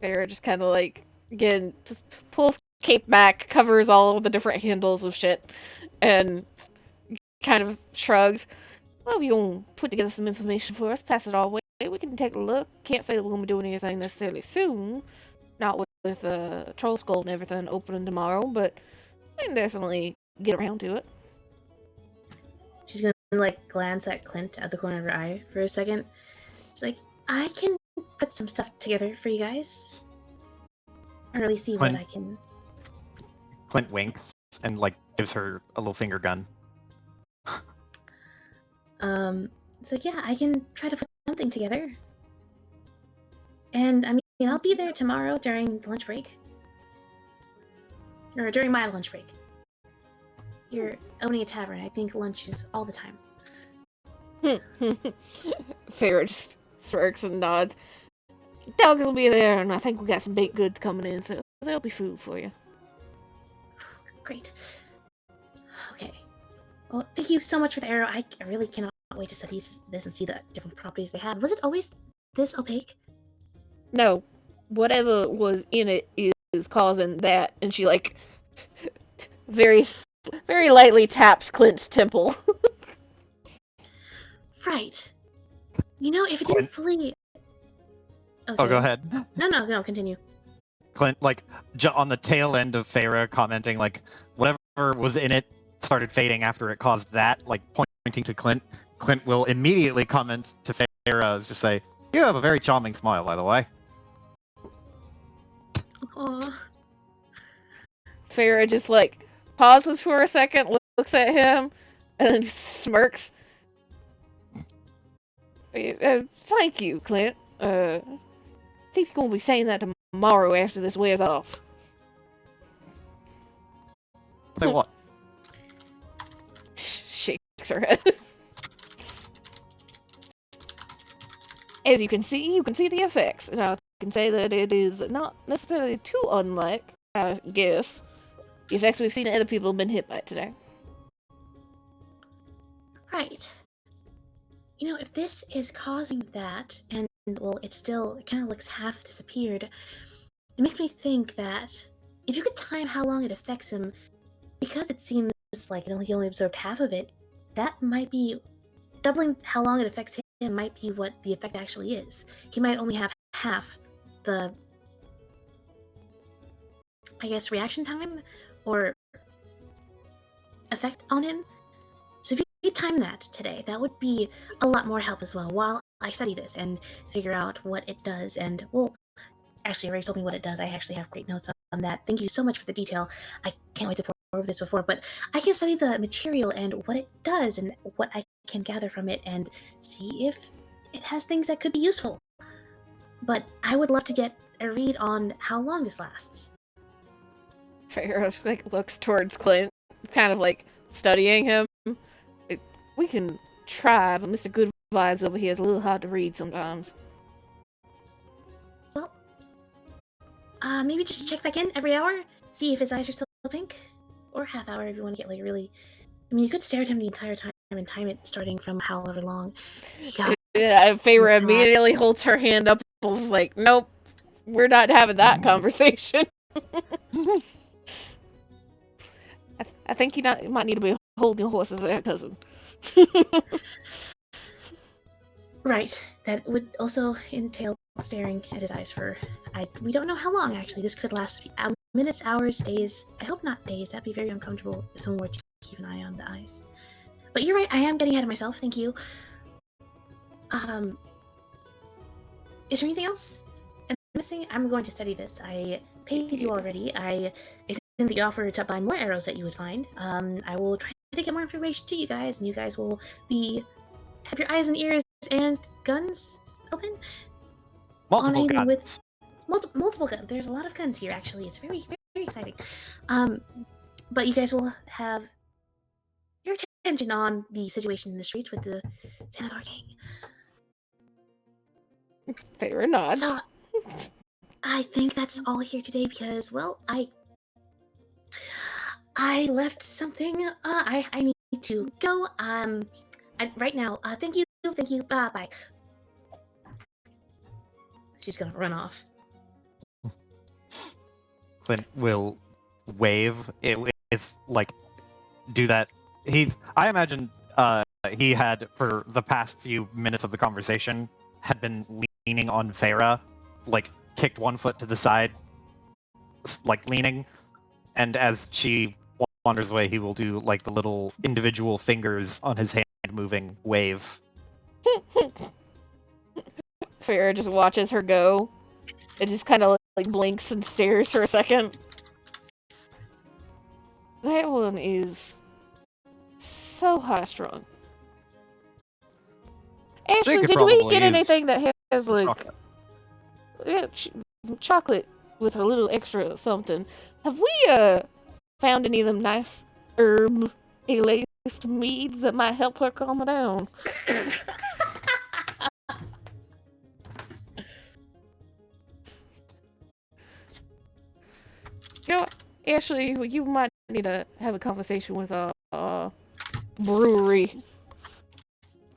Farah just kind of again, just pulls cape back, covers all of the different handles of shit, and kind of shrugs. Well, if you want to put together some information for us, pass it our way. We can take a look. Can't say that we're going to be doing anything necessarily soon. Not with Troll Skull and everything opening tomorrow, but we can definitely get around to it. She's gonna glance at Clint at the corner of her eye for a second. She's like, I can put some stuff together for you guys. Or at least see Clint- what I can. Clint winks and gives her a little finger gun. It's yeah, I can try to put something together. And I mean, I'll be there tomorrow during the lunch break. Or during my lunch break. You're owning a tavern. I think lunch is all the time. Farrah just smirks and nods. Dogs will be there, and I think we got some baked goods coming in, so there'll be food for you. Great. Okay. Well, thank you so much for the arrow. I really cannot wait to study this and see the different properties they have. Was it always this opaque? No, whatever was in it is causing that, and she like very lightly taps Clint's temple. Right. You know, if it didn't fully. Okay. Oh, go ahead. No, continue. Clint, like, on the tail end of Farah commenting, like, whatever was in it started fading after it caused that, like, pointing to Clint. Clint will immediately comment to Farah, just say, "You have a very charming smile, by the way." Aww. Farrah just like pauses for a second, looks at him, and then just smirks. Thank you, Clint. Think you're gonna be saying that tomorrow after this wears off. Say what? Shakes her head. As you can see the effects. And I can say that it is not necessarily too unlike, I guess, the effects we've seen other people have been hit by today. Right. You know, if this is causing that, and, well, it kind of looks half disappeared, it makes me think that if you could time how long it affects him, because it seems like he only absorbed half of it, that might be doubling how long it affects him might be what the effect actually is. He might only have half the, I guess, reaction time or effect on him. So if you time that today, that would be a lot more help as well while I study this and figure out what it does. And, well, actually, Ray told me what it does. I actually have great notes on that. Thank you so much for the detail. I can't wait to pour over this before, but I can study the material and what it does and what I can gather from it and see if it has things that could be useful. But I would love to get a read on how long this lasts. Farrah like looks towards Clint, kind of like studying him. We can try, but Mr. Good Vibes over here is a little hard to read sometimes. Well, maybe just check back in every hour, see if his eyes are still pink, or half hour if you want to get like really. I mean, you could stare at him the entire time and time it starting from however long. Yeah, Farrah immediately holds her hand up, like, "Nope, we're not having that conversation." I think you might need to be holding horses there, cousin. Right. That would also entail staring at his eyes for we don't know how long actually. This could last minutes, hours, days. I hope not days. That'd be very uncomfortable if someone were to keep an eye on the eyes. But you're right, I am getting ahead of myself, thank you. Is there anything else I'm missing? I'm going to study this. I paid you already. I extend the offer to buy more arrows that you would find. I will try to get more information to you guys, and you guys will have your eyes and ears and guns open. Multiple guns. Multiple guns. There's a lot of guns here, actually. It's very, very exciting. But you guys will have your attention on the situation in the streets with the Xanadar gang. Farrah nods. So, I think that's all here today because, well, I left something. I need to go. Right now. Thank you. Bye. She's gonna run off. Clint will wave if like do that. I imagine he had for the past few minutes of the conversation had been leaning on Farah, like kicked one foot to the side, like leaning, and as she wanders away, he will do like the little individual fingers on his hand moving wave. Farrah just watches her go. It just kind of like blinks and stares for a second. That one is so high strung. Ashley, did we get anything that has like chocolate with a little extra something? Have we found any of them nice herb alays meads that might help her calm down. You know what? Ashley, you might need to have a conversation with a brewery.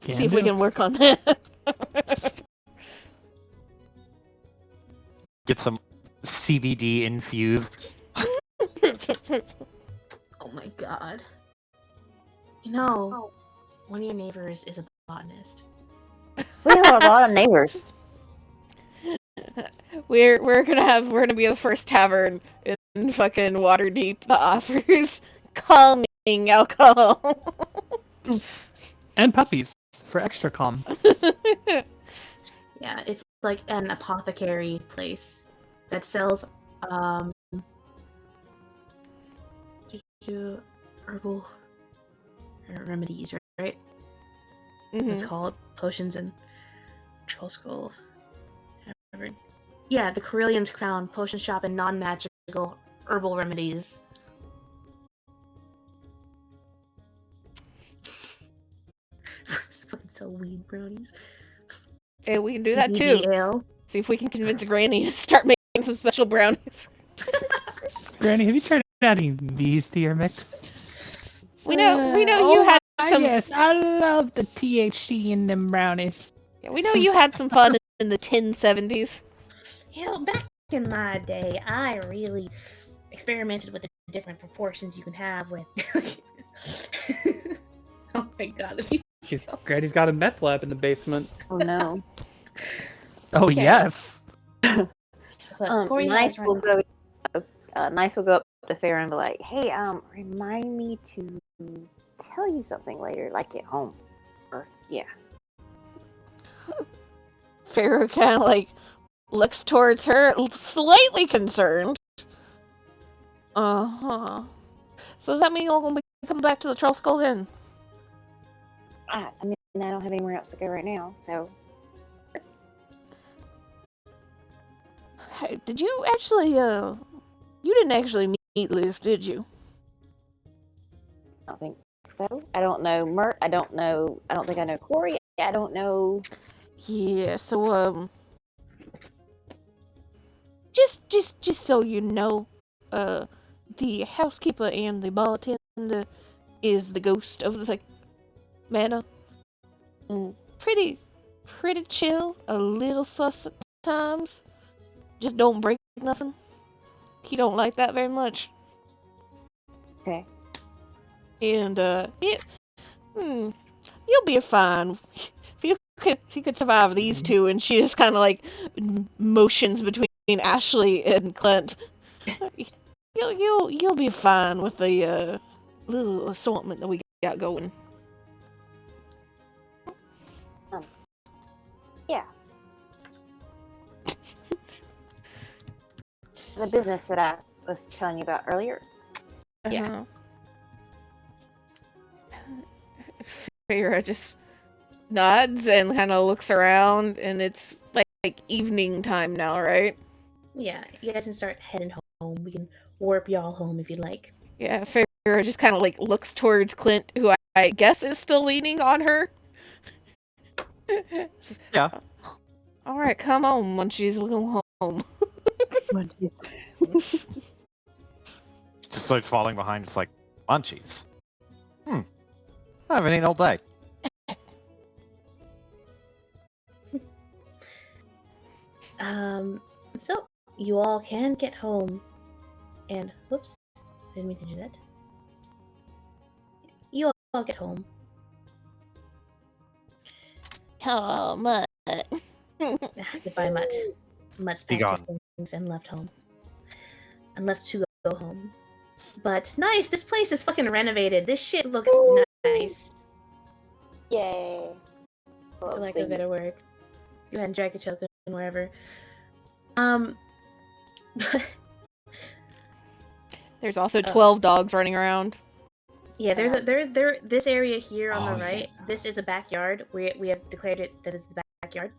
See if we can work on that. Get some CBD infused. Oh my god. You know, one of your neighbors is a botanist. We have a lot of neighbors. We're gonna be the first tavern in fucking Waterdeep that offers calming alcohol. And puppies for extra calm. Yeah, it's like an apothecary place that sells herbal remedies, right? It's called potions and troll skull. Yeah, the Corellion's Crown potion shop and non-magical herbal remedies. Fucking sell weed brownies. Yeah, we can do that CBD too. Ale. See if we can convince Granny to start making some special brownies. Granny, have you tried adding these to your mix? We know you had some. Yes, I love the THC in them brownies. Yeah, we know you had some fun in the 1070s. Hell, back in my day, I really experimented with the different proportions you can have with. Oh my god! Granny's got a meth lab in the basement. Oh no. Oh yes. Nice will go. Nice will go up to Farrah and be like, "Hey, remind me to tell you something later, like at home." Or yeah. Farrah kind of like looks towards her, slightly concerned. So does that mean you're gonna be coming back to the Troll Skull then? I mean, I don't have anywhere else to go right now, so. Hey, did you actually, you didn't actually meet Liv, did you? I don't think so. I don't know Mert. I don't think I know Corey. I don't know. Yeah, so, just so you know, the housekeeper and the bartender is the ghost of the manor. Pretty chill, a little sus at times. Just don't break nothing. He don't like that very much. Okay. And you'll be fine if you could survive these two. And she just kind of like motions between Ashley and Clint. You'll be fine with the little assortment that we got going. Yeah. The business that I was telling you about earlier. Yeah. Farrah just nods and kind of looks around, and it's like evening time now, right? Yeah, you guys can start heading home. We can warp y'all home if you'd like. Yeah, Farrah just kind of like looks towards Clint, who I guess is still leaning on her. Yeah. All right, come on, Munchies, we'll go home. Munchies. Just starts falling behind. It's like, munchies. I haven't eaten all day. So you all can get home, and whoops, didn't mean to do that. You all get home. Oh, Mutt. Goodbye, Mutt. Mutt's Be packed his gone. things and left home. And left to go home. But nice, this place is fucking renovated. This shit looks nice. Yay. For lack of a better word. Go ahead and drag your token wherever. There's also 12 dogs running around. Yeah, there's this area here on the right. Yeah. This is a backyard. We have declared it that is the backyard.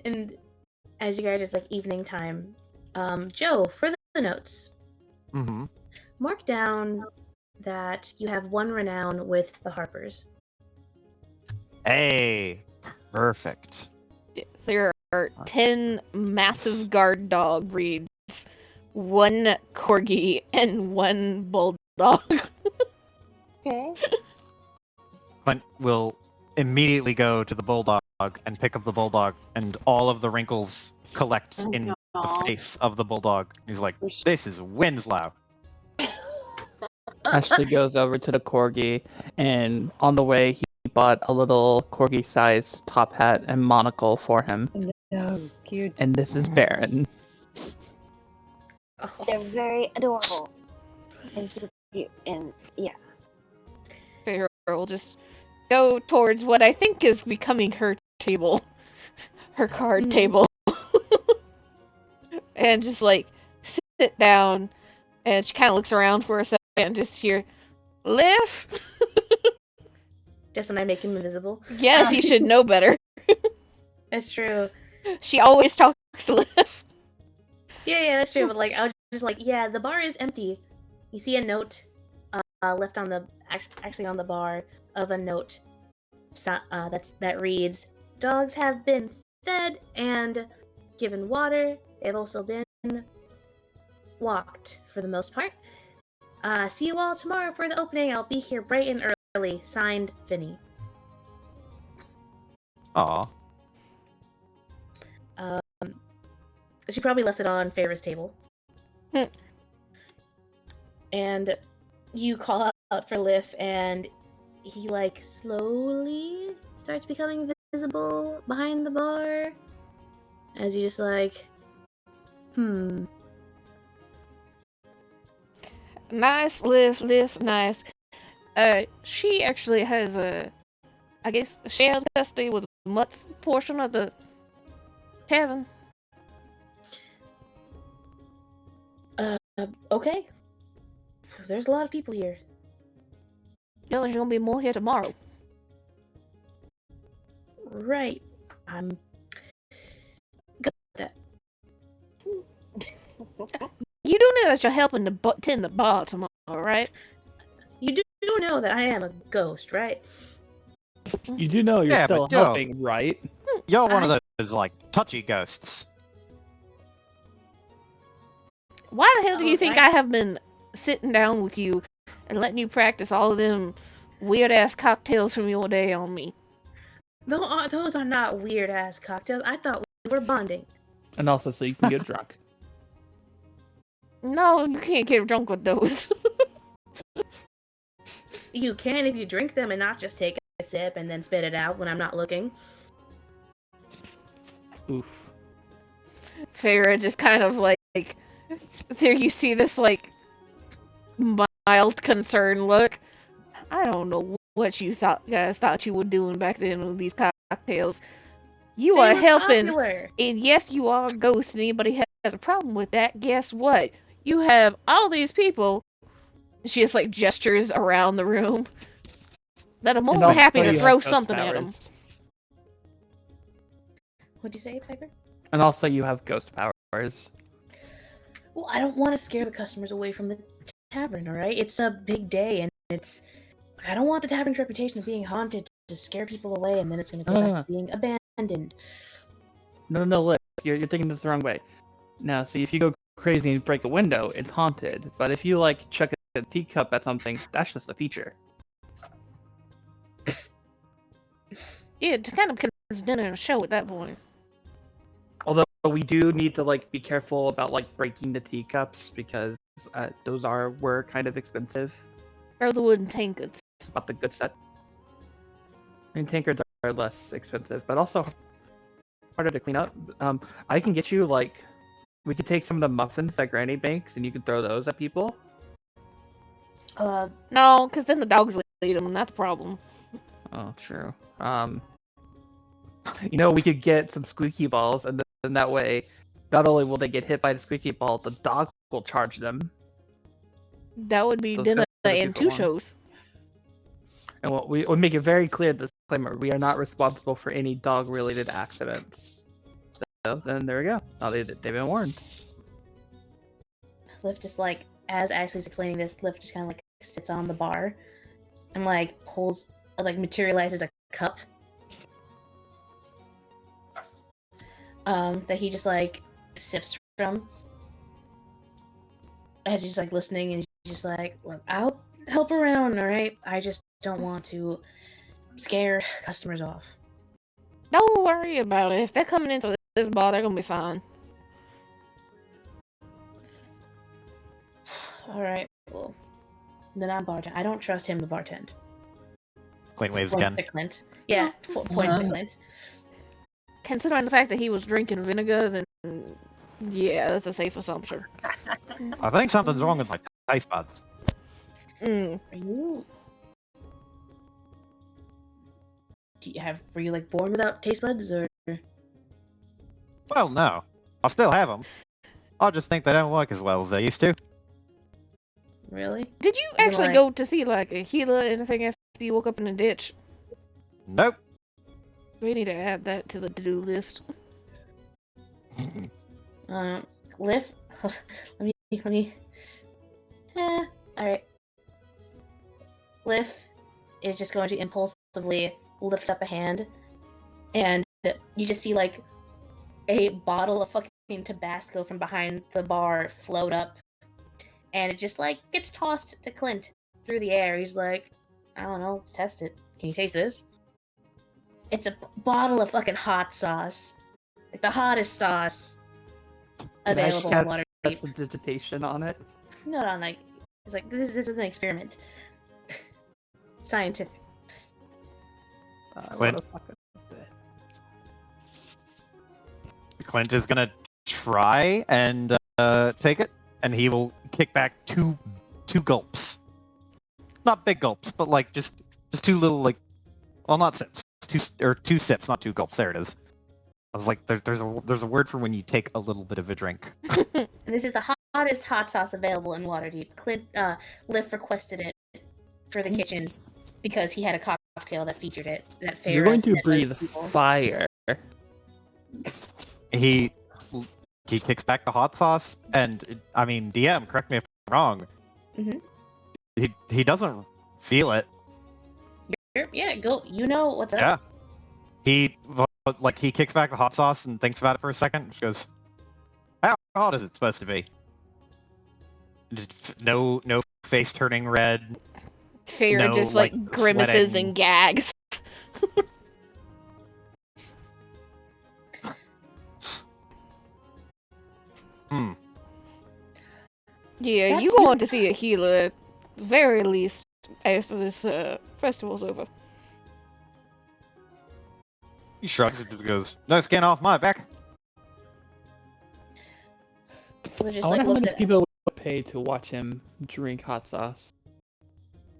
And as you guys, it's like evening time. Joe, for the notes, Mm-hmm. Mark down that you have 1 renown with the Harpers. Hey, perfect. Yes, there are 10 massive guard dog breeds, 1 corgi, and 1 bulldog. Okay. Clint will immediately go to the bulldog and pick up the bulldog, and all of the wrinkles collect in the Aw. face of the bulldog. He's like, "This is Winslow." Ashley goes over to the corgi, and on the way, he bought a little corgi-sized top hat and monocle for him. No, cute. And this is Baron. Oh, They're very adorable and super cute. And yeah, Feyre will just go towards what I think is becoming her table. Her card table. And just like sit down, and she kind of looks around for a second and just hear, Liv? just when I make him invisible. Yes, you should know better. That's true. She always talks to Liv. Yeah, that's true. But like, I was just like, yeah, the bar is empty. You see a note left on the actually on the bar of a note that reads, "Dogs have been fed and given water. They've also been walked for the most part. See you all tomorrow for the opening. I'll be here bright and early. Signed, Finny." Aw. She probably left it on Feyre's table. And you call out for Liv, and he like slowly starts becoming visible behind the bar. As you just like, Nice, Liv, nice. She actually has I guess, shared custody with Mutt's portion of the tavern. Okay. There's a lot of people here. Yeah, there's gonna be more here tomorrow. Right. I'm good with that. You do know that you're helping to tend the bar tomorrow, right? You do know that I am a ghost, right? You do know you're Yeah, still but yo. helping, right? You're one of those like touchy ghosts. Why the hell do you Oh, think I have been sitting down with you and letting you practice all of them weird-ass cocktails from your day on me? Those are not weird-ass cocktails. I thought we were bonding. And also so you can get drunk. No, you can't get drunk with those. You can if you drink them and not just take a sip and then spit it out when I'm not looking. Oof. Feyre just kind of like there you see this like mild concern look. I don't know what you guys thought you were doing back then with these cocktails. You They are were helping, popular. and yes, you are a ghost. And anybody has a problem with that, guess what? You have all these people. She just like gestures around the room that are more And than also happy you to have throw ghost something at them. powers. What'd you say, Piper? And also you have ghost powers. Well, I don't want to scare the customers away from the tavern, alright? It's a big day, and I don't want the tavern's reputation of being haunted to scare people away, and then it's going to go back to being abandoned. No, look, you're thinking this the wrong way. Now, see, if you go crazy and break a window, it's haunted. But if you, like, chuck a teacup at something, that's just a feature. Yeah, it kind of becomes dinner and a show at that point. Although we do need to, like, be careful about, like, breaking the teacups, because those were kind of expensive. Or the wooden tankards. About the good set. I mean, tankards are less expensive, but also harder to clean up. I can get you, like, we could take some of the muffins that Granny bakes, and you can throw those at people. No, because then the dogs eat them, and that's a problem. Oh, true. You know, we could get some squeaky balls, and then that way, not only will they get hit by the squeaky ball, the dog will charge them. That would be So it's dinner gotta be and for 2 one. shows. And we make it very clear, disclaimer, we are not responsible for any dog-related accidents. So then there we go. Now they've been warned. Liv just like as Ashley's explaining this, Liv just kind of like sits on the bar and like pulls, like materializes a cup that he just like sips from. As he's like listening, and he's just like, "Look, I'll help around, all right? I just don't want to scare customers off." Don't worry about it. If they're coming into this bar, they're gonna be fine. All right, well, then I'm bartend. I don't trust him to bartend. Clint waves Points again. to Clint. Yeah, points to Clint. Considering the fact that he was drinking vinegar, then yeah, that's a safe assumption. I think something's wrong with my taste buds. Mm. Are you? Were you like born without taste buds, or? Well, no. I still have them. I just think they don't work as well as they used to. Really? Did you Isn't actually like- go to see like a healer or anything after you woke up in a ditch? Nope. We need to add that to the to-do list. Liv, let me. All right. Liv is just going to impulsively lift up a hand, and you just see like a bottle of fucking Tabasco from behind the bar float up, and it just like gets tossed to Clint through the air. He's like, I don't know, let's test it. Can you taste this? It's a bottle of fucking hot sauce, like the hottest sauce available in Waterdeep. That's the digitation on it. No, like it's like this is an experiment. Scientific. Clint. What a fucking bit. Clint is gonna try and take it, and he will kick back two gulps. Not big gulps, but like just two little like, well, not sips, two sips, not two gulps. There it is. I was like, there's a word for when you take a little bit of a drink. And this is the hottest hot sauce available in Waterdeep. Clint Liff requested it for the kitchen because he had a cocktail that featured it. That fair. You're going to breathe fire. He kicks back the hot sauce, and I mean, DM, correct me if I'm wrong. Mm-hmm. He doesn't feel it. Yeah, go. You know what's up. Yeah. He kicks back the hot sauce and thinks about it for a second. Just goes, "How hot is it supposed to be?" No face turning red. Fair No, just like, like grimaces sweating. and gags. Hmm. Yeah, That's you going to see a healer at the very least after this festival's over. He shrugs and goes, "No skin off my back." Liv just I like wonder how looks many at people would pay to watch him drink hot sauce.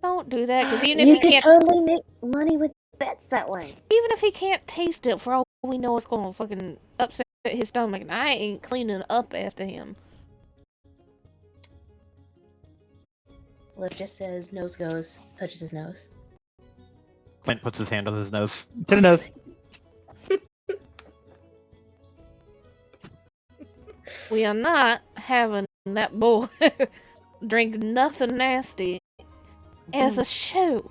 Don't do that, because even You if he could can't, totally make money with bets that way. even if he can't taste it, for all we know, it's gonna fucking upset his stomach, and I ain't cleaning up after him. Liv just says nose goes, touches his nose. Clint puts his hand on his nose. To the nose. We are not having that boy drink nothing nasty as a show.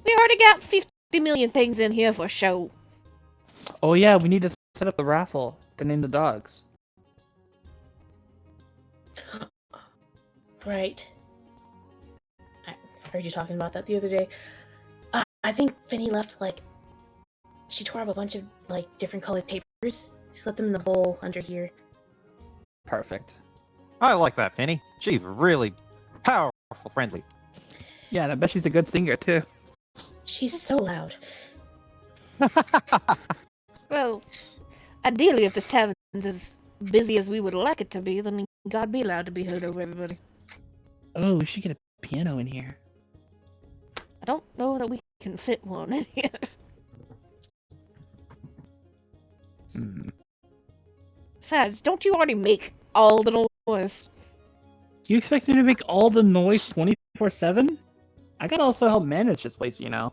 We already got 50 million things in here for show. Oh yeah, we need to set up the raffle to name the dogs. Right. I heard you talking about that the other day. I think Finny left like she tore up a bunch of like different colored papers. She left them in the bowl under here. Perfect. I like that, Penny. She's really powerful, friendly. Yeah, and I bet she's a good singer too. She's so loud. Well, ideally, if this tavern's as busy as we would like it to be, then God be allowed to be heard over everybody. Oh, we should get a piano in here. I don't know that we can fit one in here. Hmm. Besides, don't you already make all the noise? You expect me to make all the noise 24/7? I gotta also help manage this place, you know.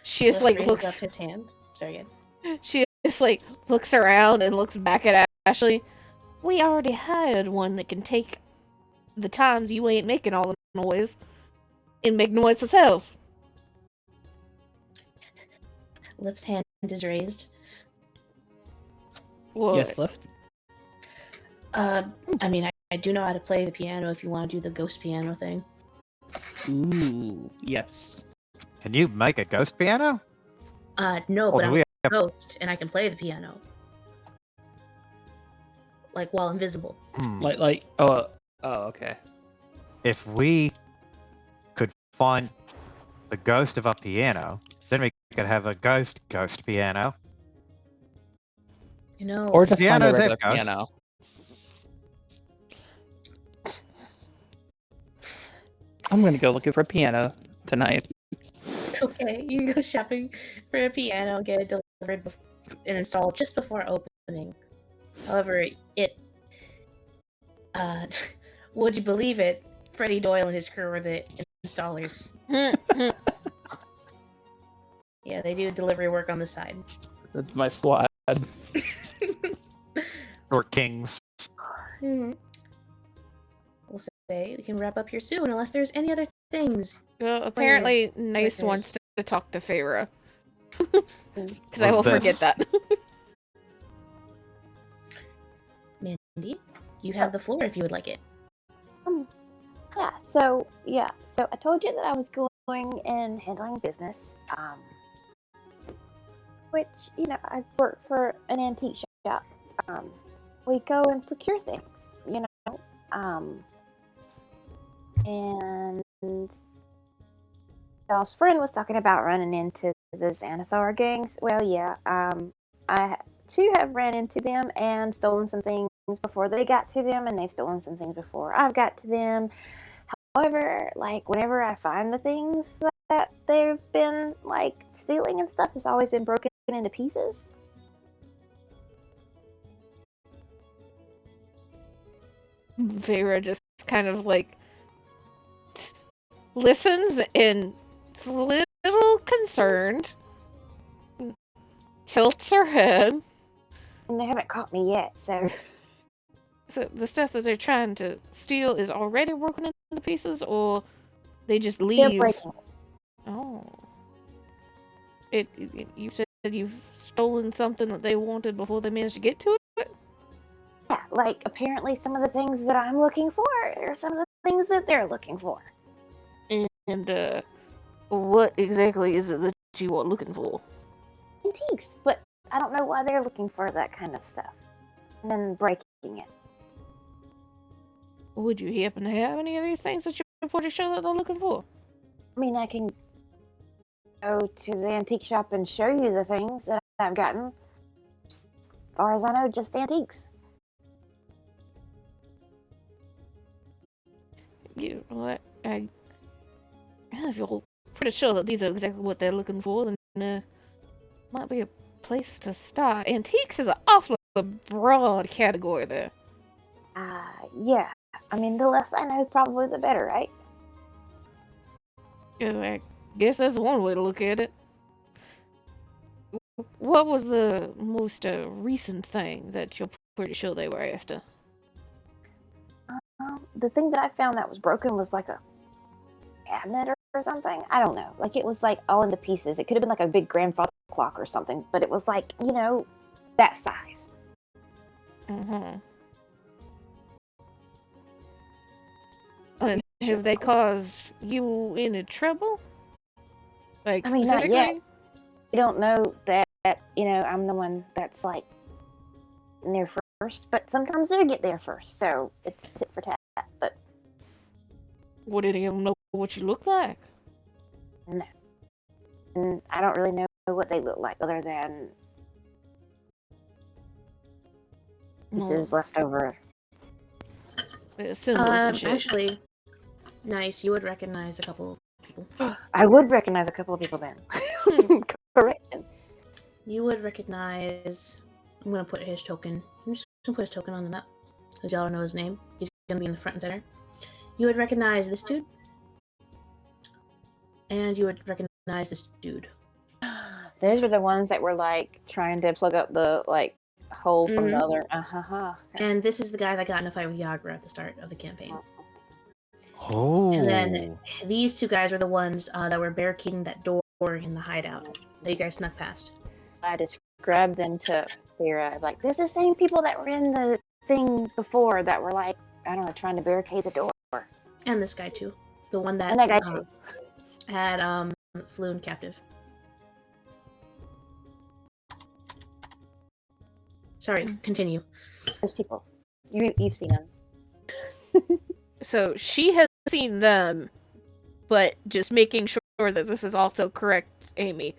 She just Liv like raises up looks. his hand. Sorry, again. She just like looks around and looks back at Ashley, we already hired one that can take the times you ain't making all the noise and make noise herself. Lift's hand is raised. What? Yes, Lift. I mean, I do know how to play the piano if you want to do the ghost piano thing. Ooh, yes. Can you make a ghost piano? No, Or but do I'm we a have... ghost and I can play the piano. Like, while invisible. Oh, okay. If we could find the ghost of a piano, then we could have a ghost piano. You know, Or just find a Pianos have regular ghosts. piano. I'm gonna go looking for a piano tonight. okay, you can go shopping for a piano, get it delivered and installed just before opening. However, would you believe it? Freddie Doyle and his crew are the installers. Yeah, they do delivery work on the side. That's my squad. Or kings. Mm-hmm. We'll say we can wrap up here soon, unless there's any other things. Well, apparently, Players, Nice listeners. wants to talk to Feyre. Because I will What's forget this? that. Mandy, you have the floor if you would like it. So I told you that I was going and handling business. Which, you know, I work for an antique shop. We go and procure things, you know. And y'all's friend was talking about running into the Xanathar gangs. Well, yeah, I too have ran into them and stolen some things before they got to them, and they've stolen some things before I've got to them. However, like, whenever I find the things that they've been, like, stealing and stuff, it's always been broken into pieces. Feyre just kind of like listens and is a little concerned. Tilts her head. And they haven't caught me yet, so... So the stuff that they're trying to steal is already broken into pieces, or they just They're leave? breaking it. Oh. You said you've stolen something that they wanted before they managed to get to it? Yeah, like, apparently some of the things that I'm looking for are some of the things that they're looking for. And, what exactly is it that you are looking for? Antiques, but I don't know why they're looking for that kind of stuff. And then breaking it. Would you happen to have any of these things that you're pretty sure that they're looking for? I mean, I can go to the antique shop and show you the things that I've gotten. As far as I know, just antiques. Yeah, well, I feel pretty sure that these are exactly what they're looking for, then might be a place to start. Antiques is an awfully broad category there. Yeah. I mean, the less I know, probably the better, right? Yeah, I guess that's one way to look at it. What was the most recent thing that you're pretty sure they were after? The thing that I found that was broken was like a cabinet or something. I don't know. Like, it was like all into pieces. It could have been like a big grandfather clock or something, but it was like, you know, that size. Mm-hmm. And have they caused you any trouble? Like, I mean, not specifically? yet. I don't know that, you know, I'm the one that's like near first, but sometimes they get there first, so it's tit for tat. But Would any of them know what you look like? no. And I don't really know what they look like other than pieces left over. Symbols and shit. Actually, Nice, you would recognize a couple of people. I would recognize a couple of people then. Correction. You would recognize... I'm gonna put his token... I'm just gonna put his token on the map, because y'all don't know his name. He's gonna be in the front and center. You would recognize this dude. And you would recognize this dude. Those were the ones that were like trying to plug up the like hole from the Mhm. other. Okay. And this is the guy that got in a fight with Yagra at the start of the campaign. Oh. And then these two guys were the ones that were barricading that door in the hideout that you guys snuck past. I described them to Vera. Like, there's the same people that were in the thing before that were like, I don't know, trying to barricade the door. And this guy too. The one that And that guy too. had flown captive. Sorry, continue. Those people. You've seen them. So she has seen them, but just making sure that this is also correct, Amy.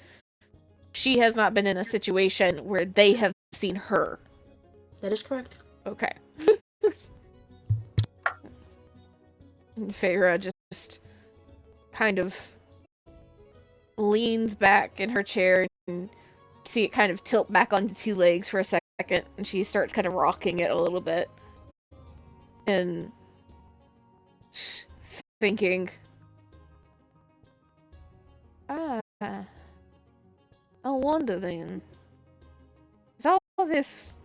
She has not been in a situation where they have seen her. That is correct. Okay. And Feyre just kind of leans back in her chair and see it kind of tilt back onto two legs for a second, and she starts kind of rocking it a little bit. And thinking, I wonder then. Is all this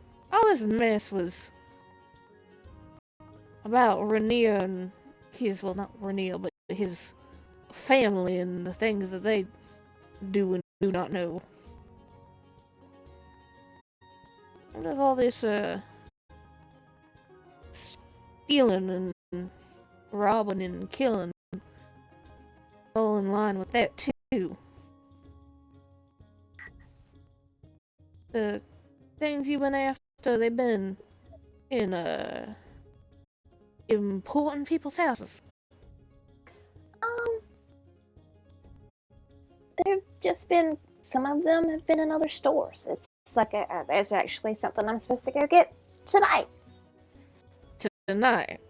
mess was about Rainier and his, well, not Rainier, but his family and the things that they do and do not know. What if all this, stealing and robbing and killing all in line with that too? The things you've been after, they've been in, important people's houses. There've just been, some of them have been in other stores. It's like there's actually something I'm supposed to go get tonight. Tonight.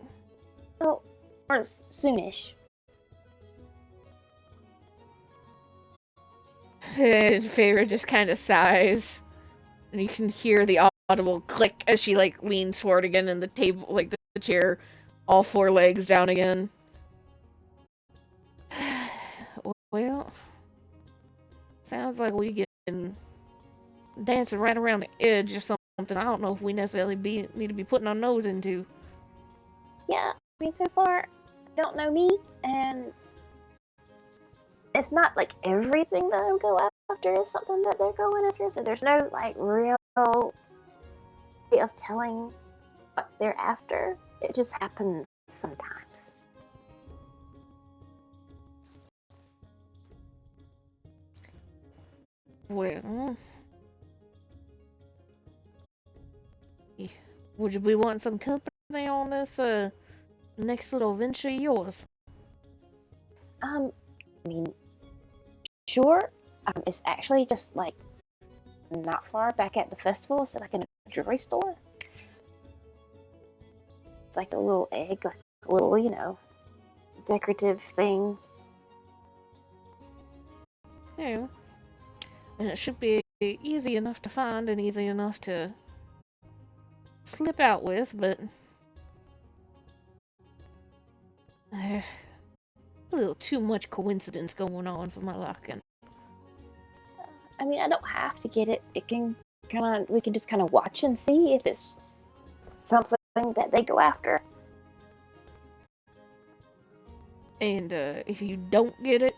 Oh, or soonish. And Feyre just kind of sighs, and you can hear the audible click as she like leans forward again, and the table, like the chair, all four legs down again. Well, sounds like we getting dancing right around the edge or something. I don't know if we necessarily need to be putting our nose into. Yeah, I mean, so far, I don't know me, and it's not like everything that I go after is something that they're going after, so there's no, like, real way of telling what they're after. It just happens sometimes. Well, would we want some company on this next little venture of yours? I mean, sure. It's actually just like not far back at the festival. It's like in a jewelry store. It's like a little egg, like a little, decorative thing. Yeah. And it should be easy enough to find and easy enough to slip out with, but a little too much coincidence going on for my liking. I mean, I don't have to get it. We can just kind of watch and see if it's something that they go after. And if you don't get it,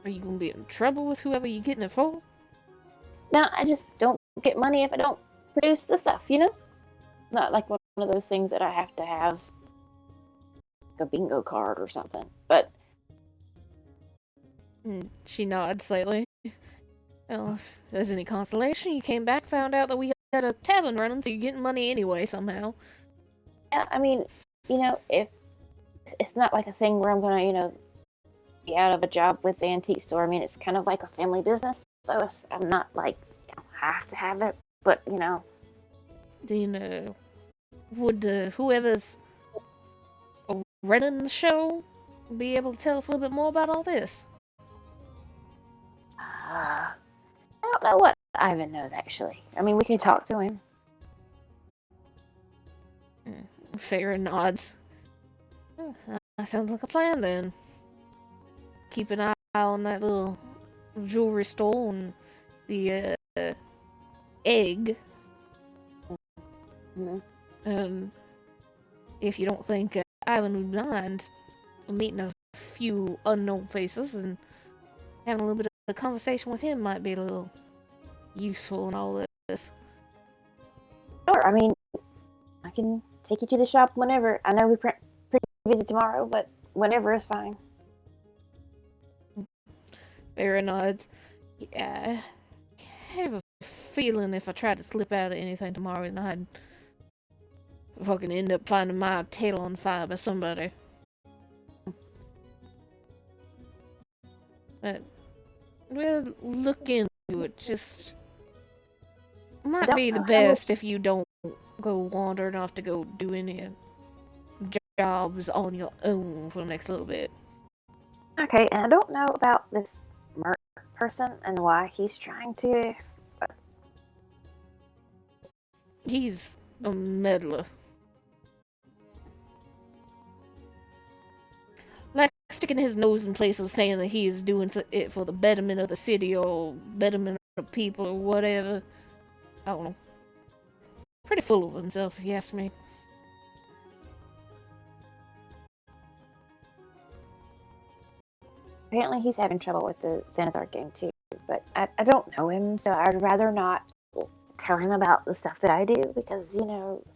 are you gonna be in trouble with whoever you're getting it for? No, I just don't get money if I don't produce the stuff, Not like one of those things that I have to have, like a bingo card or something. But She nods slightly. Well, if there's any consolation, you came back, found out that we got a tavern running, so you're getting money anyway somehow. yeah, I mean, if it's not like a thing where I'm gonna, be out of a job with the antique store. I mean, it's kind of like a family business, so I'm not like I have to have it, but Then, would whoever's running the show be able to tell us a little bit more about all this? I don't know what Ivan knows actually. I mean, we can talk to him. Feyre nods. That sounds like a plan then. Keep an eye on that little jewelry store and the egg. Mhm. And if you don't think Ivan would mind meeting a few unknown faces and having a little bit of a conversation with him might be a little useful in all this. Sure. I mean, I can take you to the shop whenever. I know we're pretty busy tomorrow, but whenever is fine. Vera nods. Yeah, I have a feeling if I tried to slip out of anything tomorrow night, I'd fucking end up finding my tail on fire by somebody. But we'll look into it. Just might don't be the know how much- best if you don't go wandering off to go do any jobs on your own for the next little bit. Okay, and I don't know about this Merc person and why he's trying to. He's a meddler. Like sticking his nose in places saying that he is doing it for the betterment of the city or betterment of people or whatever. I don't know. Pretty full of himself, if you ask me. Apparently, he's having trouble with the Xanathar gang too. But I don't know him, so I'd rather not tell him about the stuff that I do because it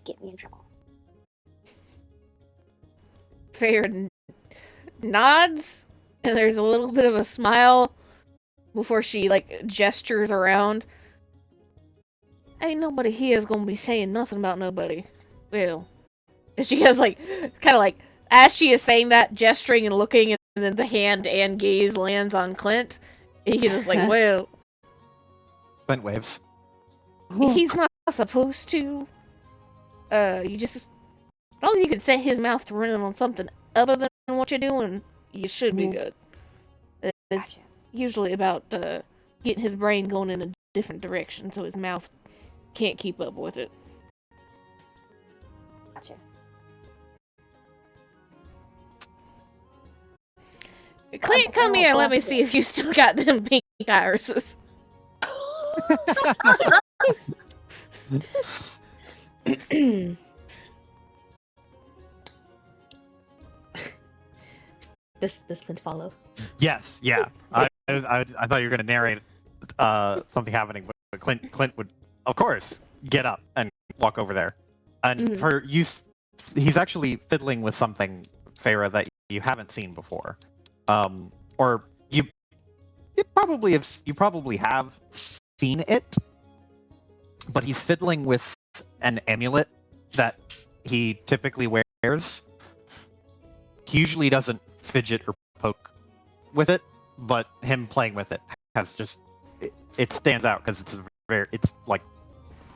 get me in trouble. Fair nods, and there's a little bit of a smile before she gestures around. Ain't nobody here is gonna be saying nothing about nobody. Well, and she has kind of as she is saying that, gesturing and looking, and then the hand and gaze lands on Clint. He is well, Clint waves. he's not supposed to. You just, as long as you can set his mouth to running on something other than what you're doing, you should be good. It's Gotcha. usually about getting his brain going in a different direction so his mouth can't keep up with it. Gotcha. Clint, come here and let me see if you still got them pink irises. Does Clint follow? Yes, yeah. I thought you were going to narrate something happening, but Clint would, of course, get up and walk over there. And Mhm. for you, he's actually fiddling with something, Farah, that you haven't seen before. Or you probably have seen it, but he's fiddling with an amulet that he typically wears. He usually doesn't fidget or poke with it, but him playing with it has just it stands out because it's like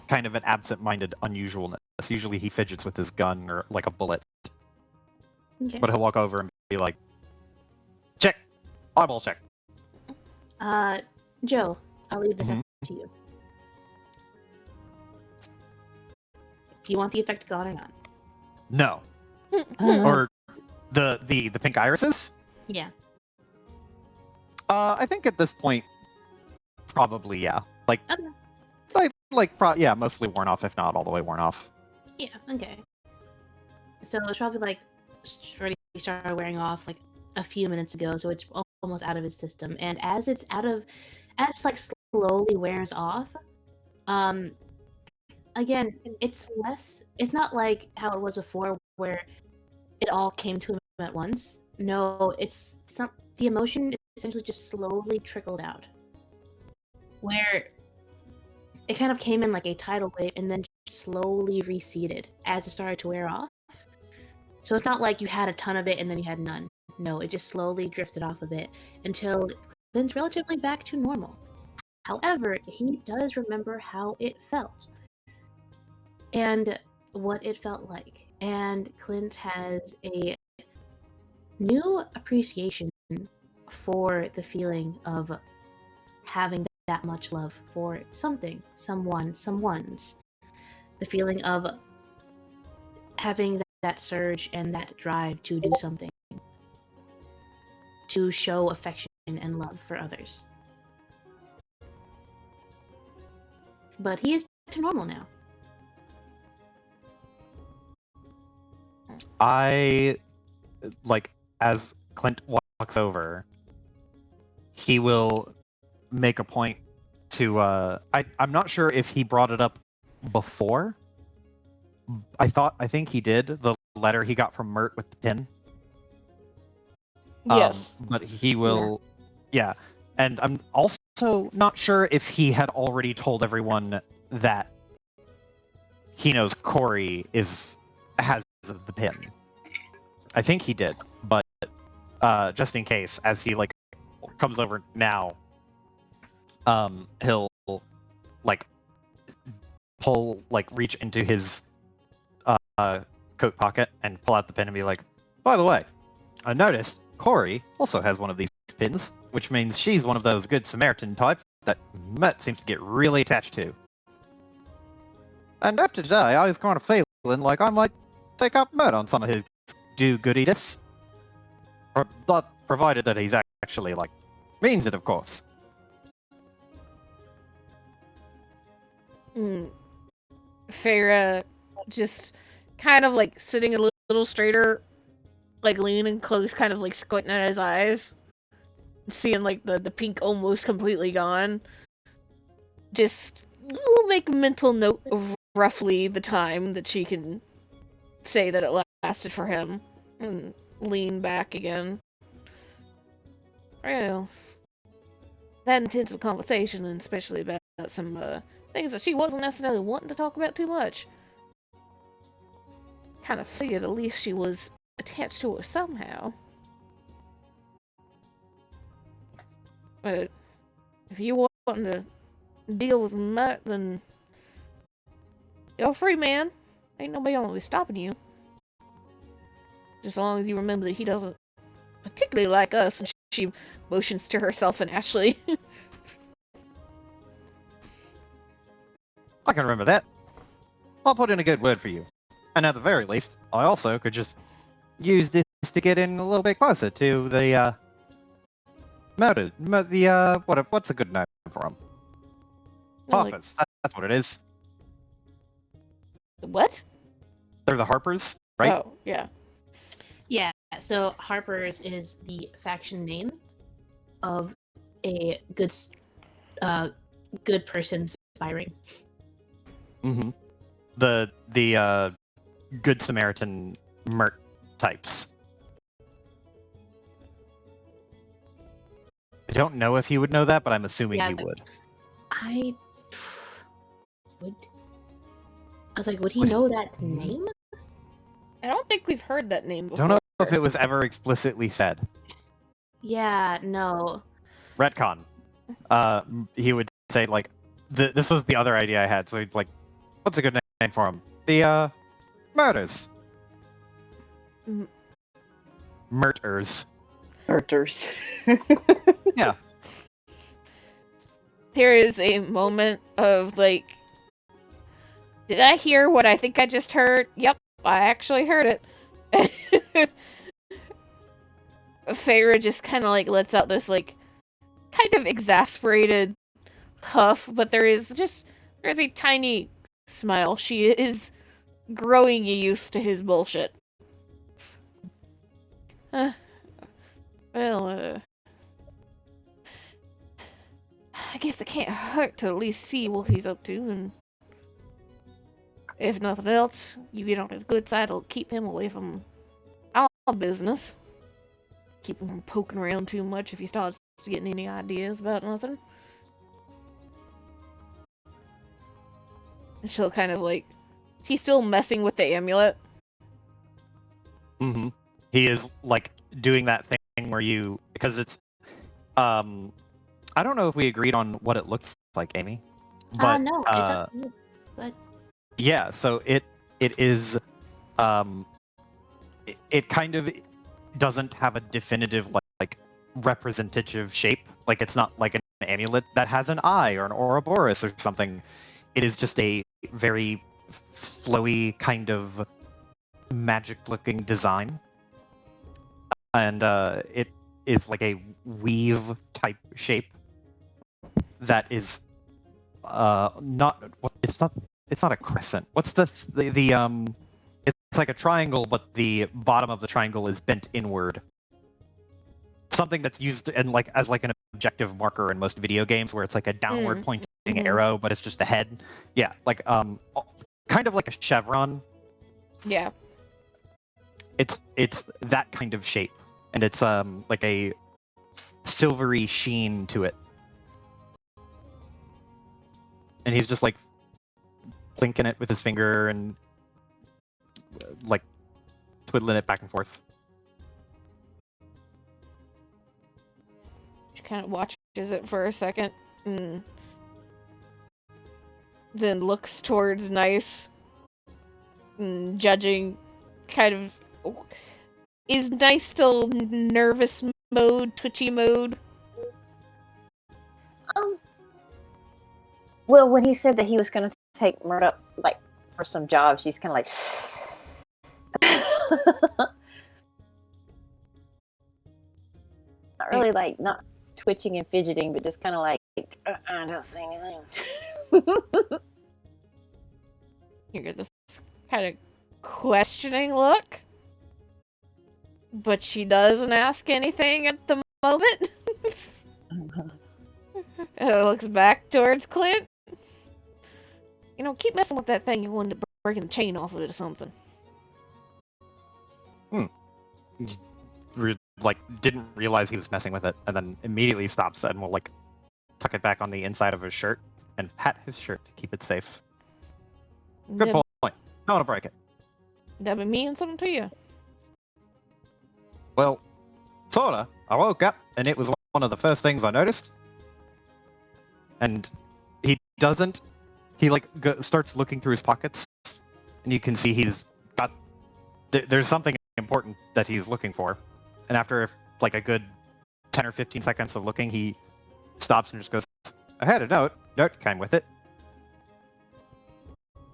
kind of an absent-minded unusualness. Usually he fidgets with his gun or like a bullet, Okay. but he'll walk over and be like, check, eyeball check. Joe, I'll leave this up to you. Do you want the effect gone or not? No. Or the pink irises? Yeah. I think at this point, probably yeah. Okay. Yeah, mostly worn off, if not all the way worn off. Yeah. Okay. So it's probably already started wearing off a few minutes ago, so it's almost out of his system. And as it slowly wears off, again, it's not like how it was before where it all came to him at once. No, the emotion is essentially just slowly trickled out. Where it kind of came in like a tidal wave and then slowly receded as it started to wear off. So it's not like you had a ton of it and then you had none. No, it just slowly drifted off a bit until Clint's relatively back to normal. However, he does remember how it felt and what it felt like. And Clint has a new appreciation for the feeling of having that much love for something, someone's. The feeling of having that surge and that drive to do something, to show affection and love for others. But he is back to normal now. I like as Clint walks over, he will make a point to I'm not sure if he brought it up before. I think he did, the letter he got from Mert with the pin. Yes. But he will yeah. And I'm also not sure if he had already told everyone that he knows Corey has the pin. I think he did, but just in case, as he like comes over now, he'll like reach into his coat pocket and pull out the pin and be like, by the way, I noticed Corey also has one of these pins, which means she's one of those good Samaritan types that Met seems to get really attached to. And after today, I was kind of feeling like I might take up Met on some of his do-goodiness. Provided that he's actually, like, means it, of course. Farah just kind of like sitting a little straighter, like leaning close, kind of like squinting at his eyes, seeing like the pink almost completely gone. Just we'll make a mental note of roughly the time that she can say that it lasted for him, and lean back again. Well, that intensive conversation, and especially about some things that she wasn't necessarily wanting to talk about too much. Kind of figured at least she was attached to her somehow. But if you want to deal with Mutt, then you're free, man. Ain't nobody gonna be stopping you. Just as long as you remember that he doesn't particularly like us. And she motions to herself and Ashley. I can remember that. I'll put in a good word for you. And at the very least, I also could just use this to get in a little bit closer to the, murder. What's a good name for him? Harpers. That's what it is. What? They're the Harpers, right? Oh, yeah. Yeah, so Harper's is the faction name of a good person aspiring. Mm-hmm. The Good Samaritan Mert types. I don't know if he would know that, but I'm assuming he would. I was like, would he know that name? I don't think we've heard that name before. Don't know if it was ever explicitly said. Yeah, no. Retcon. He would say, like, this was the other idea I had, so he's like, what's a good name for him? The, murders. Murters. Murters. Yeah. There is a moment of, like, did I hear what I think I just heard? Yep, I actually heard it. Farah just kind of, like, lets out this, like, kind of exasperated huff, but there's a tiny smile. She is growing used to his bullshit. Well, I guess it can't hurt to at least see what he's up to, and if nothing else, you get on his good side, it'll keep him away from our business. Keep him from poking around too much if he starts getting any ideas about nothing. And she'll kind of like, is he still messing with the amulet? Mm-hmm. He is, like, doing that thing where you, because it's, I don't know if we agreed on what it looks like, Amy. But, no, it's up to you. But yeah, so it is, it kind of doesn't have a definitive, like representative shape. Like, it's not like an amulet that has an eye or an Ouroboros or something. It is just a very flowy kind of magic-looking design. And it is like a weave type shape that is it's not a crescent. What's it's It's like a triangle, but the bottom of the triangle is bent inward. Something that's used in like as like an objective marker in most video games, where it's like a downward pointing arrow, but it's just a head. Yeah, like kind of like a chevron. Yeah. It's that kind of shape, and it's like a silvery sheen to it. And he's just like blinking it with his finger and like twiddling it back and forth. She kind of watches it for a second, and then looks towards Nice, and judging, kind of. Is Nice still nervous mode, twitchy mode? Well, when he said that he was going to take Murdoch, like, for some job, she's kind of like... not really, like, not twitching and fidgeting, but just kind of like, don't say anything. You get this kind of questioning look, but she doesn't ask anything at the moment. Looks back towards Clint. You know, keep messing with that thing. You wanted to breaking the chain off of it or something. Like didn't realize he was messing with it, and then immediately stops and will like tuck it back on the inside of his shirt and pat his shirt to keep it safe. Good point. Don't want to break it. That been meaning something to you? Well, sorta. I woke up and it was one of the first things I noticed. And he doesn't. He like starts looking through his pockets, and you can see he's got. There's something important that he's looking for, and after like a good 10 or 15 seconds of looking, he stops and just goes, "I had a note. Note came with it,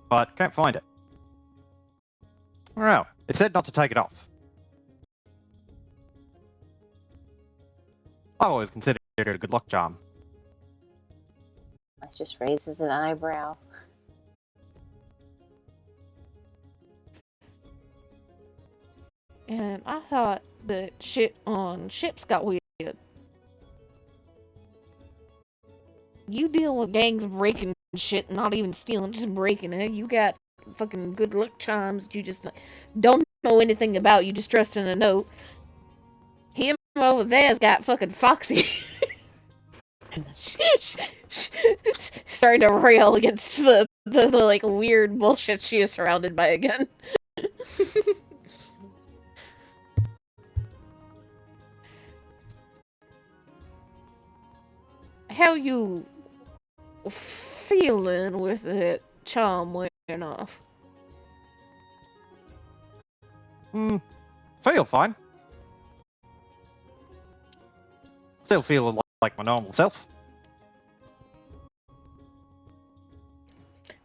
but can't find it. I don't know. It said not to take it off. I've always considered it a good luck charm." It just raises an eyebrow. And I thought that shit on ships got weird. You deal with gangs breaking shit, not even stealing, just breaking it. You got fucking good luck charms that you just don't know anything about. You just trust in a note. Him over there's got fucking foxy. Starting to rail against the like weird bullshit she is surrounded by again. How you feeling with that charm wearing off? Feel fine. Still feeling like my normal self.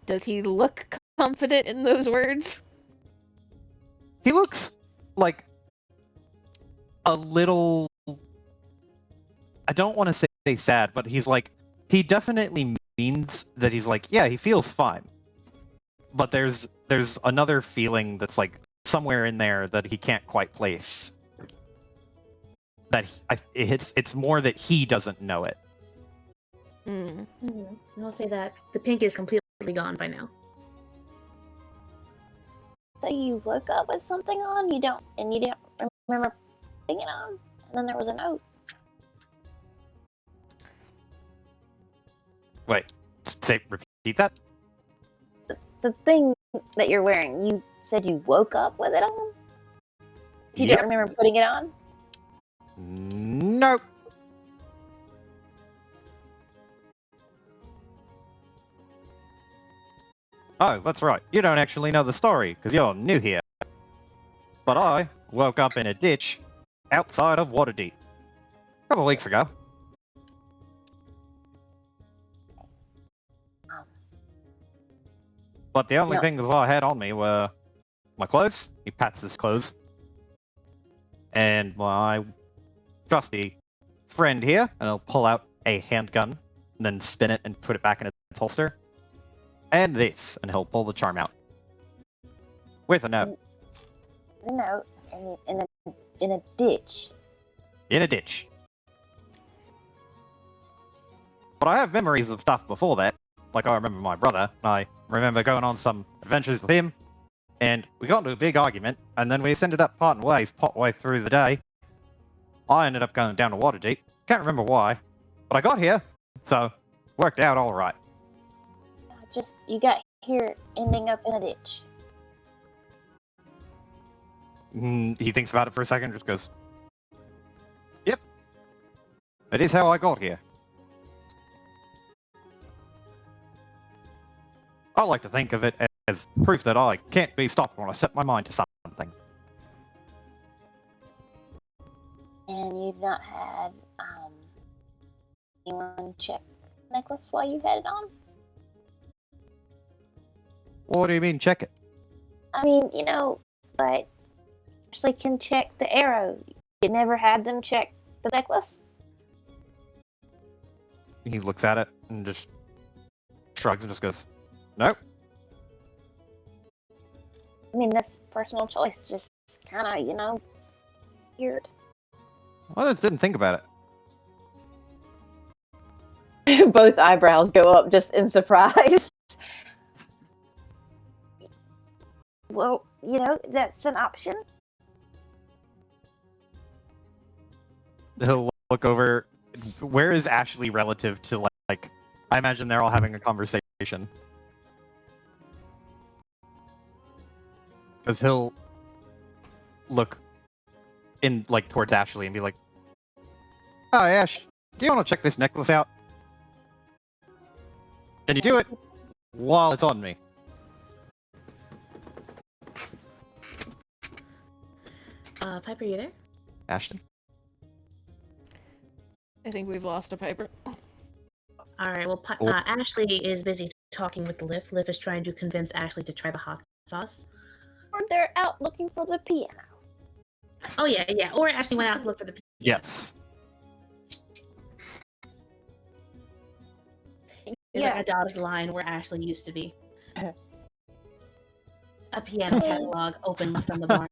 Does he look confident in those words? He looks like a little. I don't want to say sad, but he's like, he definitely means that he's like, yeah, he feels fine. But there's another feeling that's like somewhere in there that he can't quite place. That it's more that he doesn't know it. I'll say that the pink is completely gone by now. So you woke up with something on, you didn't remember putting it on, and then there was a note. Wait, repeat that? The thing that you're wearing, you said you woke up with it on? You don't remember putting it on? Nope. Oh, that's right. You don't actually know the story, because you're new here. But I woke up in a ditch outside of Waterdeep a couple of weeks ago. But the only things I had on me were my clothes. He pats his clothes. And my trusty friend here, and I'll pull out a handgun, and then spin it and put it back in its holster. And this, and he'll pull the charm out. With a note. the note in a ditch. In a ditch. But I have memories of stuff before that. Like, I remember my brother, and I remember going on some adventures with him, and we got into a big argument, and then we ended up parting ways partway through the day. I ended up going down to Waterdeep. Can't remember why, but I got here, so worked out all right. Just, you got here ending up in a ditch. He thinks about it for a second, just goes, "Yep, it is how I got here." I like to think of it as proof that I can't be stopped when I set my mind to something. And you've not had anyone check the necklace while you had it on? What do you mean, check it? I mean, like, actually can check the arrow. You never had them check the necklace? He looks at it and just shrugs and just goes, "Nope." I mean, that's personal choice. Just kind of, weird. I just didn't think about it. Both eyebrows go up just in surprise. Well, that's an option. He'll look over. Where is Ashley relative to, like, I imagine they're all having a conversation. Because he'll look in, like, towards Ashley and be like, "Hi, Ash, do you want to check this necklace out? Can you do it while it's on me?" Piper, you there? Ashton? I think we've lost a Piper. All right. Well, Ashley is busy talking with Liv. Liv is trying to convince Ashley to try the hot sauce. Or they're out looking for the piano. Oh yeah. Or Ashley went out to look for the piano. Yes. There's like a dotted line where Ashley used to be. A piano catalog open left on the bar.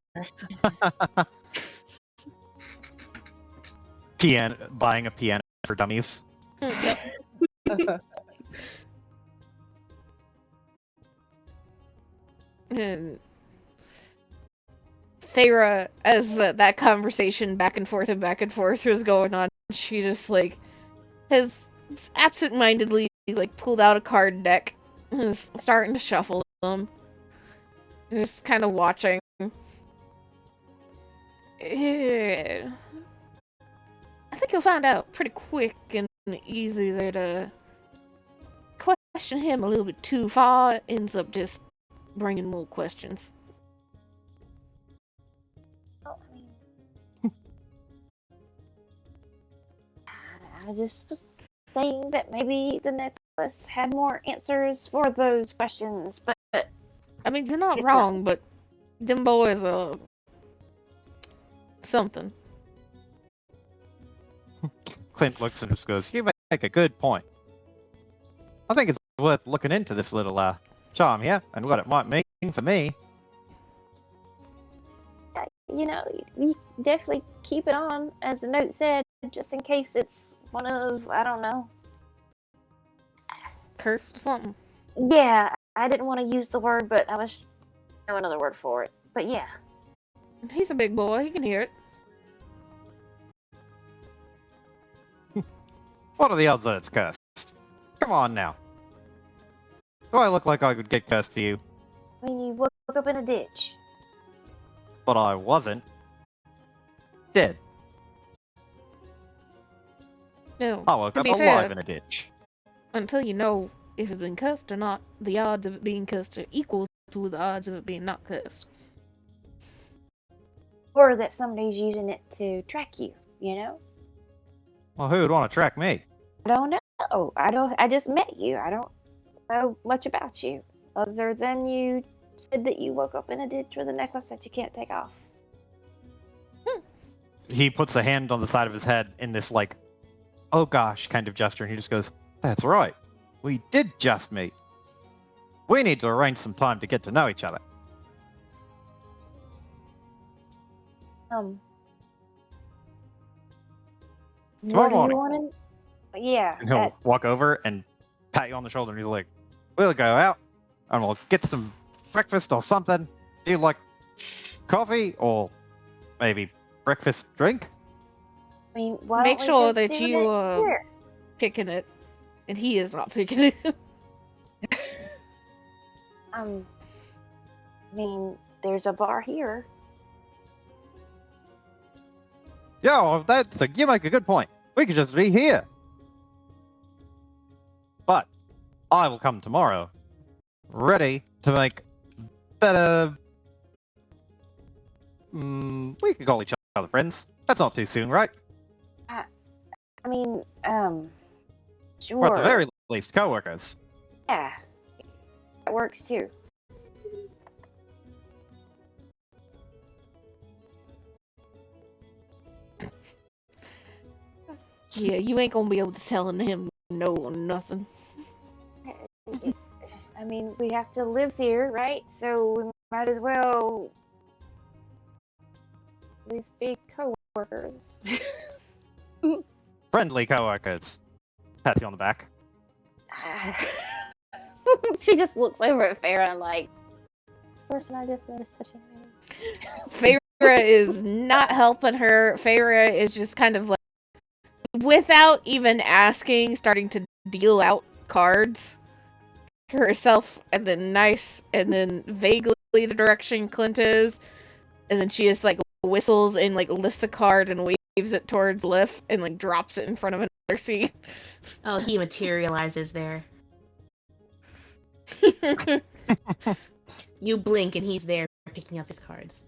Buying a piano for dummies. Yep. And Thera, as that conversation back and forth was going on, she just has absent-mindedly pulled out a card deck and is starting to shuffle them. Just kind of watching. Yeah. I think you'll find out pretty quick and easy that question him a little bit too far ends up just bringing more questions. Well, I just was saying that maybe the necklace had more answers for those questions, but I mean, you're not wrong, but them boys are something. Clint looks and just goes, "You make a good point. I think it's worth looking into this little charm here and what it might mean for me." you definitely keep it on, as the note said, just in case it's one of, I don't know. Cursed or something. Yeah, I didn't want to use the word, but I was know another word for it. But yeah. He's a big boy, he can hear it. What are the odds that it's cursed? Come on now. Do I look like I could get cursed for you? I mean, you woke up in a ditch. But I wasn't. Dead. No, I woke to up be alive fair, in a ditch. until you know if it's been cursed or not, the odds of it being cursed are equal to the odds of it being not cursed. Or that somebody's using it to track you, Well, who would want to track me? I don't know. I just met you. I don't know much about you. Other than you said that you woke up in a ditch with a necklace that you can't take off. He puts a hand on the side of his head in this, oh gosh kind of gesture, and he just goes, "That's right. We did just meet. We need to arrange some time to get to know each other." Tomorrow What do you morning. want to? Yeah. And he'll walk over and pat you on the shoulder, and he's like, "We'll go out and we'll get some breakfast or something. Do you like coffee or maybe breakfast drink?" I mean, why Make don't we sure just that do you it here? picking it, and he is not picking it. I mean, there's a bar here. Yo, you make a good point. We could just be here. But I will come tomorrow, ready to make better. We could call each other friends. That's not too soon, right? I mean, sure. Or at the very least, coworkers. Yeah, that works too. Yeah, you ain't gonna be able to tell him no or nothing. I mean, we have to live here, right? So we might as well at least be co-workers. Friendly coworkers. Pat you on the back. She just looks over at Farah like, This person I just met is touching me. Feyre is not helping her. Feyre is just kind of like, without even asking, starting to deal out cards herself, and then nice, and then vaguely the direction Clint is, and then she just like whistles and like lifts a card and waves it towards Liff and like drops it in front of another seat. Oh, he materializes there. You blink and he's there picking up his cards.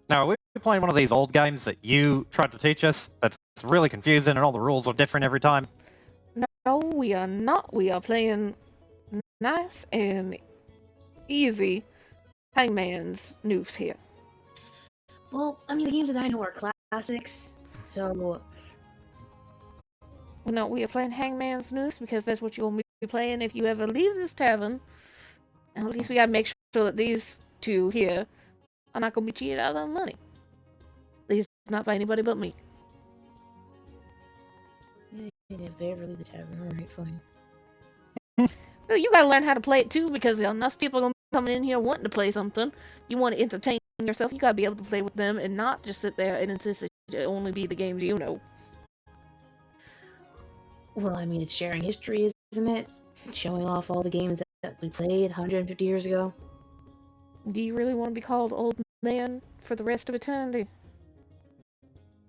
Now, are we playing one of these old games that you tried to teach us that's really confusing and all the rules are different every time? No, we are not. We are playing nice and easy Hangman's Noose here. Well, I mean, the games that I know are classics, so Well, no, we are playing Hangman's Noose because that's what you'll be playing if you ever leave this tavern. And at least we gotta make sure that these two here are not gonna be cheated out of their money. At least not by anybody but me. if they ever leave the tavern, alright, fine. Well, you gotta learn how to play it too, because enough people are gonna be coming in here wanting to play something. You want to entertain yourself, you gotta be able to play with them and not just sit there and insist that it only be the games you know. Well, I mean, it's sharing history, isn't it? Showing off all the games that we played 150 years ago. Do you really want to be called old man for the rest of eternity?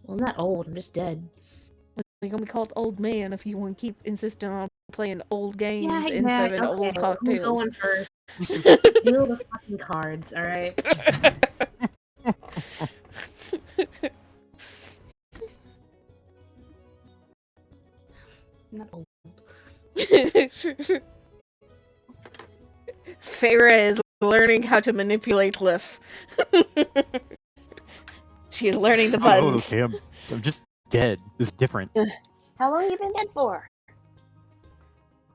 Well, I'm not old, I'm just dead. You're gonna be called old man if you want to keep insisting on playing old games and yeah, serving okay. old Who's cocktails. going first? Deal the fucking cards, alright? Not old. Feyre is learning how to manipulate Liff. She is learning the buttons. Oh, okay, I'm just dead. It's different. How long you been dead for?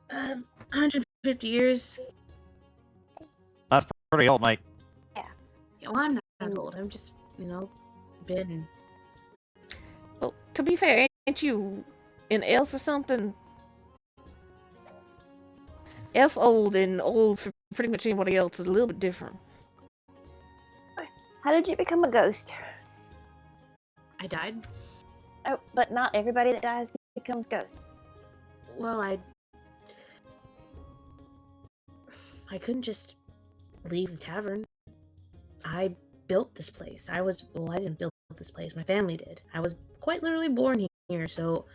150 years. That's pretty old, mate. Yeah, well, I'm not old. I'm just, been. Well, to be fair, ain't you an elf or something? Elf old and old for pretty much anybody else is a little bit different. How did you become a ghost? I died. Oh, but not everybody that dies becomes ghosts. Well, I couldn't just leave the tavern. I built this place. I didn't build this place. My family did. I was quite literally born here, so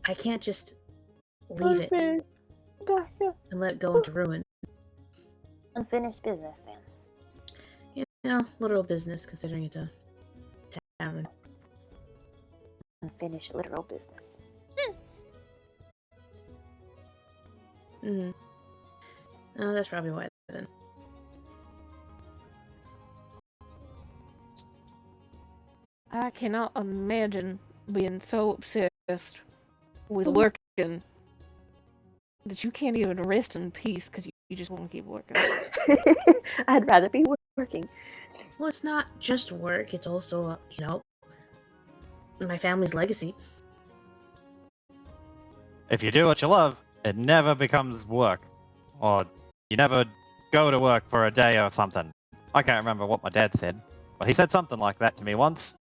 I can't just leave it Gotcha. and let it go into ruin. Unfinished business then. Literal business, considering it's a tavern. Unfinished literal business. Mm-hmm. Oh, that's probably why then. I cannot imagine being so obsessed with working that you can't even rest in peace because you just want to keep working. I'd rather be working. Well, it's not just work, it's also, my family's legacy. If you do what you love, it never becomes work. Or you never go to work for a day or something. I can't remember what my dad said, but he said something like that to me once.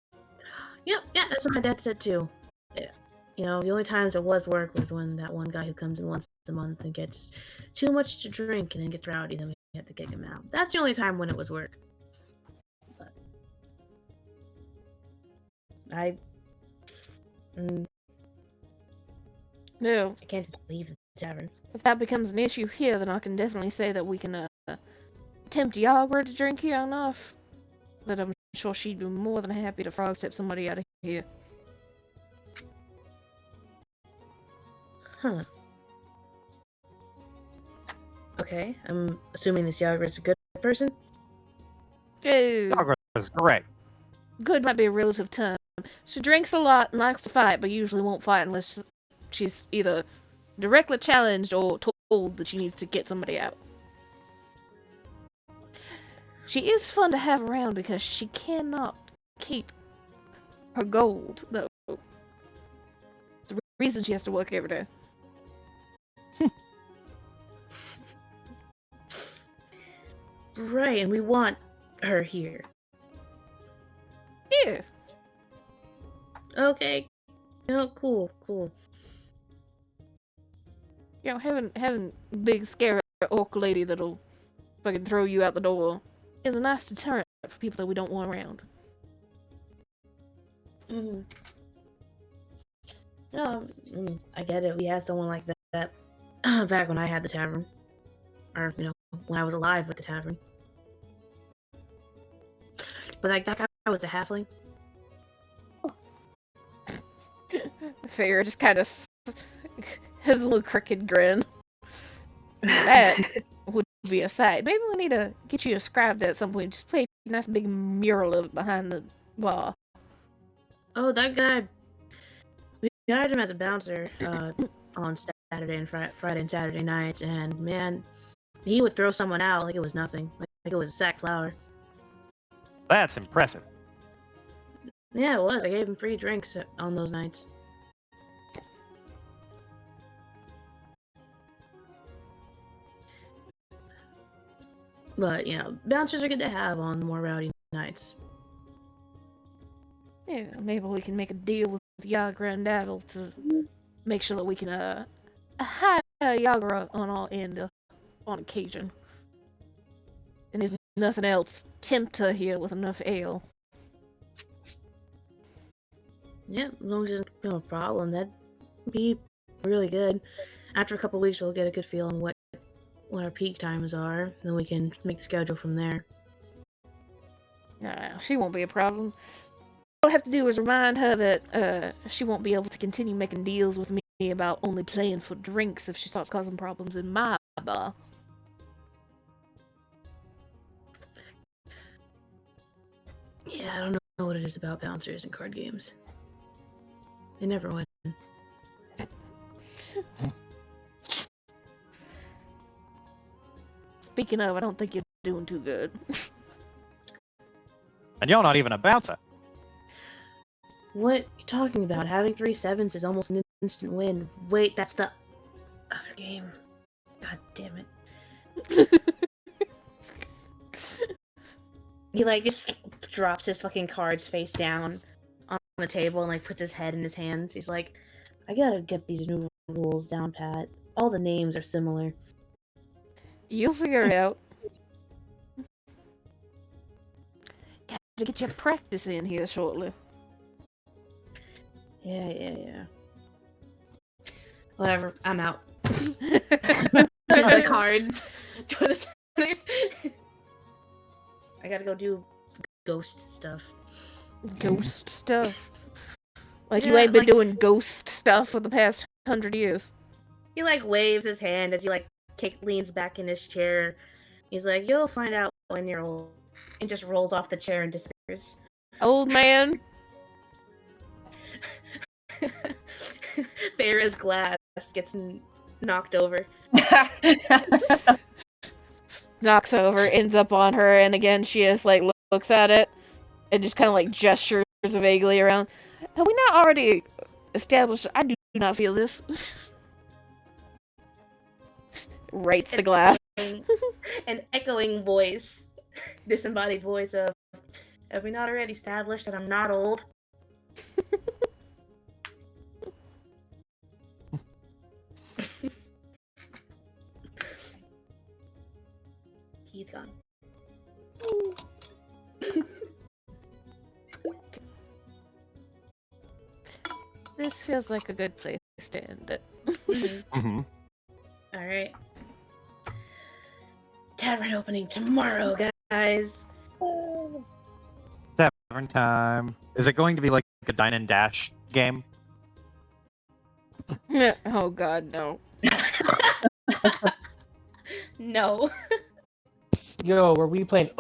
Yep, yeah, that's what my dad said too. Yeah. The only times it was work was when that one guy who comes in once a month and gets too much to drink and then gets rowdy, then we have to kick him out. That's the only time when it was work. But No, I can't just leave the tavern. if that becomes an issue here, then I can definitely say that we can tempt Yagra to drink here enough that I'm sure she'd be more than happy to frog step somebody out of here. Huh. Okay, I'm assuming this Yagra is a good person? Oh, Yagra is great. good might be a relative term. She drinks a lot and likes to fight, but usually won't fight unless she's either directly challenged or told that she needs to get somebody out. She is fun to have around because she cannot keep her gold, though. It's the reason she has to work every day. Right, and we want her here. Yeah. Okay. Cool. Having big scary orc lady that'll fucking throw you out the door is a nice deterrent for people that we don't want around. Mm-hmm. No, I get it. We had someone like that back when I had the tavern. Or, when I was alive with the tavern. But, that guy was a halfling. Fair just kind of his little crooked grin. That would be a sight. Maybe we need to get you inscribed at some point. Just paint a nice big mural of it behind the bar. Oh, that guy. We hired him as a bouncer on Saturday and Friday and Saturday nights, and man, he would throw someone out like it was nothing, like it was a sack flour. That's impressive. Yeah, it was. I gave him free drinks on those nights. But, bouncers are good to have on the more rowdy nights. Yeah, maybe we can make a deal with Yagra and Daddle to make sure that we can hire Yagra on our end on occasion. And if nothing else, tempt her here with enough ale. Yeah, as long as there's no problem, that'd be really good. After a couple weeks, we'll get a good feel on what our peak times are. Then we can make the schedule from there. Nah, she won't be a problem. All I have to do is remind her that she won't be able to continue making deals with me about only playing for drinks if she starts causing problems in my bar. Yeah, I don't know what it is about bouncers and card games. They never win. Speaking of, I don't think you're doing too good. And you're not even a bouncer. What are you talking about? Having 3 sevens is almost an instant win. Wait, that's the other game. God damn it. He just drops his fucking cards face down on the table and puts his head in his hands. He's like, I gotta get these new rules down pat. All the names are similar. You'll figure it out. Gotta get your practice in here shortly. Yeah. Whatever, I'm out. Just the cards. To the center. I gotta go do ghost stuff. Ghost stuff? Like Yeah, you ain't been doing ghost stuff for the past 100 years. He waves his hand as he leans back in his chair. He's like, you'll find out when you're old. And just rolls off the chair and disappears. Old man. Farrah's glass gets knocked over. knocks over, ends up on her, and again she just like looks at it and just kind of like gestures vaguely around. Have we not already established? I do not feel this. Rates the glass. An echoing voice, disembodied voice of, have we not already established that I'm not old? He's gone. This feels like a good place to end it. Mm-hmm. All right. Tavern opening tomorrow, guys. Tavern time. Is it going to be like a dine and dash game? Oh god, no. No. Yo, were we playing